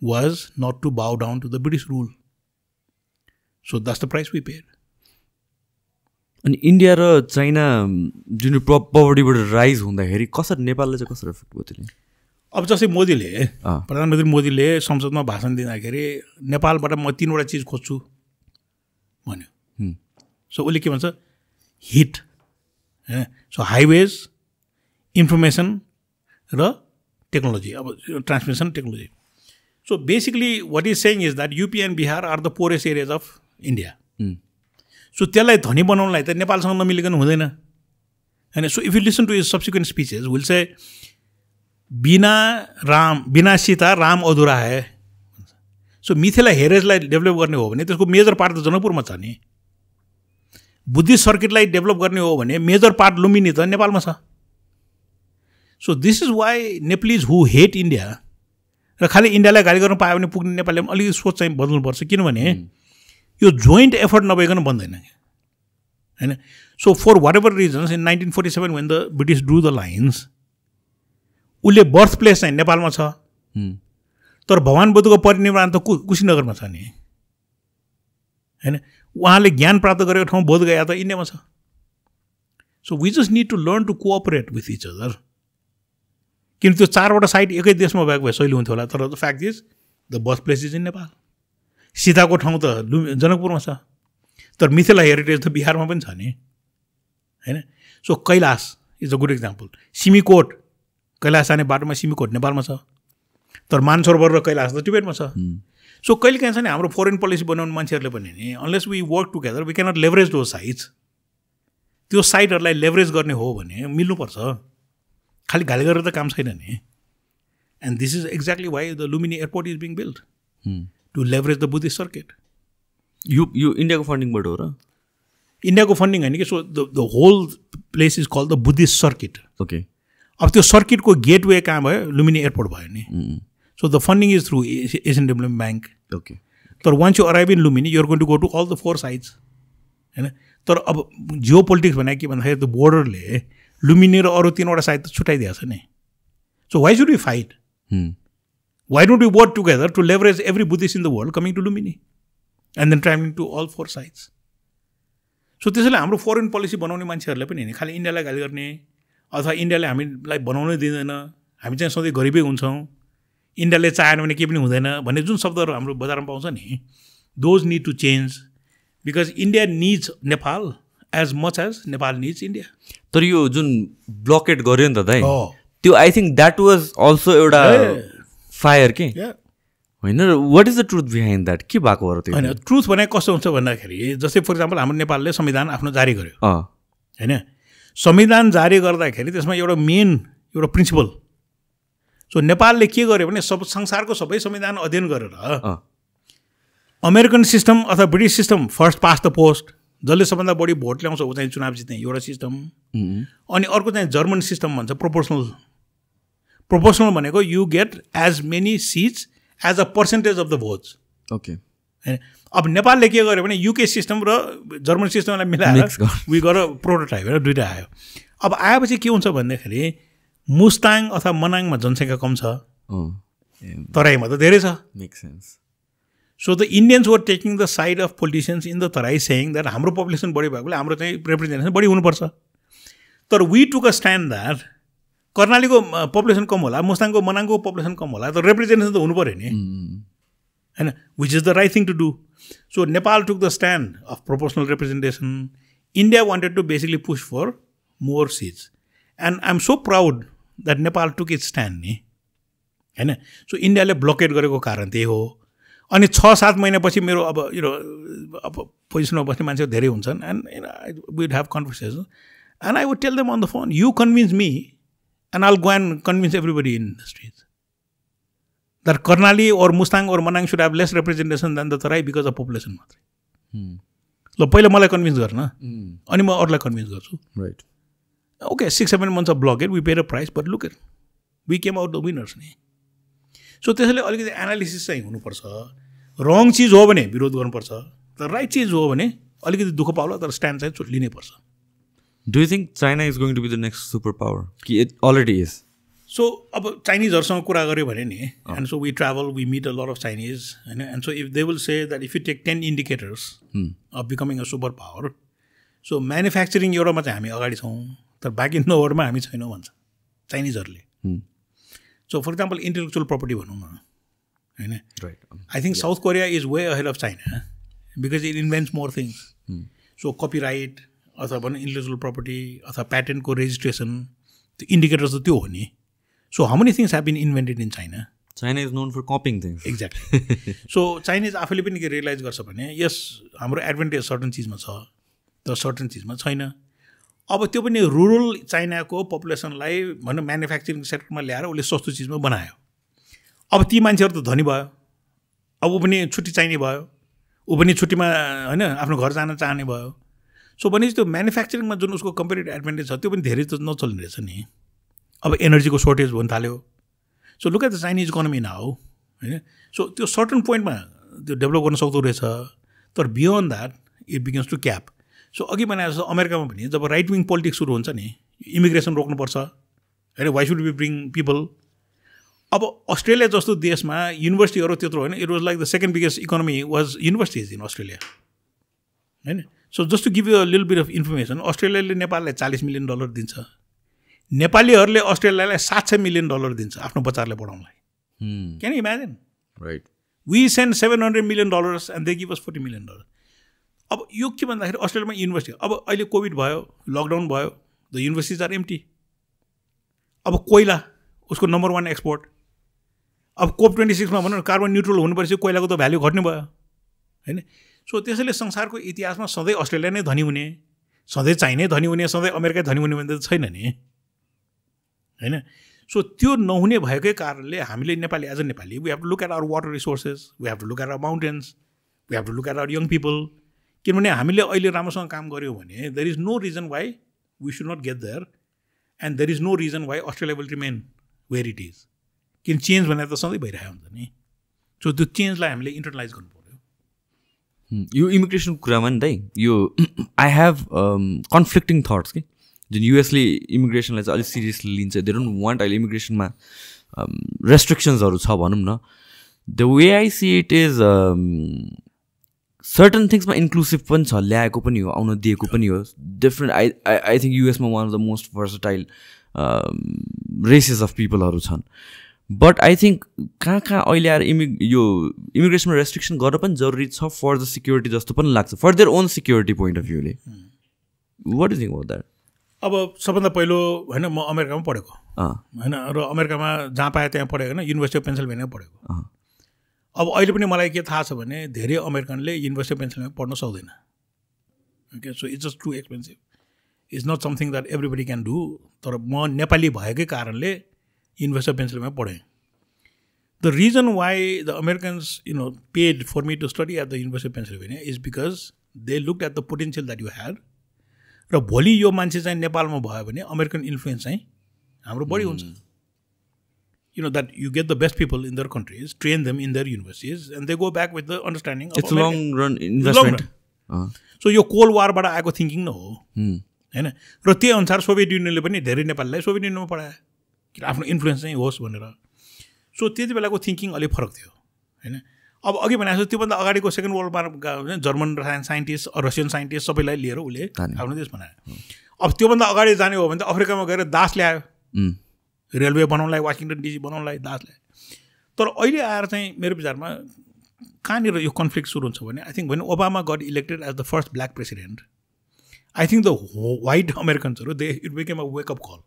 was not to bow down to the British rule. So that's the price we paid. अनि India र China जुन पोभर्टीबाट rise हुँदाखेरि कसरी नेपालले चाहिँ कसरी effect भयो त्यसले? अब जस्तै मोदीले प्रधानमन्त्री मोदीले संसदमा भाषण दिँदाखेरि नेपालबाट म 3वटा चिज खोज्छु भन्यो. सो उसले के भन्छ? हिट, सो हाइवेज, इन्फर्मेसन र टेक्नोलोजी, अब transmission technology. So basically what is saying is that UP and Bihar are the poorest areas of India. So त्यसलाई धनी बनाउनलाई त नेपालसँग नमिलिकन हुँदैन होइन. So if you listen to his subsequent speeches will say बिना सीता राम अधुरा है. सो मिथिला हेरिटेजलाई डेभलप गर्ने हो भने त्यसको मेजर पार्ट त जनकपुरमा छ नि. बुद्धिस्ट सर्किटलाई डेभलप गर्ने हो भने मेजर पार्ट लुम्बिनी त नेपालमा छ. So this is why Nepalese who hate India र खालि इन्डियालाई गाली गर्न पायो भने पुग्ने नेपालले पनि अलिकति सोच चाहिँ बदल्नुपर्छ. किनभने यो जोइन्ट एफर्ट नभइकन बन्दैन होइन. So for whatever reasons in 1947 when the British drew the lines, उसले बर्थ प्लेस चाहिँ नेपालमा छ तर भगवान बुद्धको परिनिर्वाण त कुशीनगरमा छ नि होइन. उहाँले ज्ञान प्राप्त गरेको ठाउँ बोध गया त इन्डियामा छ. So we just need to learn to cooperate with each other. किन त्यो 4वटा साइट एकै देशमा भएको भए सहिलो हुन्थ्यो होला. तर the fact is the birth place is in Nepal. सीताको ठाउँ त जनकपुरमा छ तर मिथिला हेरिटेज त बिहारमा पनि छ नि होइन. So Kailash is a good example. Simikot, Kailash जाने बाटोमा सिमीकोट नेपालमा छ तर मानसरोवर र कैलाश त टिबेटमा छ. सो कहिले काहीँ छ नि हाम्रो फरेन पोलिसी बनाउने मान्छेहरूले पनि नि unless we work together we cannot leverage those sites. त्यो साइटहरूलाई लेभरेज गर्ने हो भने मिल्नुपर्छ. खालि गाली गरेर त काम छैन नि. And this is exactly why the Lumbini airport is being build to leverage the Buddhist circuit. यो इन्डियाको फन्डिङबाट हो र? इन्डियाको फन्डिङ होइन कि. So the whole place is called the Buddhist circuit. Okay. अब त्यो सर्किटको गेटवे कहाँ भयो? लुम्बिनी एयरपोर्ट भयो नि. So the funding is through Asian development bank. Okay. तर once you arrive in Lumbini you are going to go to all the 4 sides होइन. तर अब जियो पोलिटिक्स भने के भन्दाखेरि त बोर्डरले लुम्बिनी र अरू 3वटा साइड त छुट्याइदिएको छ नि. So why should we fight? Why don't we work together to leverage every Buddhist in the world coming to Lumbini and then travelling to all 4 sides. So त्यसैले हाम्रो फरेन पोलिसी बनाउने मान्छेहरूले पनि होइन खालि इन्डियालाई गाली गर्ने अथवा इन्डियाले हामीलाई बनाउनै दिँदैन, हामी चाहिँ सधैँ गरिबै हुन्छौँ, इन्डियाले चाहेन भने केही पनि हुँदैन भन्ने जुन शब्दहरू हाम्रो बजारमा पाउँछ नि, those need to change because India needs Nepal as much as Nepal needs India. तर यो जुन ब्लकेट गर्यो नि त दाइ Oh. त्यो I think that was also एउटा फायर के Yeah. होइन. What is the truth behind that के भएको हो र त्यो होइन ट्रुथ भने कस्तो हुन्छ भन्दाखेरि जस्तै फर इक्जाम्पल हाम्रो नेपालले संविधान आफ्नो जारी गर्यो होइन. संविधान जारी गर्दाखेरि त्यसमा एउटा मेन एउटा प्रिन्सिपल. सो नेपालले के गर्यो भने संसारको सबै संविधान अध्ययन गरेर अमेरिकन सिस्टम अथवा British system first pass the post जसले सबभन्दा बढी भोट ल्याउँछ ऊ चाहिँ चुनाव जित्ने एउटा सिस्टम. अनि अर्को चाहिँ जर्मन सिस्टम भन्छ प्रोपोर्सनल. प्रोपोर्सनल भनेको you get as many seats as a percentage of the votes. Okay. अब नेपालले के गर्यो भने युके सिस्टम र जर्मन सिस्टमलाई मिलाएर वी गर प्रोटोटाइप होइन दुइटा आयो. अब आएपछि के हुन्छ भन्दाखेरि मुस्ताङ अथवा मनाङमा जनसङ्ख्या कम छ तराईमा त धेरै छ. Make sense. So the Indians were taking the side of politicians in the Terai saying that हाम्रो पपुलेसन बढी भएकोले हाम्रो चाहिँ रिप्रेजेन्टेसन बढी हुनुपर्छ. तर we took a stand that कर्णालीको पपुलेसन कम होला मुस्ताङको मनाङको पपुलेसन कम होला तर रिप्रेजेन्टेसन त हुनु पऱ्यो नि होइन. Which is the right thing to do. So Nepal took the stand of proportional representation. India wanted to basically push for more seats and I am so proud that Nepal took it stand नि होइन. So इन्डियाले ब्लकेट गरेको कारण त्यही हो. अनि 6-7 महिनापछि मेरो अब अब पोजिसनमा बस्ने मान्छेहरू धेरै हुन्छन् and I would have conversation and I would tell them on the phone you convince me and I'll go and convince everybody in the streets that Karnali or Mustang or Manang should have less representation than the Terai because of population मात्रै. ल पहिला मलाई convince गर्न अनि म अरूलाई convince गर्छु. Right. Okay 6-7 months of blockade we paid a price but look at we came out the winners नि. सो त्यसैले अलिकति एनालिसिस चाहिँ हुनुपर्छ. रङ चिज हो भने विरोध गर्नुपर्छ तर राइट चिज हो भने अलिकति दुःख पाउला तर स्ट्यान्ड चाहिँ लिनै पर्छ. Do you think China is going to be the next super power कि इट अलरेडी इज? सो अब चाइनिजहरूसँग कुरा गऱ्यो भने नि and so we travel we meet a lot of Chinese होइन. And so if they will say that if you take 10 indicators of becoming a super power so manufacturing एउटामा चाहिँ हामी अगाडि छौँ तर बाँकी 9वटामा हामी छैनौँ भन्छ चाइनिजहरूले. So for example intellectual property भनौँ न होइन. I think south Korea is way ahead of China because it invents more things. So copyright अथवा भनौँ इन्टेलेक्चुअल प्रपर्टी अथवा प्याटेन्टको रेजिस्ट्रेसन त्यो इन्डिकेटर्स त त्यो हो नि. So how many things have been invented in China. China is known for copying things. Exactly. So Chinese आफैले पनि के रियलाइज गर्छ भने यस हाम्रो एडभान्टेज सर्टन चिजमा छ तर सर्टन चिजमा छैन. अब त्यो पनि रुरल चाइनाको पपुलेसनलाई भनौँ म्यानुफ्याक्चरिङ सेक्टरमा ल्याएर उसले सस्तो चिजमा बनायो. अब ती मान्छेहरू त धनी भयो. अब ऊ पनि छुट्टी चाहिने भयो. ऊ पनि छुट्टीमा होइन आफ्नो घर जान चाहने भयो. सो भनेपछि त्यो म्यानुफ्याक्चरिङमा जुन उसको कम्पेरिटिभ एडभान्टेज छ त्यो पनि धेरै त नचल्ने रहेछ नि. अब एनर्जीको सर्टेज हुन थाल्यो. So look at the Chinese economy now होइन. सो त्यो सर्टन पोइन्टमा त्यो डेभलप गर्न सक्दो रहेछ तर beyond that it begins to cap. So अघि भने जस्तो अमेरिकामा पनि जब राइट विङ पोलिटिक्स सुरु हुन्छ नि इमिग्रेसन रोक्नुपर्छ होइन. Why should be bring people. अब अस्ट्रेलिया जस्तो देशमा युनिभर्सिटीहरू त्यत्रो होइन. It was like the second biggest economy was universities in Australia होइन. So just to give you a little bit of information अस्ट्रेलियाले नेपाललाई $40 million दिन्छ. नेपालीहरूले अस्ट्रेलियालाई $700 million दिन्छ आफ्नो बच्चाहरूलाई पढाउनलाई. Can you imagine? Right. We send $700 million and they give us $40 million. अब यो के भन्दाखेरि अस्ट्रेलियामा युनिभर्सिटी अब अहिले कोभिड भयो लकडाउन भयो द युनिभर्सिटिज आर एम्प्टी. अब कोइला उसको नम्बर 1 एक्सपोर्ट. अब COP26 मा भनौँ कार्बन न्युट्रल हुनुपर्छ कोइलाको त भ्याल्यु घट्ने भयो होइन. सो त्यसैले संसारको इतिहासमा सधैँ अस्ट्रेलिया नै धनी हुने सधैँ चाइनै धनी हुने सधैँ अमेरिका धनी हुने भने त छैन नि होइन. सो त्यो नहुने भएकै कारणले हामीले Nepali as a Nepali we have to look at our water resources we have to look at our mountains we have to look at our young people. किनभने हामीले अहिले राम्रोसँग काम गऱ्यौँ भने there is no reason why we should not get there and there is no reason why Australia will remain where it is. किन change भनेर त सधैँ भइरहेको हुन्छ नि. सो त्यो चेन्जलाई हामीले इन्टरलाइज गर्नु पऱ्यो. यो इमिग्रेसनको कुरामा नि दाइ यो आई हेभ कन्फ्लिक्टिङ थट्स कि जुन युएसले इमिग्रेसनलाई चाहिँ अलिक सिरियसली लिन्छ. दे डोन्ट वान्ट अहिले इमिग्रेसनमा रेस्ट्रिक्सन्सहरू छ भनौँ न. The way I see it is certain थिङ्समा इन्क्लुसिभ पनि छ ल्याएको पनि हो आउन दिएको पनि हो. डिफ्रेन्ट आई थिङ्क युएसमा one of the most versatile races of पिपलहरू छन्. बट आई थिङ्क कहाँ कहाँ अहिले आएर यो इमिग्रेसनमा रेस्ट्रिक्सन गर्न पनि जरुरी छ फर द सिक्युरिटी जस्तो पनि लाग्छ for their own security point of भ्यूले What do you think about that? अब सबभन्दा पहिलो होइन म अमेरिकामा पढेको होइन र अमेरिकामा जहाँ पाएँ त्यहाँ पढेको होइन युनिभर्सिटी अफ पेन्सिल्भेनिया पढेको अब अहिले पनि मलाई के थाहा छ भने धेरै अमेरिकनले युनिभर्सिटी अफ पेन्सिल्भेनिया पढ्न सक्दैन okay so it's just too expensive it's not something that everybody can do तर म नेपाली भएकै कारणले युनिभर्सिटी अफ पेन्सिल्भेनिया पढेँ the reason why the Americans paid for me to study at the University of Pennsylvania is because they looked at the potential that you had र भोलि यो मान्छे चाहिँ नेपालमा भयो भने अमेरिकन इन्फ्लुएन्स चाहिँ हाम्रो बढी हुन्छ that you get the best people in their countries, train them in their universities, and they go back with the understanding it's of long-run investment. So यो कोल्ड वारबाट आएको थिङ्किङ न हो होइन र त्यही अनुसार सोभियत युनियनले पनि धेरै नेपालीलाई सोभियत युनियनमा पढायो कि आफ्नो इन्फ्लुएन्स चाहिँ होस् भनेर सो त्यति बेलाको थिङ्किङ अलिक फरक थियो होइन अब अघि भनेको त्योभन्दा अगाडिको second world war German scientist Russian scientist सबैलाई लिएर उसले आफ्नो देश बनायो अब त्योभन्दा अगाडि जाने हो भने त अफ्रिकामा गएर दास ल्यायो रेलवे बनाउनलाई वासिङटन डिसी बनाउनलाई दास ल्यायो तर अहिले आएर चाहिँ मेरो विचारमा कहाँनिर यो कन्फ्लिक्ट सुरु हुन्छ भने I think when Obama got elected as the first black president I think the white अमेरिकन्सहरू they it became a wake up call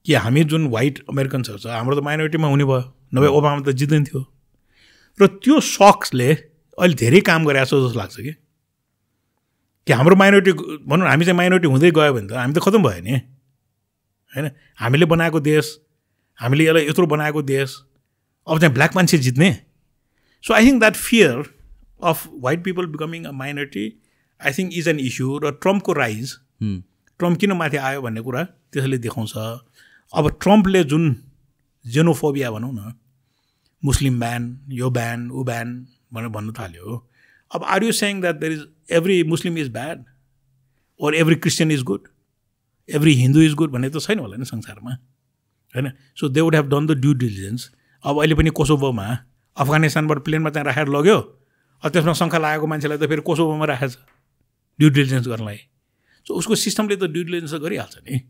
कि हामी जुन वाइट अमेरिकन्सहरू छ हाम्रो त माइनोरिटीमा हुने भयो नभए ओबामा त जित्दैन थियो र त्यो सक्सले अहिले धेरै काम गरेको छ जस्तो लाग्छ कि हाम्रो माइनोरिटी भनौँ हामी चाहिँ माइनोरिटी हुँदै गयो भने त हामी त खतम भयो नि होइन हामीले बनाएको देश हामीले यसलाई यत्रो बनाएको देश अब चाहिँ ब्ल्याक मान्छे जित्ने so I think that fear of white people becoming a minority I think is an issue र ट्रम्पको राइज ट्रम्प किन माथि आयो भन्ने कुरा त्यसैले देखाउँछ अब ट्रम्पले जुन जेनोफोबिया भनौँ न मुस्लिम ब्यान यो ब्यान ऊ ब्यान भनेर भन्नु थाल्यो अब are you saying that there is every Muslim is bad or every Christian is good every Hindu is good भन्ने त छैन होला नि संसारमा होइन so they would have done the due diligence अब अहिले पनि कोसोभोमा अफगानिस्तानबाट प्लेनमा चाहिँ राखेर लग्यो अब त्यसमा शङ्का लागेको मान्छेलाई त फेरि कोसोभोमा राखेको छ ड्यु डिलिजेन्स गर्नलाई सो उसको सिस्टमले त ड्यु डिलिजेन्स त गरिहाल्छ नि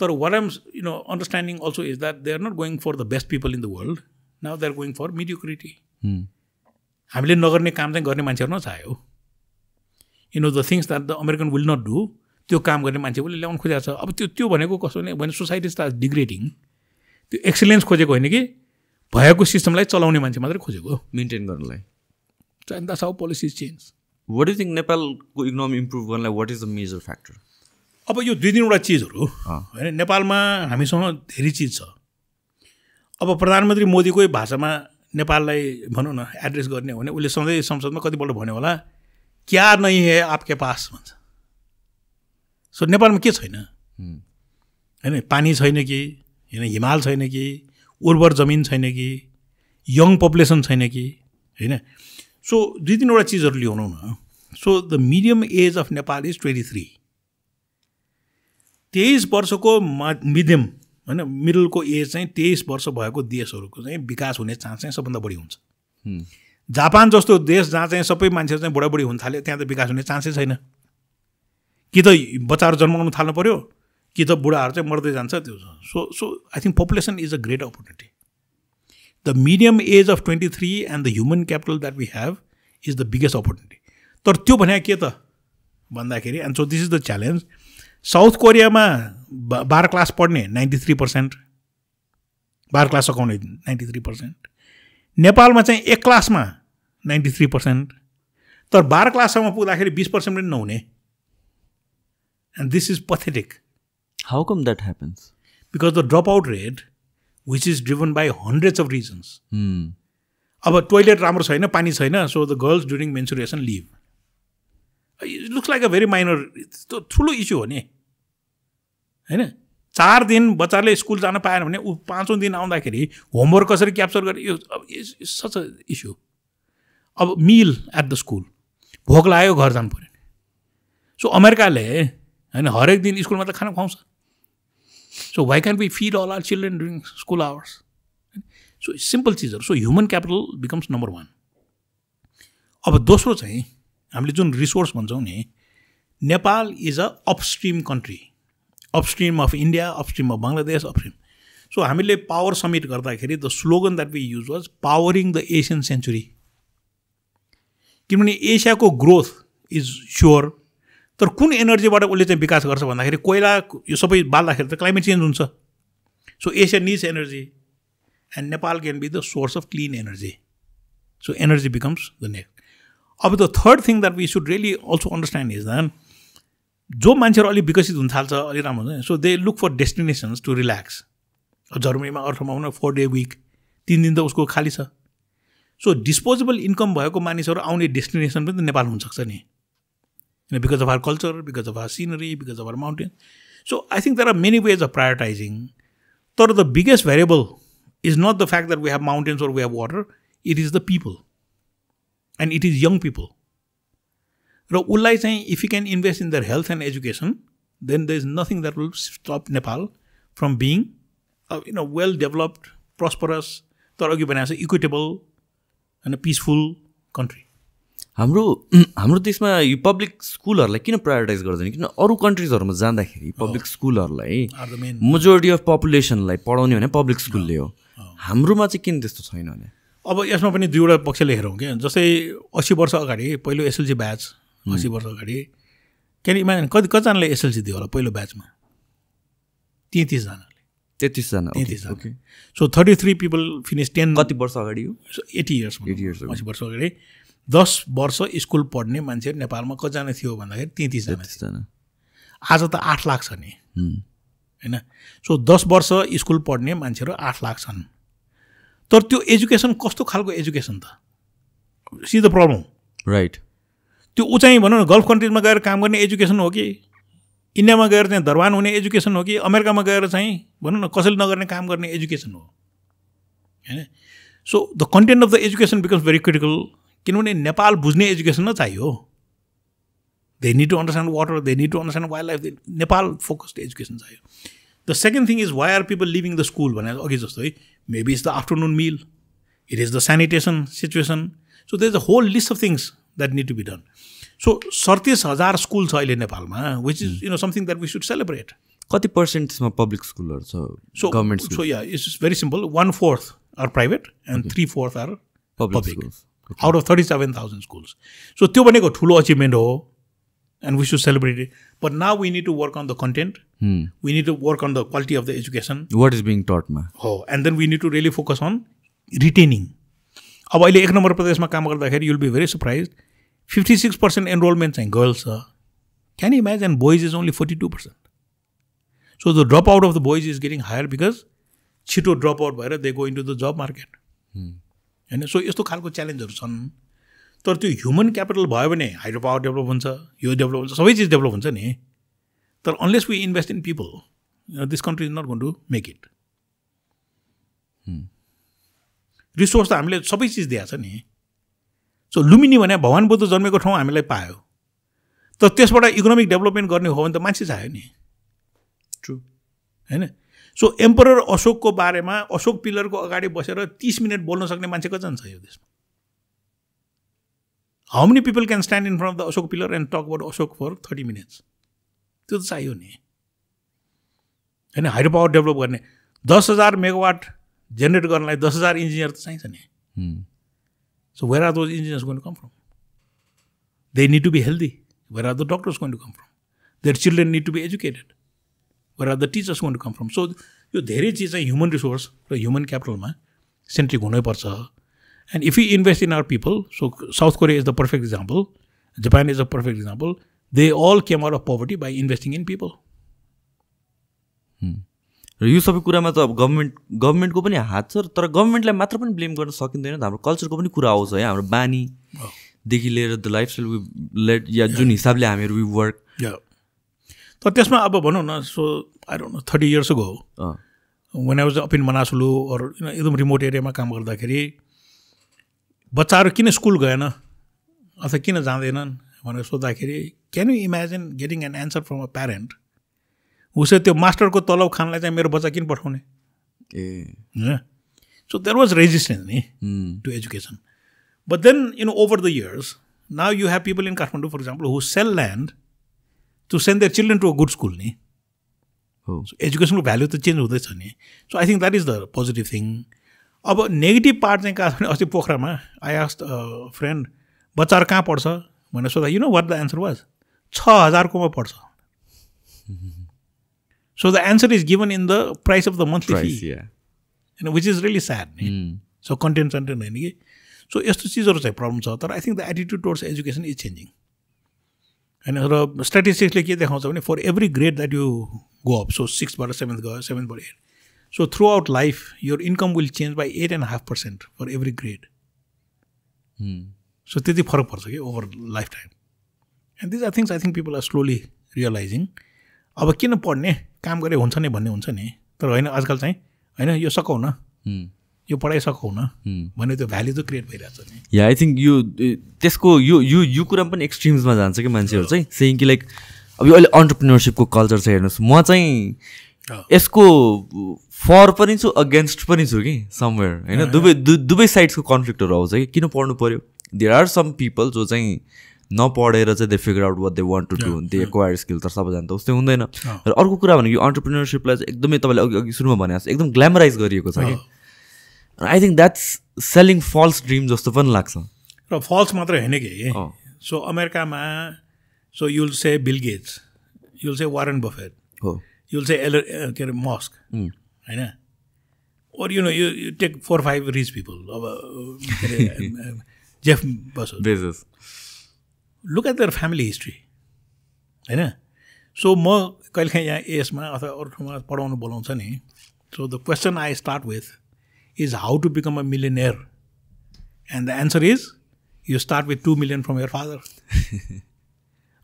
तर what am understanding also is that they are not going for the best people in the world now they are going for mediocrity हामीले नगर्ने काम चाहिँ गर्ने मान्छेहरू नचाह्यो the things that the American will not do त्यो काम गर्ने मान्छे उसले ल्याउनु खोजेको छ अब त्यो भनेको कसो भने सोसाइटी स्टार्ट डिग्रेडिङ त्यो एक्सिलेन्स खोजेको होइन कि भएको सिस्टमलाई चलाउने मान्छे मात्रै खोजेको मेन्टेन गर्नलाई and that's how policies change what do think नेपालको इकोनोमी इम्प्रुभ गर्नलाई what is the major factor अब यो 2-3वटा चिजहरू होइन नेपालमा हामीसँग धेरै चिज छ अब प्रधानमन्त्री मोदीकै भाषामा नेपाललाई भनौँ न एड्रेस गर्ने हो भने उसले सधैँ संसदमा कतिपल्ट भन्यो होला क्या नै है आपके पास भन्छ सो नेपालमा के छैन होइन पानी छैन कि होइन हिमाल छैन कि उर्वर जमिन छैन कि यङ पपुलेसन छैन कि होइन सो 2-3वटा चिजहरू ल्याउनु न so the medium age of Nepal is 23 23 वर्षको मिडियम होइन मिडलको एज चाहिँ 23 वर्ष भएको देशहरूको चाहिँ विकास हुने चान्स चाहिँ सबभन्दा बढी हुन्छ जापान जस्तो देश जहाँ चाहिँ सबै मान्छेहरू चाहिँ बुढाबुढी हुन थाल्यो त्यहाँ त विकास हुने चान्सै छैन कि त बच्चाहरू जन्माउनु थाल्नु पऱ्यो कि त बुढाहरू चाहिँ मर्दै जान्छ त्यो so I think population is a great opportunity the medium age of 23 and the human capital that we have is the biggest opportunity तर त्यो भने के त भन्दाखेरि and so this is the challenge south कोरियामा 12 क्लास पढ्ने 93%, 12 class सकाउने 93%, नेपालमा चाहिँ 1 क्लासमा 93%, तर 12 क्लाससम्म पुग्दाखेरि 20% पनि नहुने. And this is pathetic. How come that happens? Because the dropout rate, which is driven by hundreds of reasons. अब टोइलेट राम्रो छैन, पानी छैन, so the girls during menstruation leave. It looks like a very minor, ठुलो issue हो नि हैन. 4 दिन बच्चाले स्कुल जान पाएन भने 5औं दिन आउँदाखेरि होमवर्क कसरी क्याप्चर गर्ने, यो सच अ इस्यु. अब मिल एट द स्कुल, भोक लाग्यो घर जानु पर्यो. सो अमेरिकाले हैन हरेक दिन स्कुलमा त खाना खुवाउँछ. So why can't we feed all our children during school hours? So simple चिजहरू. So human capital becomes number 1. अब दोस्रो चाहिँ हामीले जुन रिसोर्स भन्छौँ नि, Nepal is a upstream country, upstream of India, upstream of Bangladesh, upstream. So हामीले पावर समिट गर्दाखेरि the slogan that we use was powering the Asian century. किनभने एसियाको ग्रोथ इज स्योर, तर कुन एनर्जीबाट उसले चाहिँ विकास गर्छ भन्दाखेरि कोइला यो सबै बाल्दाखेरि त क्लाइमेट चेन्ज हुन्छ. So Asia needs energy and Nepal can be the source of clean energy. So energy becomes the next. अब the third thing that we should really also understand is that जो मान्छेहरू अलिक विकसित हुन थाल्छ, अलिक राम्रो हुन्छ, so they look for destinations to relax. जर्मनीमा अर्थमा आउन 4 डे विक, 3 दिन त उसको खाली छ. सो डिस्पोजेबल इन्कम भएको मानिसहरू आउने डेस्टिनेसन पनि त नेपाल हुनसक्छ नि, because of our culture, because of our scenery, because of our mountain. So I think there are many ways of prioritising. तर the biggest variable is not the fact that we have mountains or we have water, it is the people and it is young people. र उसलाई चाहिँ if you can invest in their health and education, then there is nothing that will stop Nepal from being well developed, prosperous, तर अघि भनेको छ equitable and peaceful country. हाम्रो देशमा यो पब्लिक स्कुलहरूलाई किन प्रायोरिटाइज गर्दैन? किन अरू कन्ट्रिजहरूमा जाँदाखेरि पब्लिक स्कुलहरूलाई मेजोरिटी अफ पपुलेसनलाई पढाउने भने पब्लिक स्कुलले हो, हाम्रोमा चाहिँ किन त्यस्तो छैन भने? अब यसमा पनि दुईवटा पक्षले हेरौँ क्या. जस्तै 80 वर्ष अगाडि पहिलो एसएलसी ब्याच, 80 वर्ष अगाडि क्यान इमेजिन कतिजनाले एसएलसी दियो होला पहिलो ब्याचमा? 33 जना. 33 जना. ओके. So 33 people finish 10. कति वर्ष अगाडि हो? 80 इयर्स. 80 वर्ष अगाडि 10 वर्ष स्कुल पढ्ने मान्छेहरू नेपालमा कतिजना थियो भन्दाखेरि 33 जना. आज त 8 लाख छ नि, होइन? सो 10 वर्ष स्कुल पढ्ने मान्छेहरू 8 लाख छन्. तर त्यो एजुकेसन कस्तो खालको एजुकेसन त? See the problem. राइट. त्यो ऊ चाहिँ भनौँ न गल्फ कन्ट्रिजमा गएर काम गर्ने एजुकेसन हो कि, इन्डियामा गएर चाहिँ दरबान हुने एजुकेसन हो कि, अमेरिकामा गएर चाहिँ भनौँ न कसैले नगर्ने काम गर्ने एजुकेसन हो, होइन? So the content of the education becomes very critical. किनभने नेपाल बुझ्ने एजुकेसन न चाहियो. They need to understand water, they need to understand wildlife. Nepal focused education चाहियो. The second thing is why are people leaving the school भने अघि जस्तो है, maybe is the afternoon meal, it is the sanitation situation. So there is a whole list of things that need to be done. So 37,000 school छ अहिले नेपालमा, which is something that we should celebrate. कति percent त्यसमा public स्कुलहरू छ? Government school? So yeah it's very simple. 1/4 are private and 3/4 are public out of 37,000 schools. So त्यो भनेको ठुलो अचिभमेन्ट हो and we should celebrate it. But now we need to work on the content, we need to work on the quality of the education, what is being टटमा हो, and then we need to really focus on retaining. अब अहिले 1 number प्रदेशमा काम गर्दाखेरि you'll be very surprise, 56% enrolment चाहिँ girls छ. Can you imagine? Boys is only 42%. So the drop out of the boys is getting higher because छिटो drop out भएर they go into the job market, होइन? सो यस्तो खालको च्यालेन्जहरू छन्. तर त्यो ह्युमन क्यापिटल भयो भने हाइड्रो पावर डेभलप हुन्छ, यो डेभलप हुन्छ, सबै चिज डेभलप हुन्छ नि. तर unless we invest in people, this country is not going to make it. Resource त हामीले सबै चिज दिएको छ नि. सो लुम्बिनी भने भगवान बुद्ध जन्मेको ठाउँ हामीलाई पायो, तर त्यसबाट इकोनोमिक डेभलपमेन्ट गर्ने हो भने त मान्छे चाहियो नि. ट्रु, होइन? सो एम्परर अशोकको बारेमा अशोक पिलरको अगाडि बसेर 30 मिनट बोल्न सक्ने मान्छे कतिजना छ यो देशमा? How many people can stand in front of the Ashok pillar and talk about Ashok for 30 minutes? त्यो त चाहियो नि, होइन? हाइड्रो पावर डेभलप गर्ने 10,000 मेगावाट जेनेरेट गर्नलाई 10,000 इन्जिनियर त चाहिन्छ नि. So where are those engineers going to come from? They need to be healthy. Where are the doctors going to come from? Their children need to be educated. Where are the teachers going to come from? So यो धेरै चिज चाहिँ human resource र human क्यापिटलमा centric हुनैपर्छ. And if you invest in our people, so South Korea is the perfect example, Japan is the perfect example. They all came out of poverty by investing in people. र यो सबै कुरामा त अब गभर्मेन्टको पनि हात छ, तर गभर्मेन्टलाई मात्र पनि ब्लेम गर्न सकिँदैन. हाम्रो कल्चरको पनि कुरा आउँछ है, हाम्रो बानीदेखि लिएर द लाइफस्टाइल वी लेट, या जुन हिसाबले हामीहरू वी वर्क. तर त्यसमा अब भनौँ न, so I don't no 30 years ago when I was up in Manaslu और एकदम रिमोट एरियामा काम गर्दाखेरि बच्चाहरू किन स्कुल गएन अथवा किन जाँदैनन् भनेर सोद्धाखेरि can you imagine getting an answer from a parent उसले त्यो मास्टरको तलब खानलाई चाहिँ मेरो बच्चा किन पठाउने? सो देयर वाज रेजिस्टेन्स नि to education. But then over the years now you have people in Kathmandu for example who sell land to send their children to a good school नि. एजुकेसनको भ्याल्यु त चेन्ज हुँदैछ नि. So I think that is the positive thing. अब negative part चाहिँ कहाँ छ भने अस्ति पोखरामा आई आस्क्ड फ्रेन्ड बच्चाहरू कहाँ पढ्छ भनेर सोद्धा you know what the answer was? 6,000 कोमा पर्छ. So the answer is given in the price of the monthly fee. Which is really sad. So content होइन कि. So यस्तो चिजहरू चाहिँ प्रब्लम छ. तर I think the attitude towards education is changing. होइन र स्ट्याटिस्टिक्सले के देखाउँछ भने for every grade that you go up, so 6बाट 7th गयो, 7बाट 8. So throughout life, your income will change by 8.5% for every grade. So त्यति फरक पर्छ कि over lifetime. And these are things I think people are slowly realizing. अब किन पढ्ने, काम गरे हुन्छ नि भन्ने हुन्छ नि. तर होइन आजकल चाहिँ होइन यो सकाउ न, यो पढाइ सकाउ न भन्ने त्यो भ्याल्यु त क्रिएट भइरहेछ नि. या आई थिङ्क यो त्यसको यो कुरा पनि एक्सट्रिम्समा जान्छ कि मान्छेहरू चाहिँ सेयिङ कि लाइक अब यो अहिले अन्टरप्रिन्योरसिपको कल्चर चाहिँ हेर्नुहोस्, म चाहिँ यसको फर पनि छु अगेन्स्ट पनि छु कि समवेयर होइन. दुवै साइड्सको कन्फ्लिक्टहरू आउँछ कि किन पढ्नु पऱ्यो. देयर आर सम पिपल जो चाहिँ नपढेर चाहिँ they figure out what they want to do, they acquire skill. तर सबैजना त उस्तै हुँदैन. र अर्को कुरा भनेको यो अन्टरप्रिन्योरसिपलाई चाहिँ एकदमै तपाईँले अघि सुरुमा भने जस्तो एकदम ग्ल्यामराइज गरिएको छ कि. I think that's selling false dream जस्तो पनि लाग्छ. र फल्स मात्रै होइन कि. सो अमेरिकामा सो युल से बिल गेट्स, युल से वारेन बफेट, युल से के अरे मस्क होइन. और यु टेक 4-5 रिच पिपल. अब के अरे Jeff Bezos, look at their family history होइन. सो म कहिलेकाहीँ यहाँ एएसमा अथवा अरू ठाउँमा पढाउनु बोलाउँछ नि. So the question I start with is how to become a millionaire, and the answer is you start with 2 million from your father.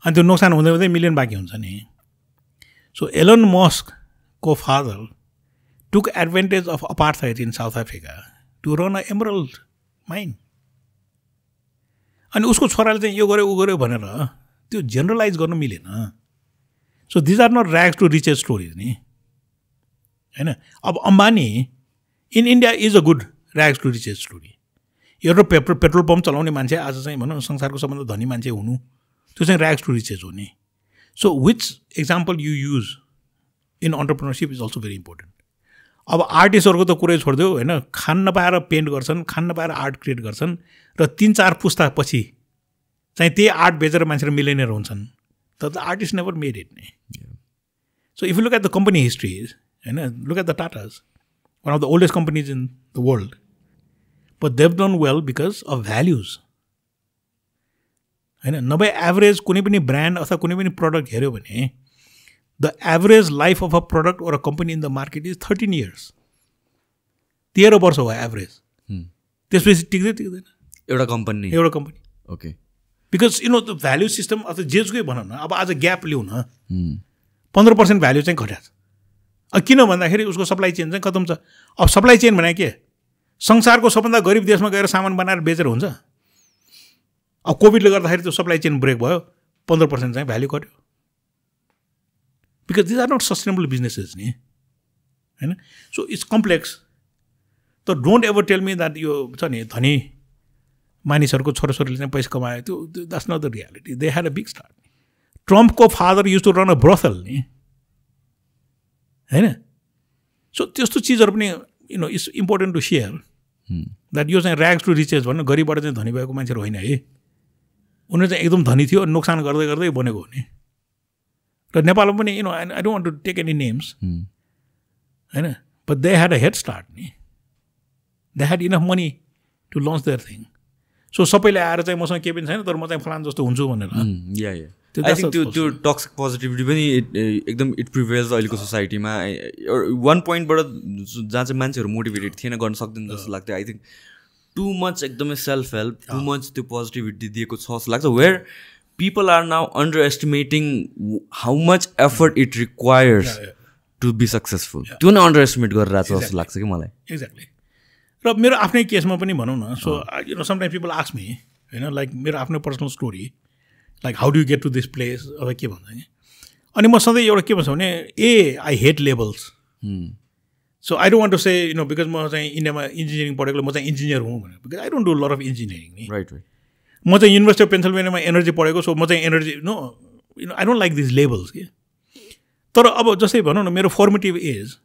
अनि त्यो नोक्सान हुँदै हुँदै मिलियन बाँकी हुन्छ नि. So Elon Musk को father took advantage of apartheid in South Africa to run a emerald mine. अनि उसको छोराले चाहिँ यो गर्यो ऊ गर्यो भनेर त्यो जेनरलाइज गर्न मिलेन. So these are not rags to riches stories नि होइन. अब Ambani in India is a good rags to riches story. एउटा पेट्रोल पम्प चलाउने मान्छे आज चाहिँ भनौँ संसारको सबभन्दा धनी मान्छे हुनु, त्यो चाहिँ ऱ्याग्स टु रिचेस हो नि. So which example you use in entrepreneurship is also very important. अब आर्टिस्टहरूको त कुरै छोडिदियो होइन. खान नपाएर पेन्ट गर्छन्, खान नपाएर आर्ट क्रिएट गर्छन् र 3-4 पुस्तापछि चाहिँ त्यही आर्ट बेचेर मान्छेहरू मिलियनियर हुन्छन्. तर the artist never made it नि. So if you look at the company histories होइन, look at the Tatas, one of the oldest companies in the world, but they've done well because of values. होइन. नभए average कुनै पनि brand अथवा कुनै पनि product हेऱ्यो भने the average life of a product or a company in the market is 13 years. 13 वर्ष हो एभरेज. त्यसपछि टिक्दैन एउटा कम्पनी. Okay. Because the value system अथवा जेसुकै भनौँ न. अब आज ग्याप लिउँ न, 15% भ्याल्यु चाहिँ घट्या छ. किन भन्दाखेरि उसको सप्लाई चेन चाहिँ खतम छ. अब सप्लाई चेन भने के, संसारको सबभन्दा गरिब देशमा गएर सामान बनाएर बेचेर हुन्छ. अब कोभिडले गर्दाखेरि त्यो सप्लाई चेन ब्रेक भयो, 15% चाहिँ भ्याल्यु घट्यो. Because these are not sustainable businesses नि होइन. So it's complex. त don't ever tell me that यो छ नि धनी मानिसहरूको छोराछोरीले चाहिँ पैसा कमायो, त्यो that's not the reality. They had a big start. ट्रम्पको father use to run a brothel नि होइन. सो त्यस्तो चिजहरू पनि it's important to share that यो चाहिँ ऱ्याग्स टु रिचेस भन्नु. गरिबबाट चाहिँ धनी भएको मान्छेहरू होइन है. उनीहरू चाहिँ एकदम धनी थियो, नोक्सान गर्दै गर्दै बनेको हो नि. र नेपालमा पनि I don't want to take any names होइन, but they had a head start नि. They had enough money to launch their thing. So सबैले आएर चाहिँ मसँग केही पनि छैन तर म चाहिँ फलान जस्तो हुन्छु भनेर. आई थिङ्क त्यो टक्सिक पोजिटिभिटी पनि एकदम इट प्रिभेल्स अहिलेको सोसाइटीमा. वान पोइन्टबाट जहाँ चाहिँ मान्छेहरू मोटिभेटेड थिएन, गर्न सक्दैन जस्तो लाग्थ्यो. आई थिङ्क टु मच एकदमै सेल्फ हेल्प, टु मच त्यो पोजिटिभिटी दिएको छ जस्तो लाग्छ. Where people are now underestimating how much effort it requires to be successful. त्यो नै अन्डर एस्टिमेट गरिरहेको छ जस्तो लाग्छ कि मलाई. एक्ज्याक्टली. र मेरो आफ्नै केसमा पनि भनौँ न. So sometimes people ask me होइन, लाइक मेरो आफ्नो personal story, like how do get to this place अब के भन्छ नि. अनि म सधैँ एउटा के भन्छ भने I hate labels. So I don't want to say because म चाहिँ इन्डियामा इन्जिनियरिङ पढेको म चाहिँ इन्जिनियर हुँ भनेर. Because I don't do lot of engineering नि. राइट. म चाहिँ युनिभर्सिटी अफ पेन्सिल्भेनियामा एनर्जी पढेको. सो म चाहिँ energy I don't like this labels के. तर अब जस्तै भनौँ न मेरो फर्मेटिभ एज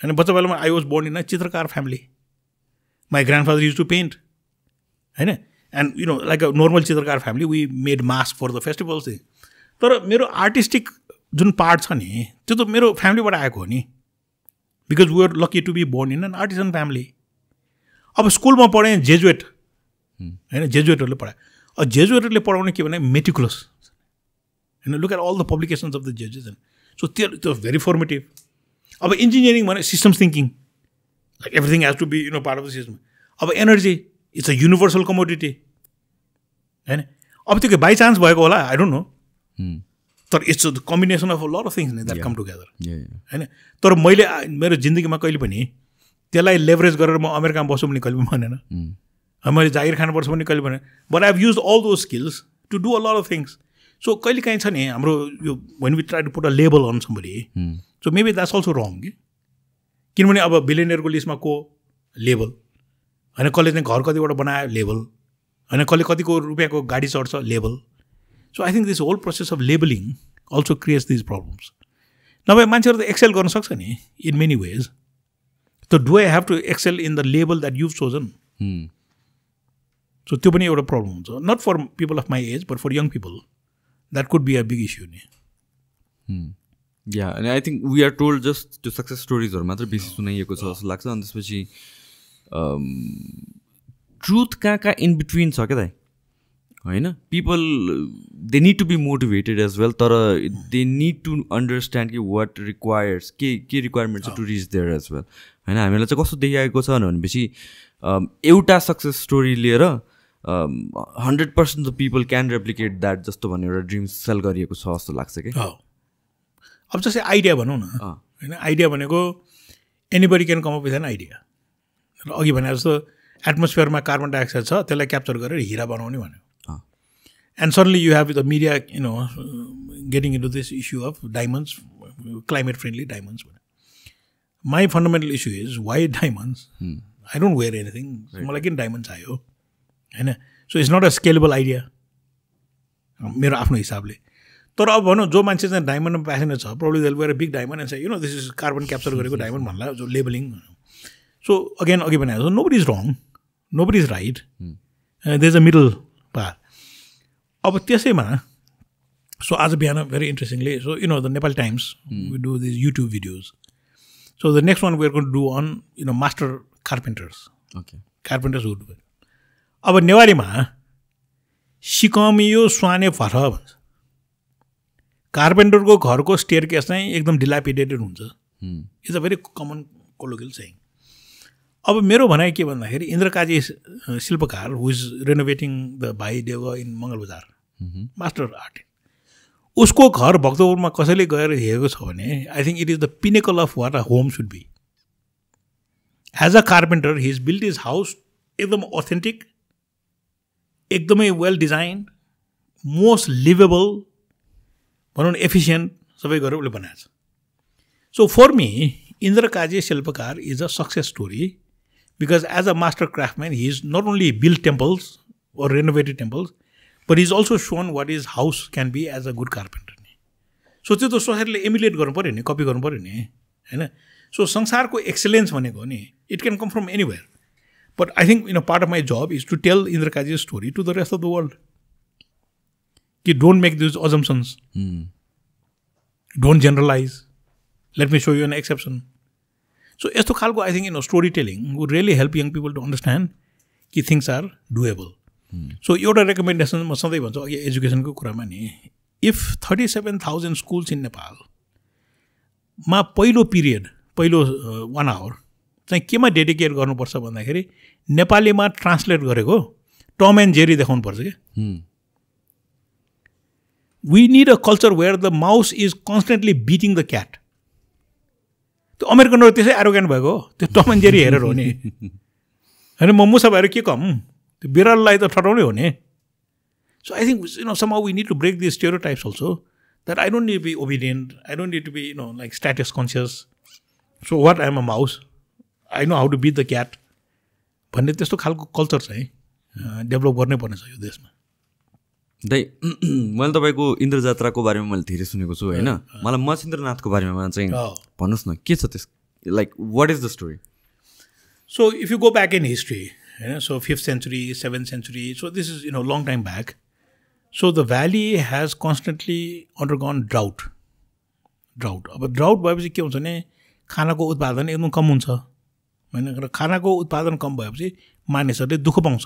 होइन, बच्चा बेलामा I was born in a Chitrakar family. My grandfather use to paint होइन. And like a normal Chitrakar family, we made masks for the festivals. तर मेरो आर्टिस्टिक जुन पार्ट छ नि त्यो त मेरो फ्यामिलीबाट आएको हो नि because we are lucky to be born in an artisan family अब स्कुलमा पढेँ जेजुएट होइन जेजुएटहरूले पढायो अब जेजुएटहरूले पढाउने के भने मेटिकुलस होइन look at all the publications of the Jesuit so त्यो भेरी फर्मेटिभ अब इन्जिनियरिङ भने systems thinking like everything has to be part of the system अब energy it's a universal commodity होइन अब त्यो के बाई चान्स भएको होला आई डोन्ट नो तर it's the combination of a lot of things that come together होइन तर मैले मेरो जिन्दगीमा कहिले पनि त्यसलाई लेभरेज गरेर म अमेरिकामा बस्छु पनि कहिले पनि भनेन मैले जागिर खानुपर्छ पनि कहिले भने but I have use all those skills to do a lot of things so कहिले काहीँ छ नि हाम्रो यो when we try to put a label on somebody so maybe that's also wrong कि किनभने अब बिलियनियरको लिस्टमा को लेबल होइन कसले चाहिँ घर कतिवटा बनायो लेबल होइन कसले कतिको रुपियाँको गाडी चढ्छ label so I think this whole process of labelling also creates these problems नभए मान्छेहरू त एक्सेल गर्न सक्छ नि इन मेनी वेज त do I have to excel in the label that you've chosen so त्यो पनि एउटा प्रब्लम हुन्छ not for people of my age but for young people that could be a big issue नि yeah अनि I think we are told just त्यो success स्टोरिजहरू मात्र बेसी सुनाइएको छ जस्तो लाग्छ अनि त्यसपछि ट्रुथ कहाँ इन बिट्विन छ क्या दाइ होइन people they need to be motivated as well तर दे निड टु अन्डरस्ट्यान्ड कि वाट रिक्वायर्स के रिक्वायरमेन्ट छ to reach there as well होइन हामीलाई चाहिँ कस्तो देखिआएको छ भनेपछि एउटा सक्सेस स्टोरी लिएर 100% the people can replicate that जस्तो भन्ने एउटा ड्रिम सेल गरिएको छ जस्तो लाग्छ कि अब जस्तै आइडिया भनौँ न होइन आइडिया भनेको anybody can come up with an idea र अघि भने जस्तो एटमोस्फियरमा कार्बन डाइअक्साइड छ त्यसलाई क्याप्चर गरेर हिरा बनाउने भन्यो and suddenly you have the media getting into this issue of diamonds climate friendly diamonds भन्यो my fundamental issue is why diamonds I don't wear anything मलाई किन डायमन्ड चाहियो होइन so it's not a scalable idea मेरो आफ्नो हिसाबले तर अब भनौँ जो मान्छे चाहिँ डायमन्डमा प्यासनेट छ problem they'll wear a big diamond and चाहिँ दिस इज कार्बन क्याप्चर गरेको डायमन्ड भन्ला जो लेबलिङ सो अगेन अघि भने nobody is wrong nobody is right there is a middle path अब त्यसैमा सो आज बिहान very interestingly so the Nepal Times we do this YouTube videos so the next one we are going to do on master carpenters carpenters wood अब नेवारीमा सिकमियो Svane for भन्छ कार्पेन्टरको घरको stair case चाहिँ एकदम डिलापिडेटेड हुन्छ it's a very common colloquial saying अब मेरो भनाइ के भन्दाखेरि इन्द्रकाजी शिल्पकार हु is renovating the Bhai Dev in Mangalbazar master art उसको घर भक्तपुरमा कसैले गएर हेरेको छ भने I think it is the pinnacle of what a home should be as a carpenter he is build his house एकदम अथेन्टिक एकदमै वेल डिजाइन मोस्ट लिभेबल भनौँ न एफिसियन्ट सबै गरेर उसले बनाएको छ so for me Indrakaji Shilpakar is a success story because as a master craftsman he is not only build temples or renovated temples, but he's also shown what his house can be as a good carpenter. So त्यो त सोसाइटीले emulate गर्नु पऱ्यो नि copy गर्नु पऱ्यो नि होइन so संसारको एक्सेलेन्स भनेको नि it can come from anywhere but I think part of my job is to tell Indrakaji story to the rest of the world कि don't make these assumptions don't generalise let me show you an exception so यस्तो खालको I think story telling would really help young people to understand कि things are doable so एउटा recommendation म सधैँ भन्छु अघि एजुकेसनको कुरामा नि इफ 37,000 स्कुल्स इन नेपालमा पहिलो पिरियड पहिलो 1 आवर चाहिँ केमा डेडिकेट गर्नुपर्छ भन्दाखेरि नेपालीमा ट्रान्सलेट गरेको टम एन्ड जेरी देखाउनु पर्छ क्या we need a culture where the mouse is constantly beating the cat त्यो अमेरिकनहरू त्यसै एरोगेन्ट भएको हो त्यो टम एन्ड जेरी हेरेर हो नि होइन म मुसा भएर के कम त्यो बिरालोलाई त ठटाउनै हो नि so I think somehow we need to break these stereotypes also that I don't need to be obedient, I don't need to be like status conscious, so what I am a mouse, I know how to beat the cat भन्ने त्यस्तो खालको culture चाहिँ develop गर्नै पर्ने छ यो देशमा दाइ मैले तपाईँको इन्द्र जात्राको बारेमा मैले धेरै सुनेको छु होइन मलाई मच्छिन्द्रनाथको बारेमा चाहिँ भन्नुहोस् न के छ त्यस like what is the story so if you go back in history होइन so 5th century 7th century so this is long time back So the valley has constantly undergone drought. अब ड्राउट भएपछि के हुन्छ भने खानाको उत्पादन एकदम कम हुन्छ होइन र खानाको उत्पादन कम भएपछि मानिसहरूले दुःख पाउँछ.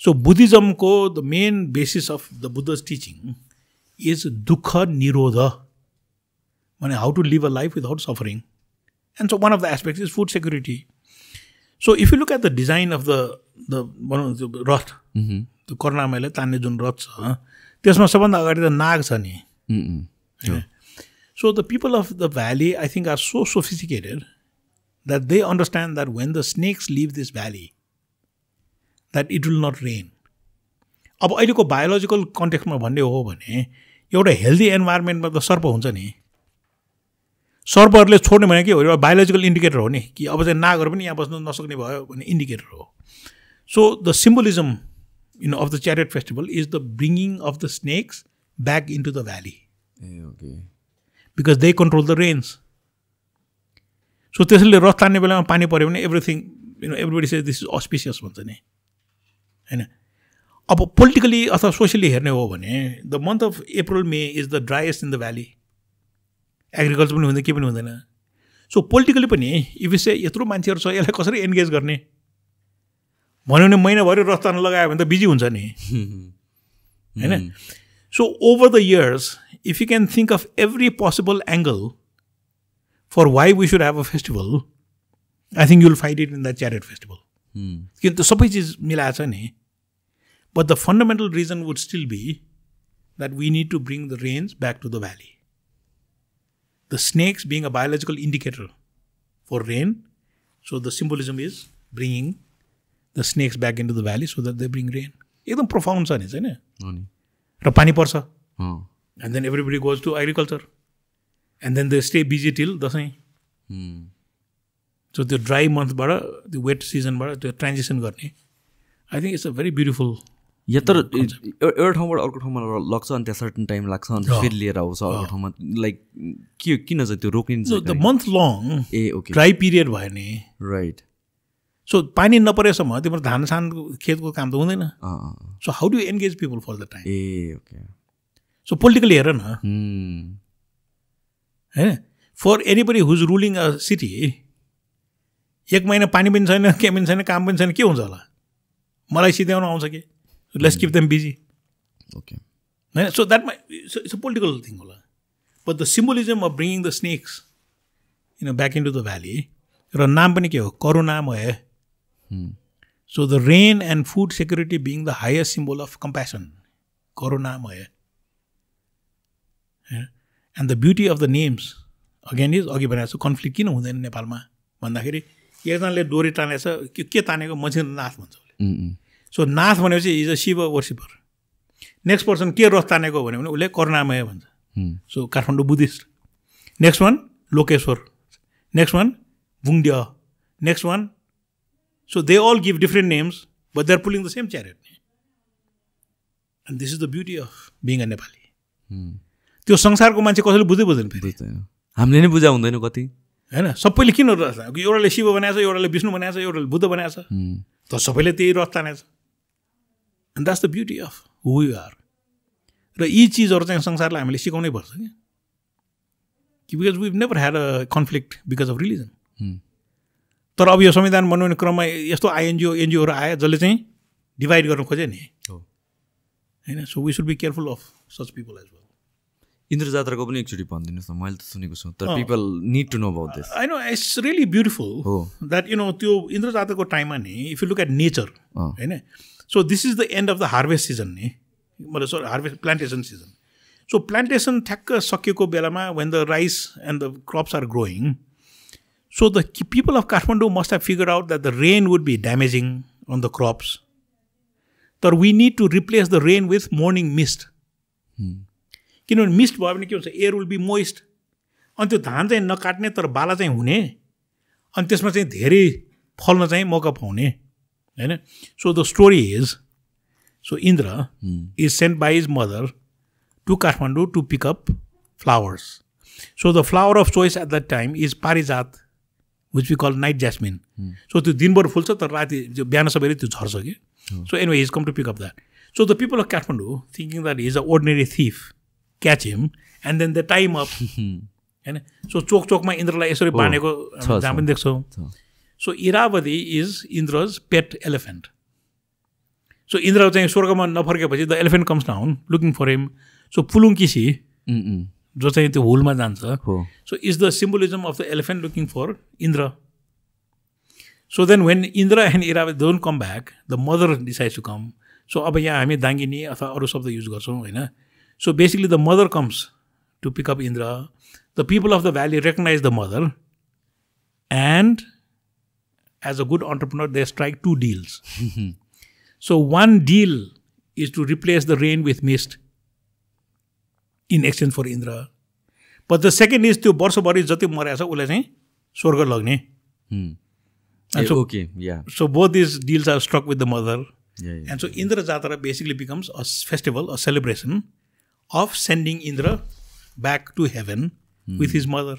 सो बुद्धिज्मको the main basis of the Buddha's teaching is दुःख निरोध भने how to live a life without suffering. And so one of the aspects is food security. So if you look at the design of the रथ, त्यो करुणामयले तान्ने जुन रथ छ त्यसमा सबभन्दा अगाडि त नाग छ नि. So the people of the valley, I think, are so sophisticated that they understand that when the snakes leave this valley, that it will not rain. अब अहिलेको बायोलोजिकल कन्टेक्स्टमा भन्ने हो भने एउटा हेल्दी इन्भाइरोमेन्टमा त सर्प हुन्छ नि. सर्पहरूले छोड्ने भने के हो, एउटा बायोलोजिकल इन्डिकेटर हो नि कि अब चाहिँ नागहरू पनि यहाँ बस्नु नसक्ने भयो भन्ने इन्डिकेटर हो. So the symbolism of the chariot festival is the bringing of the snakes back into the valley. Because they control the rains. So त्यसैले रथ तान्ने बेलामा पानी पऱ्यो भने everything everybody says this is auspicious भन्छ नि होइन. अब पोलिटिकली अथवा सोसियली हेर्ने हो भने the month of April may is the driest in the valley. Agriculture पनि हुँदैन, के पनि हुँदैन. सो पोलिटिकली पनि इफ से यत्रो मान्छेहरू छ यसलाई कसरी एन्गेज गर्ने भन्यो भने महिनाभरि रथ तान्न लगायो भने त बिजी हुन्छ नि होइन. So over the years, if you can think of every possible angle for why we should have a festival, I think you'll find it in that chariot festival. किन्तु सबै चिज मिलाएको छ नि. But the fundamental reason would still be that we need to bring the rains back to the valley. The snakes being a biological indicator for rain, so the symbolism is bringing the snakes back into the valley so that they bring rain. एकदम profound छ नि छैन. र पानी पर्छ and then everybody goes to agriculture and then they stay busy till Dashain. So त्यो dry मन्थबाट त्यो वेट सिजनबाट त्यो ट्रान्जिसन गर्ने I think it's a very beautiful. Yeah तर एउटा ठाउँबाट अर्को ठाउँमा लग्छ अनि त्यहाँ सर्टन टाइम लाग्छ अनि फेरि लिएर आउँछ अर्को ठाउँमा. लाइक के किन चाहिँ त्यो रोकिन्छ? The month long dry period भयो नि. राइट. सो पानी नपरेसम्म तिम्रो धान सान खेतको काम त हुँदैन. So how do engage people for the time? So politically हेर न होइन. For anybody who's ruling a city एक महिना पानी पनि छैन, के पनि छैन, काम पनि छैन, के हुन्छ होला? मलाई सिध्याउन आउँछ कि लेट्स किप देम बिजी होइन. So that it's a political thing होला. But the symbolism of bringing the snakes back into the valley र नाम पनि के हो, करुणामय. So the rain and food security being the highest symbol of compassion, Karunamaya. And the beauty of the names again is अघि भनेको conflict किन हुँदैन नेपालमा भन्दाखेरि एकजनाले डोरी तानेछ के तानेको मान्छे नाथ भन्छ उसले. सो नाथ भनेपछि is a Shiva worshipper. Next person के रथ तानेको भन्यो भने उसले करुणामय भन्छ. So Kathmandu Buddhist. Next one Lokeshwar. Next one Bhungdya. Next one. So they all give different names, but they're pulling the same chariot. And this is the beauty of being a Nepali. त्यो संसारको मान्छे कसैले बुझ्दैन फेरि. हामीले नै बुझा हुँदैन कति होइन. सबैले किन रथ तानेको? एउटाले शिव बनाएछ, एउटाले विष्णु बनाएछ, एउटाले बुद्ध बनाएछ, त सबैले त्यही रथ तानेछ. And that's the beauty of who you are. र यी चिजहरू चाहिँ संसारलाई हामीले सिकाउनै पर्छ कि because we never had a conflict because of religion. तर अब यो संविधान बनाउने क्रममा यस्तो एनजिओहरू आयो जसले चाहिँ डिभाइड गर्न खोज्यो नि होइन. So we should be careful of such people as well. Indra जात्राको पनि एकचोटि भनिदिनुहोस् न, मैले त सुनेको छु तर people need to know about this. I know it's really beautiful that त्यो इन्द्र जात्राको टाइममा नि if you look at nature होइन. So this is the end of the harvest season नि, मतलब sorry harvest plantation season. So plantation ठ्याक्क सकिएको बेलामा when the rice and the crops are growing. So the people of Kathmandu must have figured out that the rain would be damaging on the crops. So we need to replace the rain with morning mist. किनभने mist भयो भने के हुन्छ, air will be moist. अनि त्यो धान चाहिँ नकाट्ने तर बाला चाहिँ हुने अनि त्यसमा चाहिँ धेरै फल्न चाहिँ मौका पाउने होइन. So the story is, so Indra is sent by his mother to Kathmandu to pick up flowers. So the flower of choice at that time is Parijat, which we call night jasmine. So त्यो दिनभर फुल्छ तर राति बिहान सबैले त्यो झर्छ कि. So anyway, he's come to pick up that. So the people of Kathmandu, thinking that he's an ordinary thief, catch him, and then they tie him up. So चोकमा इन्द्रलाई यसरी बाँधेको जहाँ पनि देख्छौँ. So Iravati is Indra's pet elephant. So Indra चाहिँ स्वर्गमा नफर्केपछि the elephant comes down looking for him. So Pulunkishi, जो चाहिँ त्यो हुलमा जान्छ. So is the symbolism of the elephant looking for Indra. So then when Indra and Iravati don't come back, the mother decides to come. So अब यहाँ हामी दाङ्गिनी अथवा अरू शब्द युज गर्छौँ होइन. So basically the mother comes to pick up Indra. The people of the valley recognize the mother, and as a good entrepreneur, they strike two deals. So one deal is to replace the rain with mist in exchange for Indra. But the second is to वर्षभरि जति मरेको छ उसलाई चाहिँ स्वर्ग लग्ने. And so both these deals are struck with the mother. And so Indra Jatara basically becomes a festival, a celebration of sending Indra back to heaven with his mother.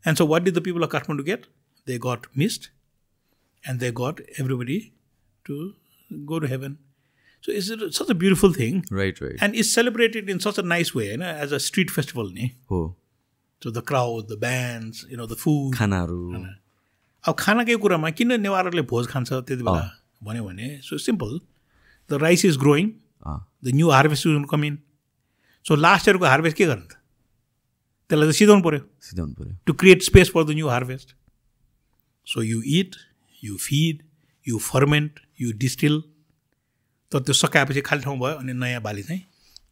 And so what did the people of Kathmandu get? They got mist, and they got everybody to go to heaven. So it's such a beautiful thing. Right. And it's celebrated in such a nice way, as a street festival. So the crowd, the bands, the food. खानाहरू. अब खानाकै कुरामा किन नेवारहरूले भोज खान्छ त्यति बेला भन्यो भने, so simple. The rice is growing. The new harvest will come in. So last year को harvest के गर्नु त? त्यसलाई त सिधाउनु पर्यो. To create space for the new harvest. So you eat, you feed, you ferment, you distill. तर त्यो सकाएपछि खाली ठाउँ भयो अनि नयाँ बाली चाहिँ.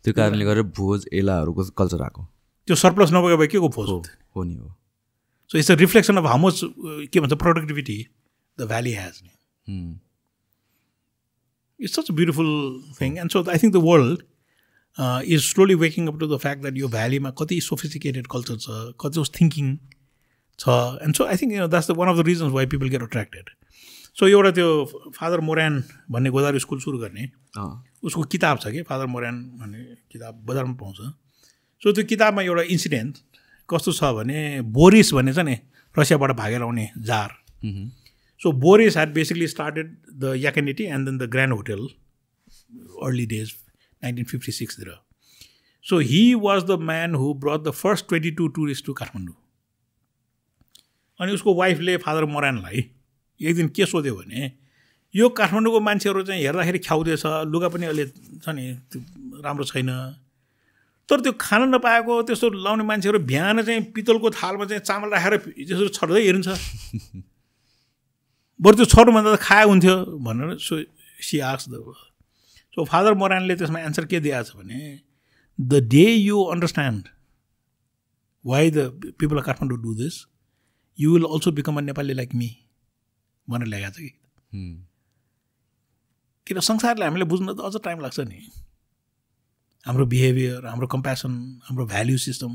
त्यो कारणले गर्दा भोज एलाहरूको कल्चर आएको. त्यो सरप्लस नभएको भए के को भोज हो नि हो. So it's a reflection of how much के भन्छ productivity the valley has. It's such a beautiful thing. And so I think the world is slowly waking up to the fact that your valley ma kati sophisticated culture cha, kati thinking cha. And so I think that's one of the reasons why people get attracted. So एउटा त्यो father Moran भन्ने Godavari school सुरु गर्ने उसको किताब छ कि father Moran भन्ने किताब बजारमा पाउँछ. सो त्यो किताबमा एउटा इन्सिडेन्ट कस्तो छ भने बोरिस भन्ने छ नि रसियाबाट भागेर आउने जार. So Boris had basically started the Yakanity and then the Grand Hotel, early days, 1956 there. So he was the man who brought the first 22 tourists to Kathmandu. अनि उसको वाइफले फादर मोरानलाई एक दिन के सोध्यो भने यो काठमाडौँको मान्छेहरू चाहिँ हेर्दाखेरि ख्याउँदैछ, लुगा पनि अहिले छ नि राम्रो छैन, तर त्यो खान नपाएको त्यस्तो लाउने मान्छेहरू बिहान चाहिँ पितलको थालमा चाहिँ चामल राखेर त्यसरी छर्दै हेरिन्छ, बरु त्यो छर्नुभन्दा त खाए हुन्थ्यो भनेर. So she asked the. So father मोरानले त्यसमा एन्सर के दिएको छ भने the day you understand why the people of Kathmandu do this you will also become a Nepali like me भनेर ल्याएको छ कि. किन संसारले हामीले बुझ्न त अझ टाइम लाग्छ नि. हाम्रो बिहेभियर, हाम्रो कम्प्यासन, हाम्रो भ्याल्यु सिस्टम.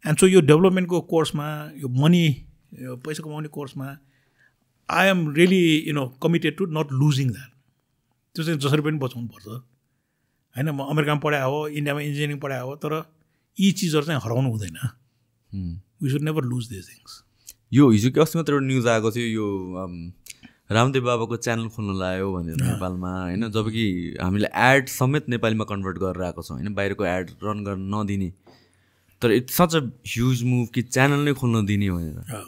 एन्ड सो यो डेभलपमेन्टको कोर्समा, यो मनी, यो पैसा कमाउने कोर्समा I am really committed to not losing that. त्यो चाहिँ जसरी पनि बचाउनु पर्छ होइन. म अमेरिकामा पढाएको हो, इन्डियामा इन्जिनियरिङ पढाएको हो, तर यी चिजहरू चाहिँ हराउनु हुँदैन. We should never lose this things. यो हिजो कि अस्ति मात्र एउटा न्युज आएको थियो, यो रामदेव बाबाको च्यानल खोल्न लाग्यो भनेर नेपालमा होइन, जबकि हामीले एड समेत नेपालीमा कन्भर्ट गरेर आएको छौँ होइन, बाहिरको एड रन गर्न नदिने. तर it's such a huge move कि च्यानल नै खोल्न दिने भनेर.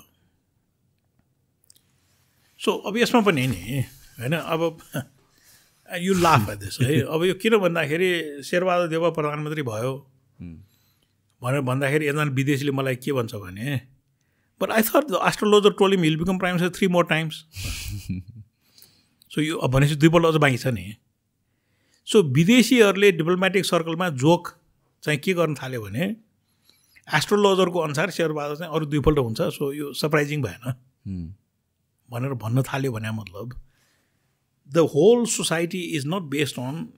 सो अब यसमा पनि नि होइन, अब यु लाफ एट दिस है. अब यो किन भन्दाखेरि शेरबहादुर देउवा प्रधानमन्त्री भयो भनेर भन्दाखेरि एकजना विदेशीले मलाई के भन्छ भने, but I thought the astrologer told him will become prime minister 3 more times. So यो अब भनेपछि 2पल्ट अझ बाँकी छ नि. सो विदेशीहरूले डिप्लोमेटिक सर्कलमा जोक चाहिँ के गर्न थाल्यो भने एस्ट्रोलोजरको अनुसार शेरबहादुर चाहिँ अरू 2पल्ट हुन्छ, सो यो सरप्राइजिङ भएन भनेर भन्न थाल्यो भने मतलब the whole society is not based on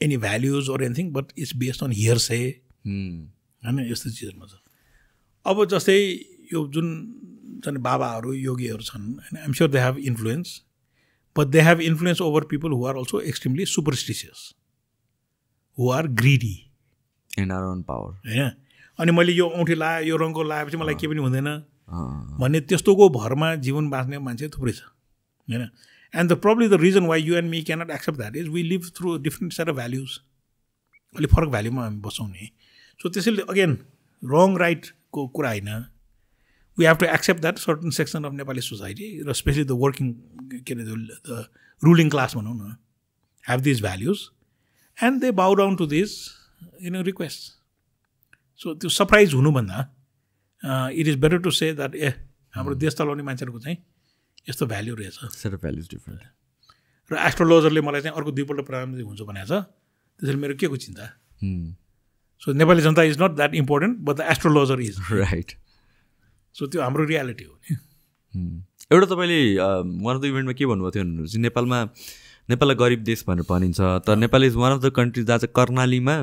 any values or anything, but it's based on hearsay होइन. यस्तो चिजहरूमा छ. अब जस्तै यो जुन बाबाहरू योगीहरू छन् होइन, I'm sure they have influence, but they have influence over people who are also extremely superstitious, who are greedy in our own power होइन. अनि मैले यो औँठी लाएँ, यो रङको लाएपछि मलाई केही पनि हुँदैन भन्ने त्यस्तोको भरमा जीवन बाँच्ने मान्छे थुप्रै छ होइन. And probably the reason why you and me cannot accept that is we live through a different set of values. अलिक फरक भ्याल्युमा हामी बसौँ नि. So त्यसैले again wrong right को कुरा होइन. We have to accept that certain section of Nepali society, especially the working, the ruling class, have these values, and they bow down to these, requests. So to surprise hunubanda, it is better to say that हाम्रो देश चलाउने मान्छेहरुको चाहिँ यस्तो value रहेछ. Set of values different. र एस्ट्रोलोजरले मलाई चाहिँ अर्को दुईपल्ट प्रधानमन्त्री हुन्छ भनेको छ. त्यसैले मेरो के को चिन्ता? So Nepali Janata is not that important, but the astrologer is. Right. So त्यो हाम्रो रियालिटी हो नि. एउटा तपाईँले वान अफ द इभेन्टमा के भन्नुभएको थियो भन्नुहुन्छ, नेपाललाई गरिब देश भनेर भनिन्छ, तर Nepal is one of the country जहाँ चाहिँ कर्णालीमा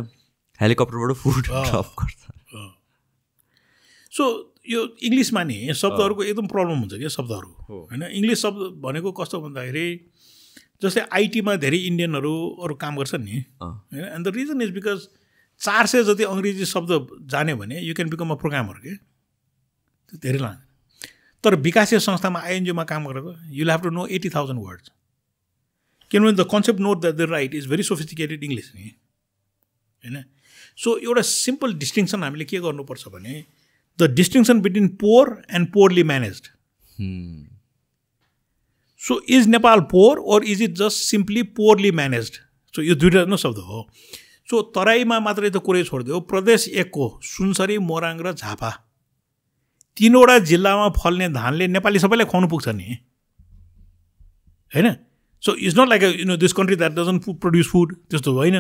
हेलिकप्टरबाट फुड ड्रप गर्छ. सो यो इङ्ग्लिसमा नि शब्दहरूको एकदम प्रब्लम हुन्छ क्या शब्दहरू होइन. इङ्ग्लिस शब्द भनेको कस्तो भन्दाखेरि जस्तै आइटीमा धेरै इन्डियनहरू अरू काम गर्छन् नि होइन. And the reason is because 400 जति अङ्ग्रेजी शब्द जान्यो भने you can become a programmer के. धेरै लाग्छ. तर विकासीय संस्थामा आइएनजिओमा काम गरेको you have to know 80,000 words. किनभने the concept note that the write is very sophisticated English नि होइन. सो एउटा सिम्पल डिस्टिङसन हामीले के गर्नुपर्छ भने the distinction between poor and poorly managed. So is Nepal poor or is it just simply poorly managed? So यो दुईवटा न शब्द हो. सो तराईमा मात्रै त कुरै छोडिदियो. प्रदेश 1 को सुनसरी, मोराङ र झापा 3वटा जिल्लामा फल्ने धानले नेपाली सबैलाई खुवाउनु पुग्छ नि होइन. So it's not like this country that doesn't produce food, त्यस्तो होइन.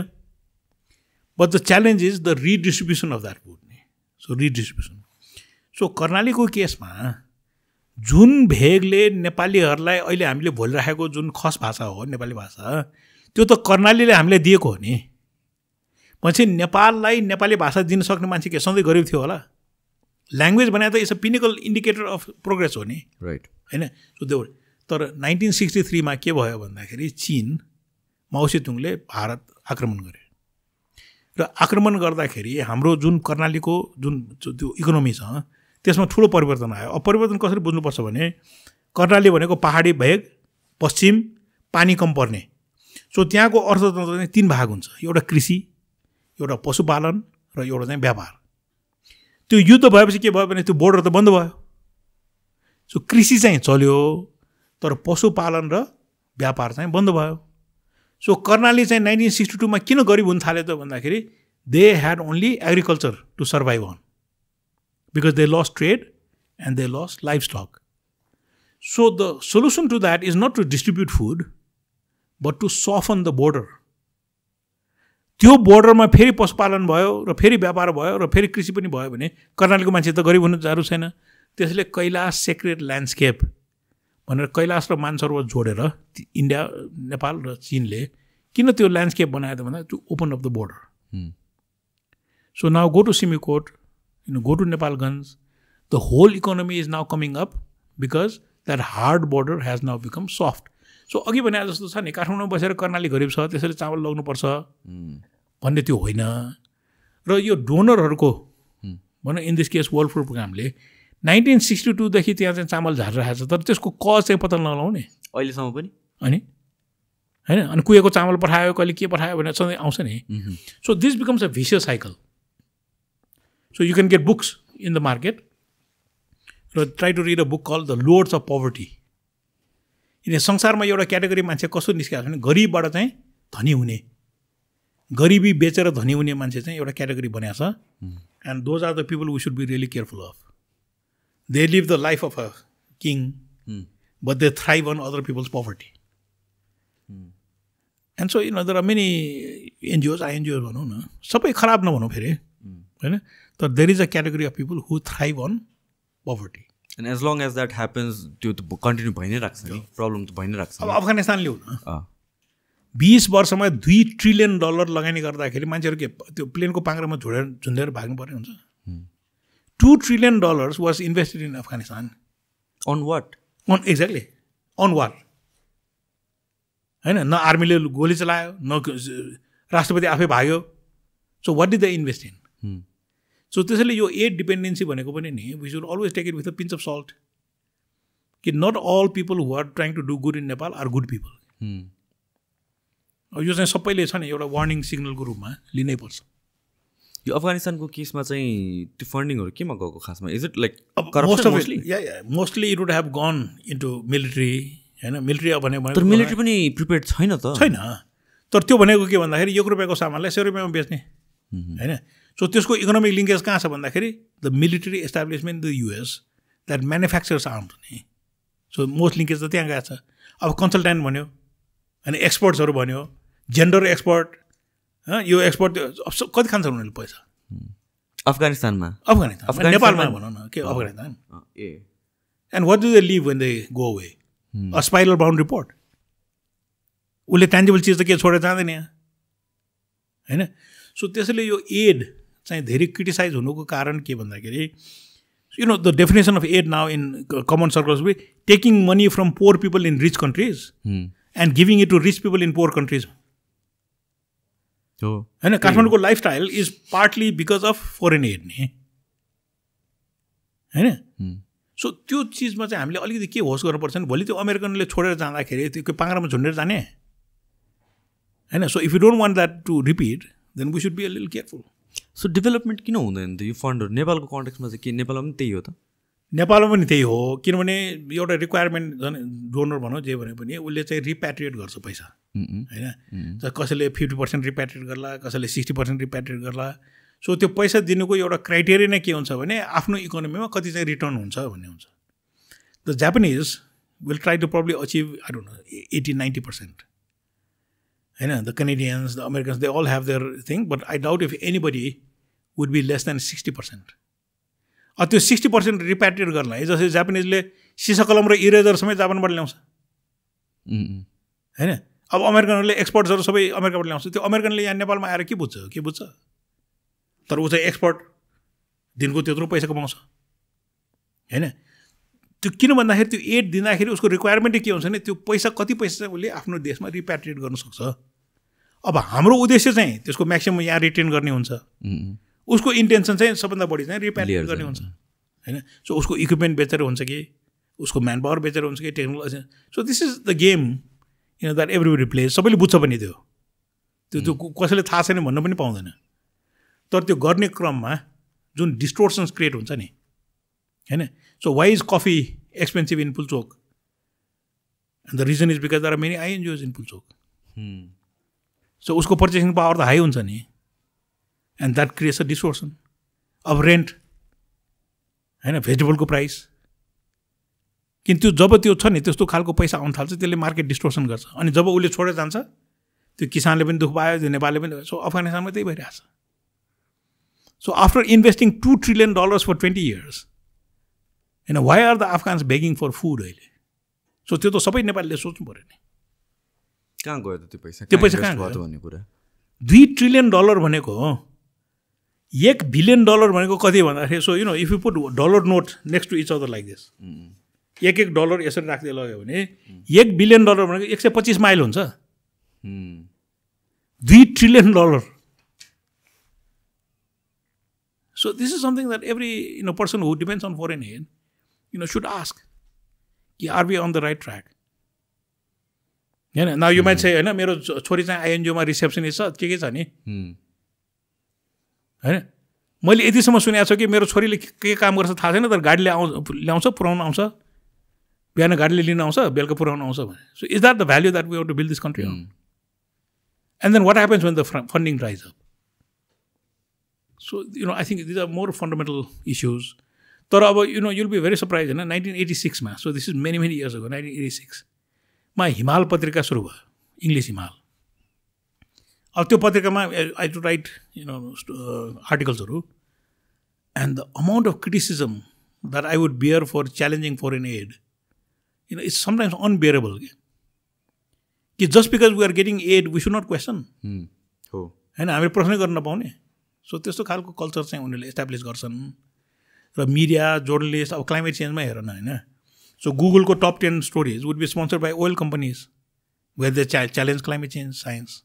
But the challenge is the redistribution of that food नि. So redistribution. सो कर्णालीको केसमा जुन भेगले नेपालीहरूलाई अहिले हामीले भोलिराखेको जुन खस भाषा हो नेपाली भाषा, त्यो त कर्णालीले हामीलाई दिएको हो नि. पछि नेपाललाई नेपाली भाषा दिन सक्ने मान्छे के सधैँ गरिब थियो होला? ल्याङ्ग्वेज भने त it's a pinnacle indicator of progress हो नि. राइट होइन. सो त्यो तर 1963 मा के भयो भन्दाखेरि चीन माओसेतुङले भारत आक्रमण गरे र आक्रमण गर्दाखेरि हाम्रो जुन कर्णालीको जुन त्यो इकोनोमी छ त्यसमा ठुलो परिवर्तन आयो. अब परिवर्तन कसरी बुझ्नुपर्छ भने कर्णाली भनेको पहाडी भेग, पश्चिम, पानी कम पर्ने. सो त्यहाँको अर्थतन्त्र चाहिँ 3 भाग हुन्छ. एउटा कृषि, एउटा पशुपालन र एउटा चाहिँ व्यापार. त्यो युद्ध भएपछि के भयो भने त्यो बोर्डर त बन्द भयो. सो कृषि चाहिँ चल्यो तर पशुपालन र व्यापार चाहिँ बन्द भयो. सो कर्णाली चाहिँ 1962 मा किन गरिब हुन थाल्यो त भन्दाखेरि they had only agriculture to survive on because they lost trade and they lost livestock. So the solution to that is not to distribute food but to soften the border. त्यो बोर्डरमा फेरि पशुपालन भयो र फेरि व्यापार भयो र फेरि कृषि पनि भयो भने कर्णालीको मान्छे त गरिब हुनु जरुरी छैन. त्यसले कैलाश सेक्रेट ल्यान्डस्केप भनेर कैलाश र मानसरोवर जोडेर इन्डिया, नेपाल र चीनले किन त्यो ल्यान्डस्केप बनायो त भन्दा to open up the border. So now go to Simikot, go to Nepalganj, the whole economy is now coming up because that hard border has now become soft. So अघि भने जस्तो छ नि काठमाडौँमा बसेर कर्णाली गरिब छ त्यसैले चामल लग्नुपर्छ भन्ने त्यो होइन. र यो डोनरहरूको भनौँ in this case world food प्रोग्रामले 1962 देखि त्यहाँ चाहिँ चामल झारिरहेको छ तर त्यसको कज चाहिँ पत्ता नलाउने अहिलेसम्म पनि अनि होइन. अनि कुहेको चामल पठायो, कहिले के पठायो भनेर सधैँ आउँछ नि. So this becomes a vicious cycle. So you can get books in the market. Try to read a book called The Lords of Poverty. यिनी संसारमा एउटा क्याटेगोरी मान्छे कसो निस्किएको छ भने गरिबबाट चाहिँ धनी हुने, गरिबी बेचेर धनी हुने मान्छे चाहिँ एउटा क्याटेगोरी बनाएको छ. And those are the people we should be really careful of. They live the life of a king but they thrive on other people's poverty. And so there are many NGOs, INGOs भनौँ न, सबै खराब नभनौँ फेरि होइन. तर there is a category of people who thrive on poverty. And as long as that happens त्यो त कन्टिन्यू भइ नै राख्छ नि, प्रब्लम त भइ नै राख्छ. अब अफगानिस्तान ल्याउ न, 20 वर्षमा $2 ट्रिलियन लगानी गर्दाखेरि मान्छेहरू के त्यो प्लेनको पाङ्ग्रामा झुन्डेर भाग्नु पर्ने हुन्छ. $2 trillion was invested in Afghanistan. On what? On exactly on what होइन. न आर्मीले गोली चलायो, न राष्ट्रपति आफै भाग्यो. So what did the invest in? सो त्यसैले यो एड डिपेन्डेन्सी भनेको पनि नि we should always take it with a pinch of salt. कि not all people who are trying to do good in Nepal are good people. यो चाहिँ सबैले छ नि एउटा वार्निङ सिग्नलको रूपमा लिनै पर्छ. यो अफगानिस्तानको केसमा चाहिँ त्यो फन्डिङहरू केमा गएको खासमा? Is it like mostly it would have gone into military होइन. मिलिट्री अब भने तर मिलिट्री पनि प्रिपेयर्ड छैन त. छैन. तर त्यो भनेको के भन्दाखेरि 1 रुपियाँको सामानलाई 100 रुपियाँमा बेच्ने होइन. सो त्यसको इकोनोमिक लिङ्केज कहाँ छ भन्दाखेरि the military establishment the US that manufactures arms नि. सो मोस्ट लिङ्केज त त्यहाँ गएको छ. अब कन्सल्टेन्ट भन्यो होइन, एक्सपर्ट्सहरू भन्यो, जेन्डर एक्सपर्ट, यो एक्सपर्ट कति खान्छ उनीहरूले पैसा अफगानिस्तानमा? नेपालमा भनौँ न के Afghanistan. And what do they live when they go away? A spiral bound report. उसले ट्यान्जिबल चिज त के छोडेर जाँदैन यहाँ होइन. सो त्यसैले यो एड चाहिँ धेरै क्रिटिसाइज हुनुको कारण के भन्दाखेरि you know the definition of aid now in common circles will be taking money from poor people in rich countries and giving it to rich people in poor countries. And Kathmanduko lifestyle is partly because of foreign aid ni हैन. So त्यो चिजमा चाहिँ हामीले अलिकति के होस् गर्नुपर्छ नि. भोलि त्यो अमेरिकनले छोडेर जाँदाखेरि त्यो पाङ्ग्रामा झुन्डेर जाने हैन. So if you don't want that to repeat then we should be a little careful. So development किन हुँदैन त यो फन्डहरू? नेपालको कन्टेक्समा चाहिँ के नेपालमा पनि त्यही हो त? नेपालमा पनि त्यही हो. किनभने एउटा रिक्वायरमेन्ट झन् डोनर भनौँ जे भने पनि उसले चाहिँ रिप्याट्रिएट गर्छ पैसा होइन. कसैले 50% रिप्याट्रिएट गर्ला, कसैले 60% रिप्याट्रिएट गर्ला. सो त्यो पैसा दिनुको एउटा क्राइटेरिया नै के हुन्छ भने आफ्नो इकोनोमीमा कति चाहिँ रिटर्न हुन्छ भन्ने हुन्छ. The Japanese will try to probably achieve I don't know 80-90% होइन. The Canadians, the Americans, they all have their thing. But I doubt if anybody would be less than 60%. त्यो 60% रिप्याट्रिएट गर्नलाई जस्तै जापानिजले सिसा कलम र इरेजर समेत जापानबाट ल्याउँछ होइन. अब अमेरिकनहरूले एक्सपर्ट्सहरू सबै अमेरिकाबाट ल्याउँछ. त्यो अमेरिकनले यहाँ नेपालमा आएर के बुझ्छ? तर ऊ चाहिँ एक्सपर्ट दिनको त्यत्रो पैसा कमाउँछ होइन. त्यो किन भन्दाखेरि त्यो एड दिँदाखेरि उसको रिक्वायरमेन्टै के हुन्छ भने त्यो पैसा कति पैसा चाहिँ उसले आफ्नो देशमा रिप्याट्रिएट गर्न सक्छ. अब हाम्रो उद्देश्य चाहिँ त्यसको म्याक्सिमम यहाँ रिटेन गर्ने हुन्छ. उसको इन्टेन्सन चाहिँ सबभन्दा बढी चाहिँ रिप्याट्रिएट गर्ने हुन्छ होइन. सो उसको इक्विपमेन्ट बेचेर हुन्छ कि उसको म्यान पावर बेचेर हुन्छ कि technology. So this is the game you know that everybody plays. सबैले बुझ्छ पनि त्यो कसैले थाहा छैन भन्न पनि पाउँदैन. तर त्यो गर्ने क्रममा जुन डिस्टोर्सन्स क्रिएट हुन्छ नि होइन. So why is coffee expensive in Pulchowk? And the reason is because there are many INGOs in Pulchowk. सो उसको पर्चेसिङ पावर त हाई हुन्छ नि. And that creates a distortion अब रेन्ट होइन, भेजिटेबलको प्राइस. किन त्यो जब त्यो छ नि त्यस्तो खालको पैसा आउनु थाल्छ त्यसले मार्केट डिस्टोर्सन गर्छ. अनि जब उसले छोडेर जान्छ त्यो किसानले पनि दुःख पायो, त्यो नेपालले पनि. सो अफगानिस्तानमा त्यही भइरहेछ. So after investing $2 trillion for 20 years होइन, why are the Afghans begging for food अहिले? सो त्यो त सबै नेपालीले सोच्नु पऱ्यो नि. कहाँ गयो त त्यो पैसा? त्यो पैसा कहाँ गयो भन्ने कुरा. $2 trillion भनेको $1 billion भनेको कति भन्दाखेरि so you know if you put dollar note next to each other like this, $1 यसरी राख्दै लग्यो भने $1 billion भनेको 125 माइल हुन्छ. $2 trillion. So this is something that every person who depends on foreign aid should ask, are we on the right track? Now you might say, मेरो छोरी चाहिँ आइएनजिओमा receptionist छ के छ नि होइन. मैले यतिसम्म सुनेको छु कि मेरो छोरीले के काम गर्छ थाहा छैन, तर गाडीले ल्याउँछ, पुऱ्याउन आउँछ, बिहान गाडीले लिन आउँछ, बेलुका पुऱ्याउन आउँछ भने. So is that the value that we have to build this country on? And then what happens when the funding dries up? So I think these are more fundamental issues. तर अब युल बी भेरी सरप्राइज होइन. 1986 मा, so this is many years ago, 1986 मा हिमाल पत्रिका सुरु भयो, English हिमाल. अब त्यो पत्रिकामा आई टु राइट आर्टिकल्सहरू, and the amount of criticism that I would bear for challenging foreign aid it's sometimes unbearable. कि just because we are getting aid we should not question होइन, हामीले प्रश्नै गर्न नपाउने. सो त्यस्तो खालको कल्चर चाहिँ उनीहरूले एस्टाब्लिस गर्छन्. र मिडिया, जर्नलिस्ट, अब क्लाइमेट चेन्जमा हेर न होइन. सो गुगलको top 10 stories would be sponsored by oil companies where they challenge climate change science.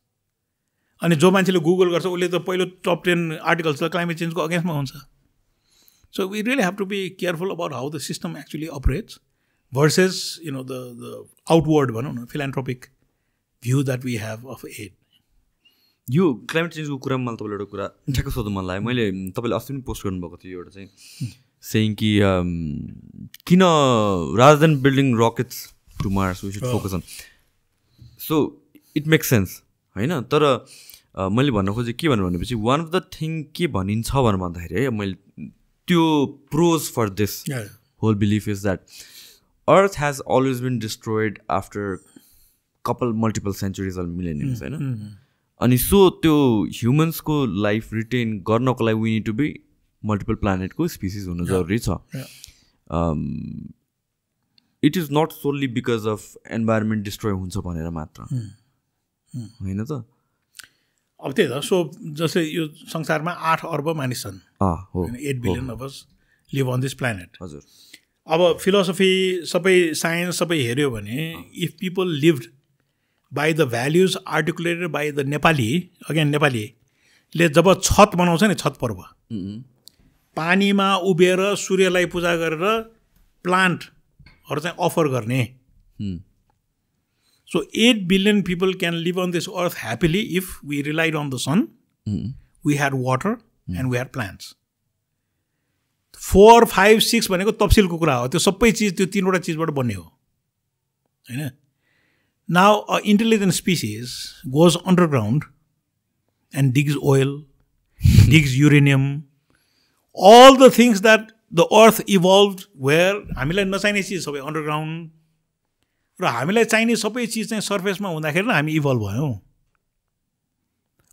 अनि जो मान्छेले गुगल गर्छ उसले त पहिलो टप 10 आर्टिकल्स त क्लाइमेट चेन्जको अगेन्स्टमा हुन्छ. So we really have to be careful about how the system actually operates. versus the outward भनौँ न philanthropic view that we have of aid. यो क्लाइमेट चेन्जको कुरामा मलाई तपाईँले एउटा कुरा ठ्याक्क सोध्नु मन लाग्यो. मैले तपाईँले अस्ति पनि पोस्ट गर्नुभएको थियो एउटा चाहिँ सेइङ कि किन rather than building rockets to Mars we should focus on. So it makes sense होइन. तर मैले भन्न खोजेँ के भनेपछि वान अफ द थिङ के भनिन्छ भनेर भन्दाखेरि है मैले त्यो pros for this whole belief is that earth has always been destroyed after कपाल मल्टिपल सेन्चुरिज अर मिलेनियम्स होइन. अनि सो त्यो ह्युमन्सको लाइफ रिटेन गर्नको लागि we need to be multiple प्लानेटको स्पिसिस हुनु जरुरी छ. It is not solely because of environment destroy हुन्छ भनेर मात्र होइन त. अब त्यही त. सो जस्तै यो संसारमा 8 अर्ब मानिस छन्. 8 billion of us live on this planet. हजुर. अब फिलोसफी सबै साइन्स सबै हेऱ्यो भने if people lived by the values articulated by the Nepali, again नेपालीले जब छठ बनाउँछ नि, छठ पर्व, पानीमा उभिएर सूर्यलाई पूजा गरेर प्लान्टहरू चाहिँ अफर गर्ने. So 8 billion people can live on this earth happily if we relied on the sun, we had water, and we had plants. 4, 5, 6 भनेको तफसिलको कुरा हो. त्यो सबै चिज त्यो 3वटा चिजबाट बन्ने हो होइन. Now an intelligent species goes underground and digs oil, digs uranium, all the things that the earth evolved where हामीलाई नचाहिने चिज सबै अन्डरग्राउन्ड र हामीलाई चाहिने सबै चिज चाहिँ सर्फेसमा हुँदाखेरि नै हामी इभल्भ भयौँ.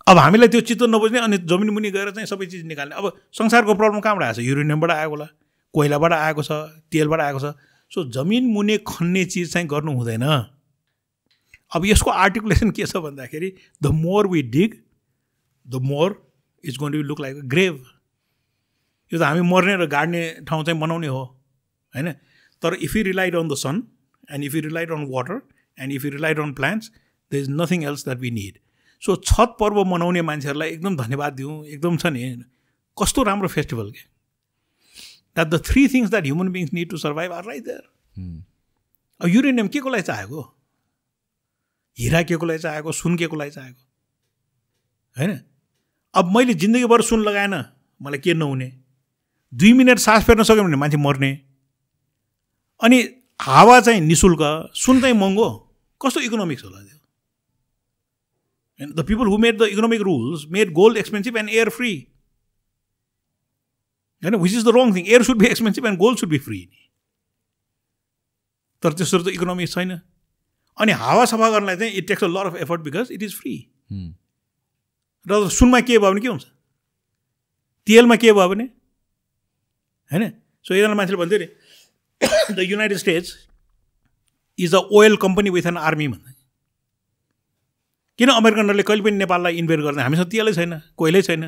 अब हामीलाई त्यो चित्त नबुझ्ने अनि जमिन मुनि गएर चाहिँ सबै चिज निकाल्ने. अब संसारको प्रब्लम कहाँबाट आएको छ? युरेनियमबाट आएको होला, कोइलाबाट आएको छ, तेलबाट आएको छ. सो जमिन मुनि खन्ने चिज चाहिँ गर्नु हुँदैन. अब यसको आर्टिकुलेसन के छ भन्दाखेरि the more we dig the more is going to look like a grave. यो त हामी मर्ने र गाड्ने ठाउँ चाहिँ बनाउने हो होइन. तर if you relied on the sun and if you relied on water and if you relied on plants, there is nothing else that we need. So Chhath पर्व मनाउने मान्छेहरूलाई एकदम धन्यवाद दिउँ. एकदम छ नि कस्तो राम्रो फेस्टिभल के. that the 3 things that human beings need to survive are right there. अब युरेनियम के को लागि चाहेको, हिरा के को लागि चाहेको, सुन के को लागि चाहेको होइन. अब मैले जिन्दगीभर सुन लगाएन मलाई के नहुने, 2 मिनट सास फेर्न सक्यो भने मान्छे मर्ने. अनि हावा चाहिँ निशुल्क, सुन चाहिँ महँगो, कस्तो इकोनोमिक्स होला त्यो. And the people who made the economic rules made gold expensive and air free. Which is the wrong thing. Air should be expensive and gold should be free. तर त्यसरी त इकोनोमिक्स छैन. अनि हावा सफा गर्नलाई चाहिँ it takes a lot of effort because it is free. र सुनमा के भयो भने के हुन्छ, तेलमा के भयो भने होइन. सो एकजना मान्छेले भन्थ्यो नि the United States is a oil company with an army भन्दा. किन अमेरिकनहरूले कहिले पनि नेपाललाई इन्भेस्ट गर्दैन? हामीसँग तेलै छैन, कोइलै छैन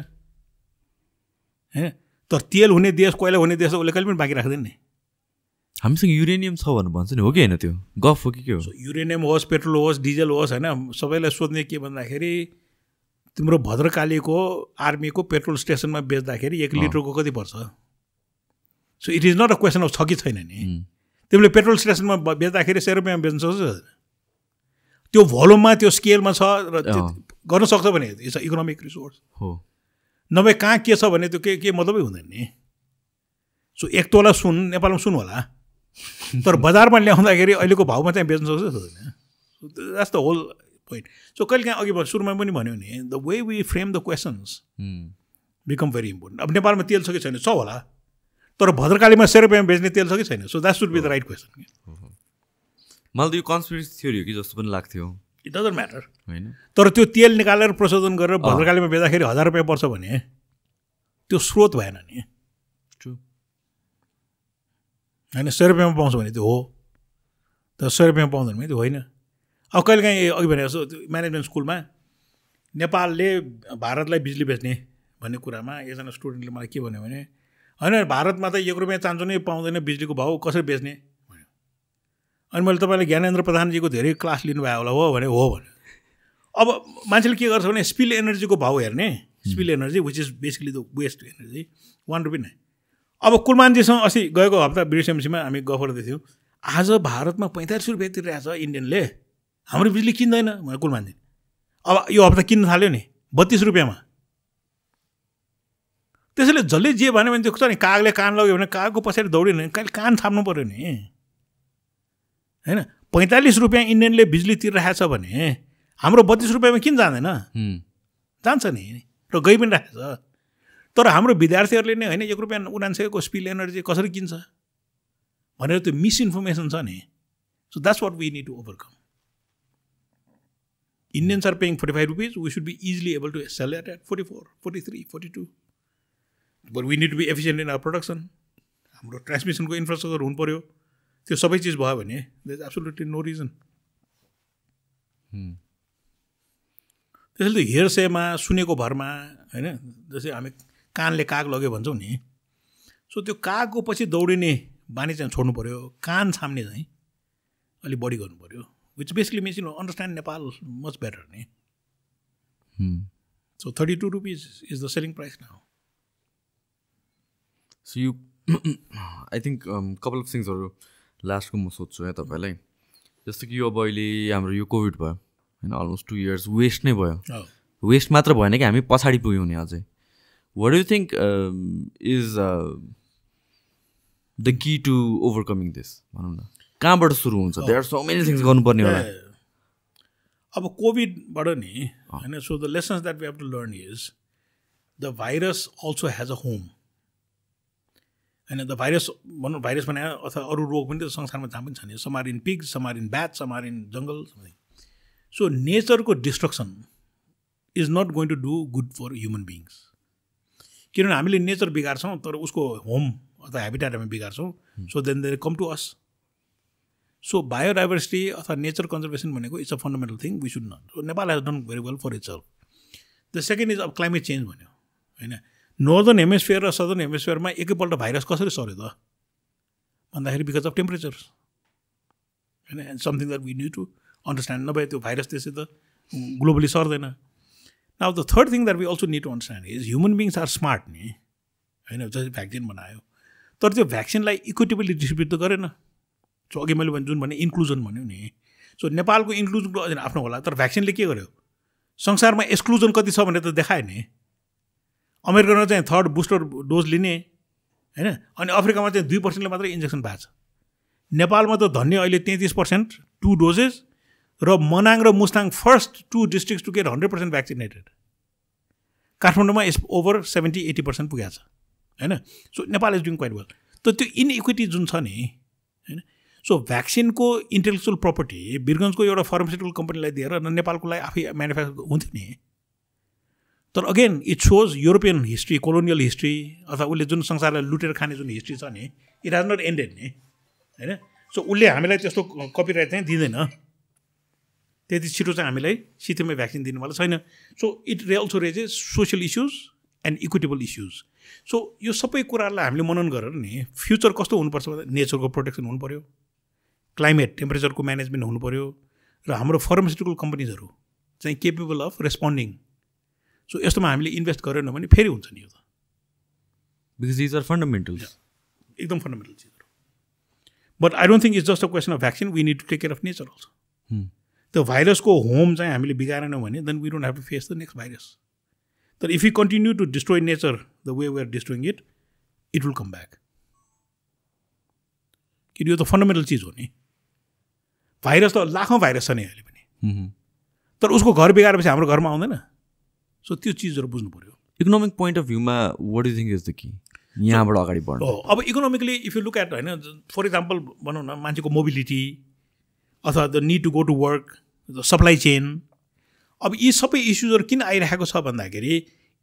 होइन. तर तेल हुने देश, कोइला हुने देश उसले कहिले पनि बाँकी राख्दैन नि. हामीसँग युरेनियम छ भनेर भन्छ नि, हो कि होइन? त्यो गफ हो कि के हो? युरेनियम होस्, पेट्रोल होस्, डिजल होस् होइन. सबैलाई सोध्ने के भन्दाखेरि तिम्रो भद्रकालीको आर्मीको पेट्रोल स्टेसनमा बेच्दाखेरि 1 लिटरको कति पर्छ? So it is not a question of छ कि छैन नि. तिमीले पेट्रोल स्टेसनमा बेच्दाखेरि 100 रुपियाँमा बेच्न सक्छ? त्यो भोल्युममा त्यो स्केलमा छ र गर्न सक्छ भने इट्स अ इकोनोमिक रिसोर्स हो. नभए कहाँ के छ भने त्यो के मतलबै हुँदैन नि. सो 1 तोला सुन नेपालमा सुन होला, तर बजारमा ल्याउँदाखेरि अहिलेको भाउमा चाहिँ बेच्न सक्छ सक्दैन. That's the whole point. So कहिले काहीँ अघि सुरुमा पनि भन्यो नि the way we frame the questions become very important. अब नेपालमा तेल छ कि छैन? छ होला, तर भद्रकालीमा 100 रुपियाँमा बेच्ने तेल छ कि छैन? So that should be the right question. मलाई त यो कन्स्पिरेसी थ्योरी हो कि जस्तो पनि लाग्थ्यो. इट डजन्ट म्याटर होइन. तर त्यो तेल निकालेर प्रशोधन गरेर भद्रकालीमा बेच्दाखेरि 1000 रुपियाँ पर्छ भने त्यो स्रोत भएन नि. ट्रु होइन. 100 रुपियाँमा पाउँछ भने त्यो हो, तर 100 रुपियाँमा पाउँदैन भने त्यो होइन. अब कहिले काहीँ अघि भने जस्तो म्यानेजमेन्ट स्कुलमा नेपालले भारतलाई बिजुली बेच्ने भन्ने कुरामा एकजना स्टुडेन्टले मलाई के भन्यो भने होइन भारतमा त 1 रुपियाँ चान्चो नै पाउँदैन, बिजुलीको भाउ कसरी बेच्ने भन्यो. अनि मैले तपाईँले ज्ञानेन्द्र प्रधानजीको धेरै क्लास लिनुभयो होला. हो भने हो भने. अब मान्छेले के गर्छ भने स्पिल एनर्जीको भाउ हेर्ने, spill energy which is basically the waste energy, 1 रुपियाँ नै. अब कुलमानजीसँग अस्ति गएको हप्ता ब्रिटिस एमसीमा हामी गफ गर्दै थियौँ. आज भारतमा 45 रुपियाँ तिरिरहेछ इन्डियनले, हाम्रो बिजुली किन्दैन भनेर कुल मान्छे। अब यो हप्ता किन्न थाल्यो नि 32 रुपियाँमा। त्यसैले जसले जे भन्यो भने त्यो छ नि, कागले कान लग्यो भने कागको पछाडि दौड्यो भने कहिले कान थाप्नु पऱ्यो नि होइन। 45 रुपियाँ इन्डियनले बिजुली तिरिरहेछ भने हाम्रो 32 रुपियाँमा किन जाँदैन? जान्छ नि, र गइ पनि राखेछ। तर हाम्रो विद्यार्थीहरूले नै होइन 1 रुपियाँ 99 स्पिल एनर्जी कसरी किन्छ भनेर त्यो मिसइन्फर्मेसन छ नि। So that's what we need to overcome. Indians are paying 45 rupees, we should be easily able to sell it at 44, 43, 42. But we need to be efficient in our production. हाम्रो ट्रान्समिसनको infrastructure हुनु पर्यो। त्यो सबै चिज भयो भने there is absolutely no reason. त्यसैले हेरसेमा सुनेको भरमा होइन, जस्तै हामी कानले काग लग्यो भन्छौँ नि, सो त्यो कागको पछि दौडिने बानी चाहिँ छोड्नु पर्यो, कान छाम्ने चाहिँ अलिक बढी गर्नु पर्यो। Which basically means, understand Nepal much better. So 32 rupees is the selling price now. So you, I think couple of things are last को म सोध्छु है तपाईलाई। जस्तो कि यो अब अहिले हाम्रो यो कोभिड भयो होइन, अलमोस्ट 2 years वेस्ट नै भयो। वेस्ट मात्र भएन कि हामी पछाडि पुग्यौँ नि अझै। What do you think is the key to overcoming this? भनौँ न कहाँबाट सुरु हुन्छ? There are so many things गर्नुपर्ने होला। अब कोभिडबाट नि होइन, so the lessons that we have to learn is the virus also has a home होइन। द भाइरस भनौँ, भाइरस भने अथवा अरू रोग पनि त संसारमा जहाँ पनि छ नि। Some are in pigs, some are in bats, some are in jungle. So नेचरको destruction is not going to do good for human beings. किनभने हामीले नेचर बिगार्छौँ तर उसको होम अथवा हेबिटेट हामी बिगार्छौँ। So then they come to us. So biodiversity अथवा nature conservation भनेको it's a fundamental thing, we should not. So Nepal has done very well for itself. The second is अब climate change भन्यो होइन। Northern hemisphere र southern हेमिस्फियरमा एकैपल्ट virus कसरी सर्यो त भन्दाखेरि बिकज अफ टेम्परेचर होइन, and something that we need to understand. नभए त्यो भाइरस त्यसै त globally सर्दैन। Now the third thing that we also need to understand is human beings are smart नि होइन। जस्तै भ्याक्सिन बनायो तर त्यो भ्याक्सिनलाई इक्विटेबली डिस्ट्रिब्युट त गरेन। सो अघि मैले जुन भने इन्क्लुजन भन्यो नि, सो नेपालको इन्क्लुजनको अझ आफ्नो होला, तर भ्याक्सिनले के गर्यो? संसारमा एक्सक्लुजन कति छ भनेर त देखायो नि। अमेरिकामा चाहिँ 3rd बुस्टर डोज लिने होइन, अनि अफ्रिकामा चाहिँ 2%ले मात्रै इन्जेक्सन पाएको छ। नेपालमा त धन्य अहिले 33% 2 डोजेस, र मनाङ र Mustang first 2 districts to get 100% vaccinated. काठमाडौँमा ओभर 70-80% पुगेको छ होइन। So Nepal is doing quite well. त त्यो इनइक्विटी जुन छ नि होइन, सो भ्याक्सिनको इन्टेलेक्चुअल प्रपर्टी वीरगन्जको एउटा फार्मास्युटिकल कम्पनीलाई दिएर नेपालको लागि आफै म्यानुफ्याक्चर हुन्थ्यो नि। तर again it shows European history, colonial history अथवा उसले जुन संसारलाई लुटेर खाने जुन हिस्ट्री छ नि, इट हेज नट एन्डेड नि होइन। सो उसले हामीलाई त्यस्तो कपिराइट चाहिँ दिँदैन, त्यति छिटो चाहिँ हामीलाई सिधैमै भ्याक्सिन दिनुवाला छैन। So it also raises social issues and equitable issues. So यो सबै कुराहरूलाई हामीले मनन गरेर नि फ्युचर कस्तो हुनुपर्छ भन्दा नेचरको प्रोटेक्सन हुनु पऱ्यो, क्लाइमेट टेम्परेचरको म्यानेजमेन्ट हुनु पऱ्यो, र हाम्रो फार्मास्युटिकल कम्पनीजहरू चाहिँ केपेबल अफ रेस्पोन्डिङ। सो यस्तोमा हामीले इन्भेस्ट गरेनौँ भने फेरि हुन्छ नि यो त, बिकज दिज आर फन्डामेन्टल्स, एकदम फन्डामेन्टल चिजहरू। But I don't think it's just a question of vaccine, we need to take care of nature also. त्यो भाइरसको होम चाहिँ हामीले बिगारेनौँ भने then we don't have to face the next virus. तर if you continue to destroy nature the way we are destroying it, it will come back. किन यो त फन्डामेन्टल चिज हो नि। भाइरस त लाखौँ भाइरस छ नि अहिले पनि, तर उसको घर बिगारेपछि हाम्रो घरमा आउँदैन। सो त्यो चिजहरू बुझ्नु पऱ्यो। इकोनोमिक पोइन्ट अफ भ्यूमा what do think is the key यहाँबाट अगाडि बढ्नु? अब economically if you look at होइन, फर इक्जाम्पल भनौँ न मान्छेको मोबिलिटी अथवा the need to go to work, the supply chain, अब यी सबै इस्युजहरू किन आइरहेको छ भन्दाखेरि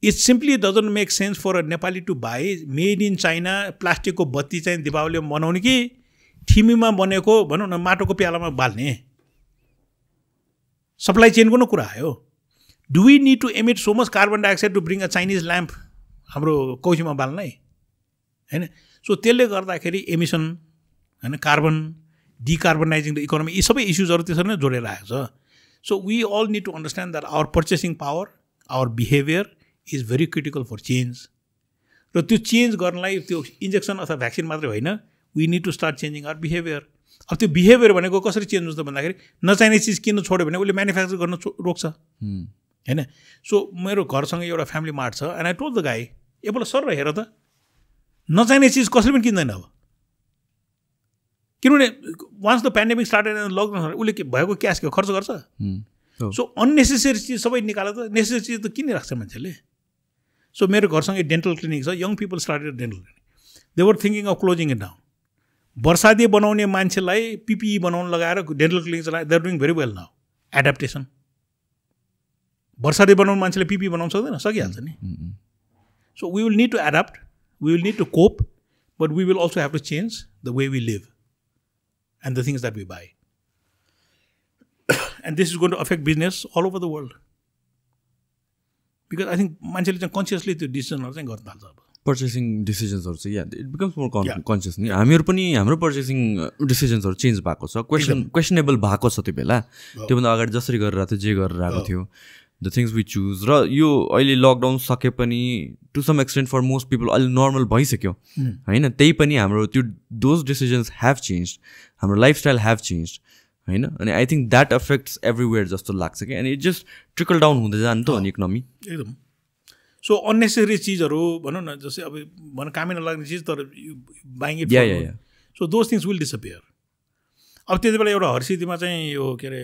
it simply doesn't make sense for a Nepali to buy made in China प्लास्टिकको बत्ती चाहिँ दीपावलीमा बनाउने कि ठिमीमा बनेको भनौँ न माटोको प्यालामा बाल्ने। सप्लाई चेनको न कुरा आयो। Do we need to emit so much carbon dioxide to bring a Chinese lamp हाम्रो कौसीमा बाल्नै होइन। सो त्यसले गर्दाखेरि एमिसन होइन, कार्बन, डिकार्बनाइजिङ द इकोनोमी, यी सबै इस्युजहरू त्यसरी नै जोडेर आएको छ। So we all need to understand that our purchasing power, our behaviour is very critical for change. र त्यो चेन्ज गर्नलाई त्यो इन्जेक्सन अथवा भ्याक्सिन मात्रै होइन, we need to start changing our behaviour. अब त्यो बिहेभियर भनेको कसरी चेन्ज हुन्छ भन्दाखेरि नचाहिने चिज किन्नु छोड्यो भने उसले म्यानुफ्याक्चर गर्न रोक्छ होइन. सो मेरो घरसँग एउटा फ्यामिली मार्ट छ and I told the guy एपल्ट सर हेर त नचाहिने चिज कसैले पनि किन्दैन अब. किनभने once the pandemic started lockdown उसले भएको क्यास खर्च गर्छ. सो अननेसेसरी चिज सबै निकाल्यो त नेसेसरी चिज त किनिराख्छ मान्छेले. सो मेरो घरसँगै डेन्टल क्लिनिक छ. Young people started dental clinic. They were thinking of closing it down. वर्षादी बनाउने मान्छेलाई पिपिई बनाउन लगाएर डेन्टल क्लिनिक चलाएर they are doing very well now. Adaptation. वर्षादी बनाउने मान्छेले पिपिई बनाउन सक्दैन, सकिहाल्छ नि. So we will need to adapt, we will need to cope, but we will also have to change the way we live and the things that we by. And this is going to affect business all over the world. Because I think मान्छेले चाहिँ consciously त्यो डिसिजनहरू चाहिँ गर्न थाल्छ. अब purchasing डिसिजन्सहरू चाहिँ it becomes more conscious नि. हामीहरू पनि हाम्रो पर्चेसिङ डिसिजन्सहरू चेन्ज भएको छ, क्वेसनेबल भएको छ त्यो बेला. त्योभन्दा अगाडि जसरी गरेर आएको थियो, जे गरेर आएको थियो, द थिङ्स वी चुज. र यो अहिले लकडाउन सके पनि to some extent for most people अहिले नर्मल भइसक्यो होइन. त्यही पनि हाम्रो त्यो दोज डिसिजन्स ह्याभ चेन्ज, हाम्रो लाइफस्टाइल ह्याभ चेन्ज होइन. अनि I think that affects everywhere जस्तो लाग्छ कि. अनि इट जस्ट ट्रिकल डाउन हुँदै जानु त हो नि इकोनोमी. एकदम. सो अननेसेसरी चिजहरू भनौँ न, जस्तै अब भनौँ कामै नलाग्ने चिज तर buying it. So those things will disappear. अब त्यति बेला एउटा हर्सिदीमा चाहिँ यो के अरे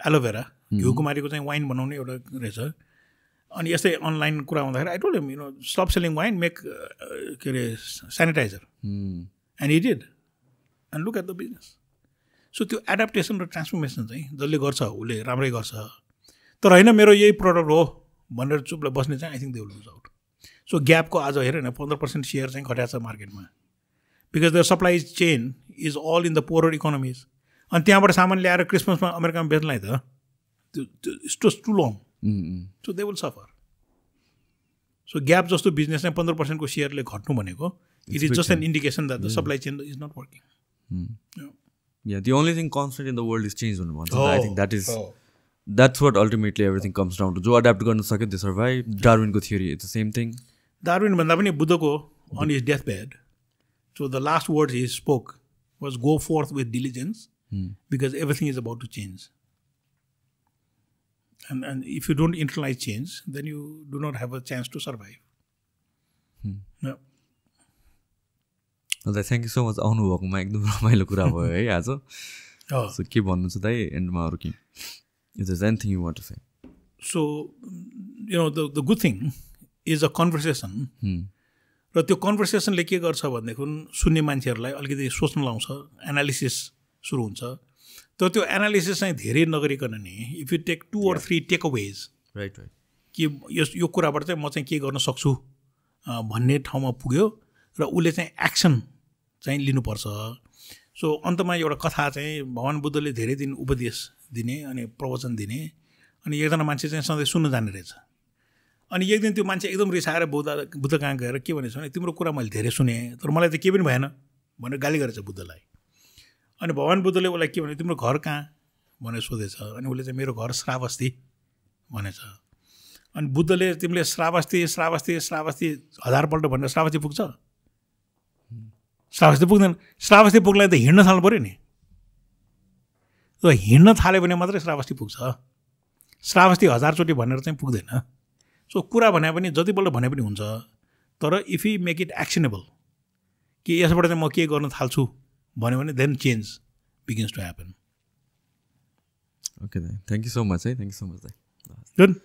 एलोभेरा घिउकुमारीको चाहिँ वाइन बनाउने एउटा रहेछ. अनि यस्तै अनलाइन कुरा हुँदाखेरि I told him you know stop selling wine, make के अरे sanitizer. And he did. And look at the business. So त्यो एडाप्टेसन र ट्रान्सफर्मेसन चाहिँ जसले गर्छ उसले राम्रै गर्छ. तर होइन मेरो यही प्रडक्ट हो भनेर चुपले बस्ने चाहिँ I think they will lose out. So ग्यापको आज हेर न 15% सेयर चाहिँ घटाएको छ मार्केटमा. Because the supply chain is all in the poorer economies. अनि त्यहाँबाट सामान ल्याएर क्रिसमसमा अमेरिकामा बेच्नलाई त त्यो it's too long. So they will suffer. So Gap जस्तो बिजनेस चाहिँ 15%को सेयरले घट्नु भनेको it is just an indication that the supply chain is not working. Yeah, the only thing constant in the world is change. I think that's what ultimately everything comes down to. जो adapt गर्न सक्यो they survive. Darwin को theory, it's the same thing. Darwin भन्दा पनि बुद्धको on his deathbed, so the last words he spoke was go forth with diligence because everything is about to change. And if you don't internalize change, then you do not have a chance to survive. Yeah. Thank you so much आउनु भएकोमा एकदम रमाइलो कुरा भयो है आज. So के भन्नु छ दाइ एन्डमा अरू के is there anything you want to say? So you know the good thing is a conversation. र त्यो कन्भर्सेसनले के गर्छ भनेदेखि सुन्ने मान्छेहरूलाई अलिकति सोच्न लाउँछ, एनालिसिस सुरु हुन्छ. तर त्यो एनालिसिस चाहिँ धेरै नगरिकन नि if you take 2 or 3 takeaways right कि यो कुराबाट चाहिँ म चाहिँ के गर्न सक्छु भन्ने ठाउँमा पुग्यो र उसले चाहिँ एक्सन चाहिँ लिनुपर्छ. सो अन्तमा एउटा कथा चाहिँ भगवान् बुद्धले धेरै दिन उपदेश दिने अनि प्रवचन दिने. अनि एकजना मान्छे चाहिँ सधैँ सुन्न जाने रहेछ. अनि एक दिन त्यो मान्छे एकदम रिसाएर बुद्ध कहाँ गएर के भनेछ भने तिम्रो कुरा मैले धेरै सुनेँ तर मलाई त केही पनि भएन भनेर गाली गरेछ बुद्धलाई. अनि भगवान् बुद्धले उसलाई के भने तिम्रो घर कहाँ भनेर सोधेछ. अनि उसले चाहिँ मेरो घर श्रावस्ती भनेछ. अनि बुद्धले तिमीले श्रावस्ती 1000पल्ट भनेर श्रावस्ती पुग्छ? श्रावस्ती पुग्दैन. श्रावस्ती पुग्नलाई त हिँड्न थाल्नु पऱ्यो नि. र हिँड्न थाल्यो भने मात्रै श्रावस्ती पुग्छ. श्रावस्ती 1000 चोटि भनेर चाहिँ पुग्दैन. सो कुरा भने पनि जतिपल्ट भने पनि हुन्छ. तर if you make it actionable कि यसबाट चाहिँ म के गर्न थाल्छु भन्यो भने then change begins to happen. Okay दाइ, थ्याङ्क यू सो मच है. थ्याङ्क यू सो मच दाइ. गुड.